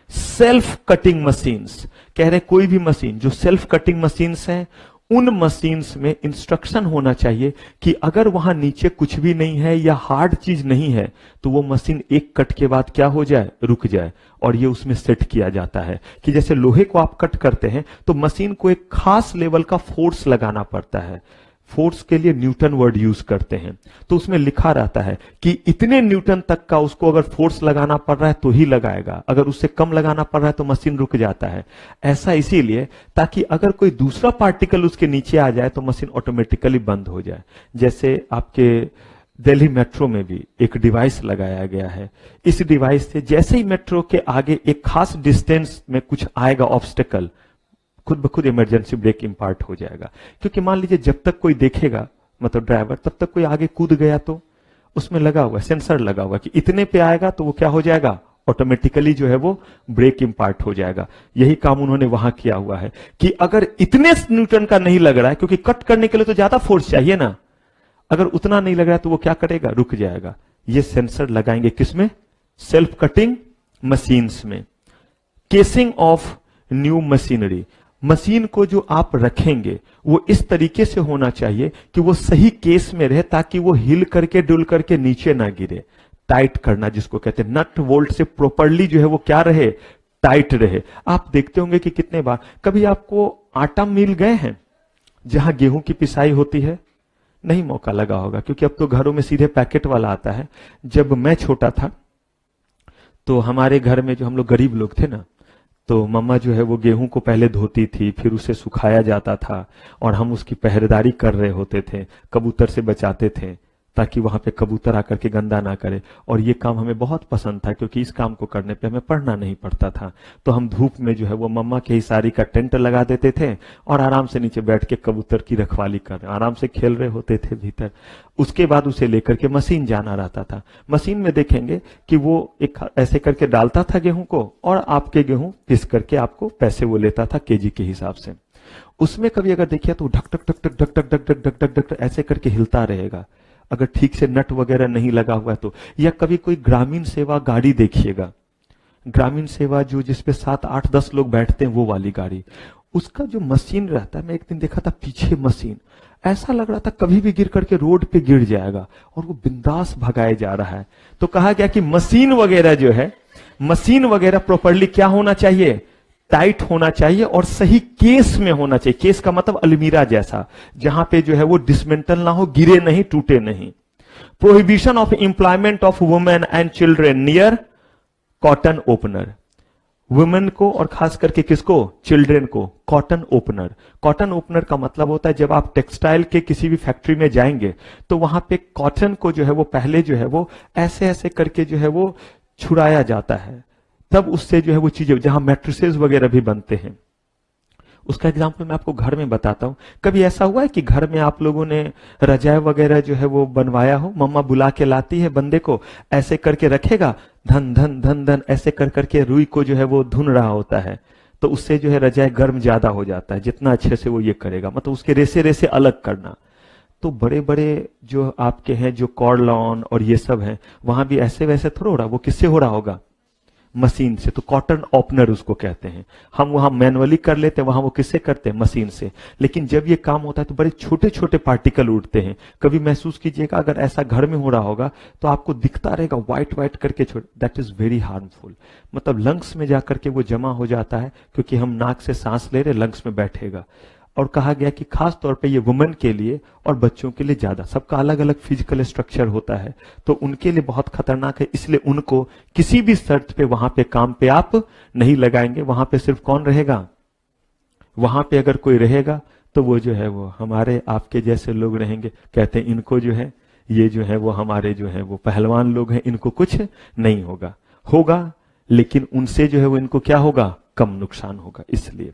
सेल्फ कटिंग मशीन्स, कह रहे कोई भी मशीन जो सेल्फ कटिंग मशीन्स हैं, उन मशीन्स में इंस्ट्रक्शन होना चाहिए कि अगर वहां नीचे कुछ भी नहीं है या हार्ड चीज नहीं है तो वो मशीन एक कट के बाद क्या हो जाए, रुक जाए। और ये उसमें सेट किया जाता है कि जैसे लोहे को आप कट करते हैं तो मशीन को एक खास लेवल का फोर्स लगाना पड़ता है। फोर्स के लिए न्यूटन वर्ड यूज करते हैं, तो उसमें लिखा रहता है कि इतने न्यूटन तक का उसको अगर फोर्स लगाना पड़ रहा है तो ही लगाएगा, अगर उससे कम लगाना पड़ रहा है तो मशीन रुक जाता है। ऐसा इसीलिए ताकि अगर कोई दूसरा पार्टिकल उसके नीचे आ जाए तो मशीन ऑटोमेटिकली बंद हो जाए। जैसे आपके दिल्ली मेट्रो में भी एक डिवाइस लगाया गया है। इस डिवाइस से जैसे ही मेट्रो के आगे एक खास डिस्टेंस में कुछ आएगा ऑब्स्टेकल, खुद ब खुद इमरजेंसी ब्रेक इंपार्ट हो जाएगा। क्योंकि मान लीजिए जब तक कोई देखेगा, मतलब ड्राइवर, तब तक कोई आगे कूद गया तो उसमें लगा हुआ सेंसर लगा हुआ कि इतने पे आएगा तो वो क्या हो जाएगा, ऑटोमेटिकली जो है वो ब्रेक इंपार्ट हो जाएगा। यही काम उन्होंने वहां किया हुआ है कि अगर इतने न्यूटन का नहीं लग रहा है, क्योंकि कट करने के लिए तो ज्यादा फोर्स चाहिए ना, अगर उतना नहीं लग रहा है तो वो क्या करेगा, रुक जाएगा। ये सेंसर लगाएंगे किसमें, सेल्फ कटिंग मशीन्स में। Casing of new machinery, machine को जो आप रखेंगे वो इस तरीके से होना चाहिए कि वो सही केस में रहे, ताकि वो हिल करके डुल करके नीचे ना गिरे। टाइट करना जिसको कहते हैं, नट वोल्ट से प्रॉपरली जो है वो क्या रहे, टाइट रहे। आप देखते होंगे कि कितने बार, कभी आपको आटा मिल गए हैं जहां गेहूं की पिसाई होती है, नहीं मौका लगा होगा, क्योंकि अब तो घरों में सीधे पैकेट वाला आता है। जब मैं छोटा था तो हमारे घर में जो हम लोग गरीब लोग थे ना, तो मम्मा जो है वो गेहूं को पहले धोती थी, फिर उसे सुखाया जाता था और हम उसकी पहरेदारी कर रहे होते थे, कबूतर से बचाते थे ताकि वहां पे कबूतर आकर के गंदा ना करे। और ये काम हमें बहुत पसंद था, क्योंकि इस काम को करने पे हमें पढ़ना नहीं पड़ता था। तो हम धूप में जो है वो मम्मा के इशारे का टेंट लगा देते थे और आराम से नीचे बैठ के कबूतर की रखवाली कर रहे, आराम से खेल रहे होते थे भीतर। उसके बाद उसे लेकर के मशीन जाना रहता था। मशीन में देखेंगे कि वो एक ऐसे करके डालता था गेहूं को, और आपके गेहूं पिस करके आपको पैसे वो लेता था केजी के हिसाब से। उसमें कभी अगर देखिए तो ढक ढक ढक ढक ढक ढक ढक ढक ढक ढक ढक ऐसे करके हिलता रहेगा, अगर ठीक से नट वगैरह नहीं लगा हुआ है तो। या कभी कोई ग्रामीण सेवा गाड़ी देखिएगा, ग्रामीण सेवा जो जिसपे 7 8 10 लोग बैठते हैं, वो वाली गाड़ी, उसका जो मशीन रहता है, मैं एक दिन देखा था पीछे मशीन, ऐसा लग रहा था कभी भी गिर करके रोड पे गिर जाएगा, और वो बिंदास भगाए जा रहा है। तो कहा गया कि मशीन वगैरह जो है, मशीन वगैरह प्रॉपरली क्या होना चाहिए, टाइट होना चाहिए और सही केस में होना चाहिए। केस का मतलब अलमीरा जैसा, जहां पे जो है वो डिसमेंटल ना हो, गिरे नहीं, टूटे नहीं। Prohibition of employment of women and children near cotton opener. Women को और खास करके किसको, चिल्ड्रेन को, कॉटन ओपनर। कॉटन ओपनर का मतलब होता है जब आप टेक्सटाइल के किसी भी फैक्ट्री में जाएंगे तो वहां पे कॉटन को जो है वो पहले जो है वो ऐसे ऐसे करके जो है वो छुड़ाया जाता है, तब उससे जो है वो चीजें, जहां मैट्रिसेस वगैरह भी बनते हैं। उसका एग्जाम्पल मैं आपको घर में बताता हूं। कभी ऐसा हुआ है कि घर में आप लोगों ने रजाई वगैरह जो है वो बनवाया हो, मम्मा बुला के लाती है बंदे को, ऐसे करके रखेगा, धन धन धन धन ऐसे कर करके रुई को जो है वो धुन रहा होता है, तो उससे जो है रजाई गर्म ज्यादा हो जाता है, जितना अच्छे से वो ये करेगा, मतलब उसके रेसे रेसे अलग करना। तो बड़े बड़े जो आपके हैं जो कॉर्लॉन और ये सब हैं, वहां भी ऐसे वैसे थोड़ा हो रहा, वो किससे हो रहा होगा, मशीन से। तो कॉटन ओपनर उसको कहते हैं। हम वहां मैनुअली कर लेते हैं, वहां वो किससे करते हैं, मशीन से। लेकिन जब ये काम होता है तो बड़े छोटे छोटे पार्टिकल उड़ते हैं। कभी महसूस कीजिएगा अगर ऐसा घर में हो रहा होगा तो आपको दिखता रहेगा व्हाइट व्हाइट करके छोटे, दैट इज वेरी हार्मफुल। मतलब लंग्स में जाकर के वो जमा हो जाता है, क्योंकि हम नाक से सांस ले रहे, लंग्स में बैठेगा। और कहा गया कि खास तौर पे ये वुमेन के लिए और बच्चों के लिए ज्यादा, सबका अलग अलग फिजिकल स्ट्रक्चर होता है, तो उनके लिए बहुत खतरनाक है। इसलिए उनको किसी भी शर्त पे वहां पे काम पे आप नहीं लगाएंगे। वहां पे सिर्फ कौन रहेगा, वहां पे अगर कोई रहेगा तो वो जो है वो हमारे आपके जैसे लोग रहेंगे। कहते हैं इनको जो है, ये जो है वो हमारे जो है वो पहलवान लोग हैं, इनको कुछ नहीं होगा, होगा लेकिन उनसे जो है वो इनको क्या होगा, कम नुकसान होगा। इसलिए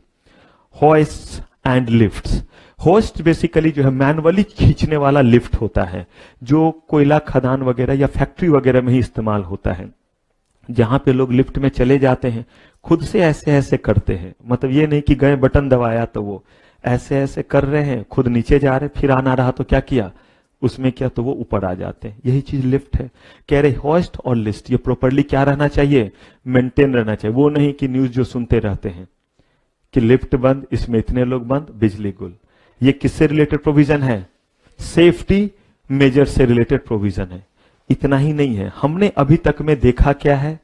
hoist and lifts. Host basically जो है मैनुअली खींचने वाला लिफ्ट होता है, जो कोयला खदान वगैरह या फैक्ट्री वगैरह में ही इस्तेमाल होता है, जहां पे लोग लिफ्ट में चले जाते हैं, खुद से ऐसे ऐसे करते हैं। मतलब ये नहीं कि गए बटन दबाया तो वो ऐसे ऐसे कर रहे हैं, खुद नीचे जा रहे, फिर आना रहा तो क्या किया, उसमें क्या, तो वो ऊपर आ जाते हैं। यही चीज लिफ्ट है। कह रहे होस्ट और लिफ्ट ये प्रॉपरली क्या रहना चाहिए, मेंटेन रहना चाहिए। वो नहीं कि न्यूज जो सुनते रहते हैं कि लिफ्ट बंद, इसमें इतने लोग बंद, बिजली गुल। ये किससे रिलेटेड प्रोविजन है, सेफ्टी मेजर से रिलेटेड प्रोविजन है। इतना ही नहीं है, हमने अभी तक में देखा क्या है,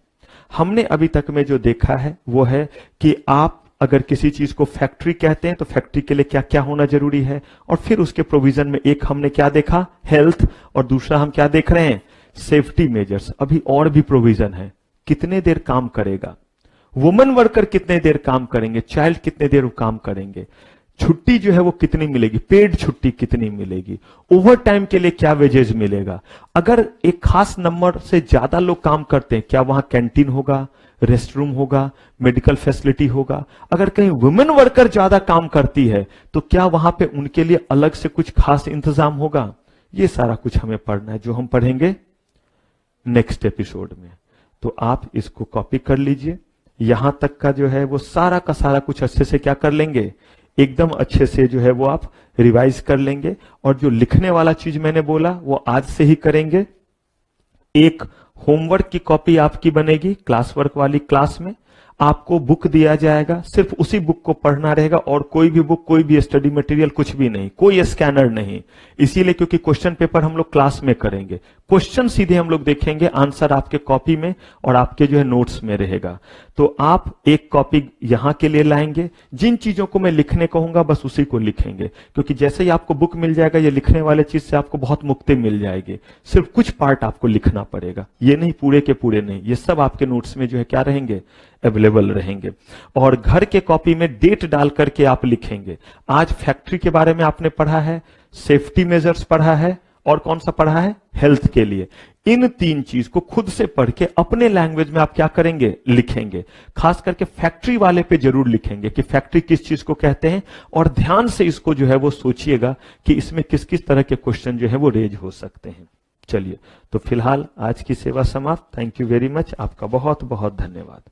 हमने अभी तक में जो देखा है वो है कि आप अगर किसी चीज को फैक्ट्री कहते हैं तो फैक्ट्री के लिए क्या क्या होना जरूरी है। और फिर उसके प्रोविजन में एक हमने क्या देखा, हेल्थ, और दूसरा हम क्या देख रहे हैं, सेफ्टी मेजर्स। अभी और भी प्रोविजन है, कितने देर काम करेगा, वुमेन वर्कर कितने देर काम करेंगे, चाइल्ड कितने देर काम करेंगे, छुट्टी जो है वो कितनी मिलेगी, पेड छुट्टी कितनी मिलेगी, ओवर टाइम के लिए क्या वेजेज मिलेगा। अगर एक खास नंबर से ज्यादा लोग काम करते हैं, क्या वहां कैंटीन होगा, रेस्ट रूम होगा, मेडिकल फैसिलिटी होगा। अगर कहीं वुमेन वर्कर ज्यादा काम करती है तो क्या वहां पे उनके लिए अलग से कुछ खास इंतजाम होगा। ये सारा कुछ हमें पढ़ना है, जो हम पढ़ेंगे नेक्स्ट एपिसोड में। तो आप इसको कॉपी कर लीजिए। यहां तक का जो है वो सारा का सारा कुछ अच्छे से क्या कर लेंगे, एकदम अच्छे से जो है वो आप रिवाइज कर लेंगे। और जो लिखने वाला चीज मैंने बोला वो आज से ही करेंगे। एक होमवर्क की कॉपी आपकी बनेगी क्लास वर्क वाली क्लास में, आपको बुक दिया जाएगा, सिर्फ उसी बुक को पढ़ना रहेगा, और कोई भी बुक, कोई भी स्टडी मटेरियल, कुछ भी नहीं, कोई स्कैनर नहीं। इसीलिए क्योंकि क्वेश्चन पेपर हम लोग क्लास में करेंगे, क्वेश्चन सीधे हम लोग देखेंगे, आंसर आपके कॉपी में और आपके जो है नोट्स में रहेगा। तो आप एक कॉपी यहां के लिए लाएंगे, जिन चीजों को मैं लिखने कहूंगा बस उसी को लिखेंगे, क्योंकि जैसे ही आपको बुक मिल जाएगा ये लिखने वाले चीज से आपको बहुत मुक्ति मिल जाएगी। सिर्फ कुछ पार्ट आपको लिखना पड़ेगा, ये नहीं पूरे के पूरे नहीं, ये सब आपके नोट्स में जो है क्या रहेंगे, अवेलेबल रहेंगे। और घर के कॉपी में डेट डाल करके आप लिखेंगे। आज फैक्ट्री के बारे में आपने पढ़ा है, सेफ्टी मेजर्स पढ़ा है, और कौन सा पढ़ा है, हेल्थ के लिए। इन तीन चीज को खुद से पढ़ के अपने लैंग्वेज में आप क्या करेंगे, लिखेंगे। खास करके फैक्ट्री वाले पे जरूर लिखेंगे कि फैक्ट्री किस चीज को कहते हैं, और ध्यान से इसको जो है वो सोचिएगा कि इसमें किस किस तरह के क्वेश्चन जो है वो रेज हो सकते हैं। चलिए, तो फिलहाल आज की सेवा समाप्त। थैंक यू वेरी मच, आपका बहुत बहुत धन्यवाद।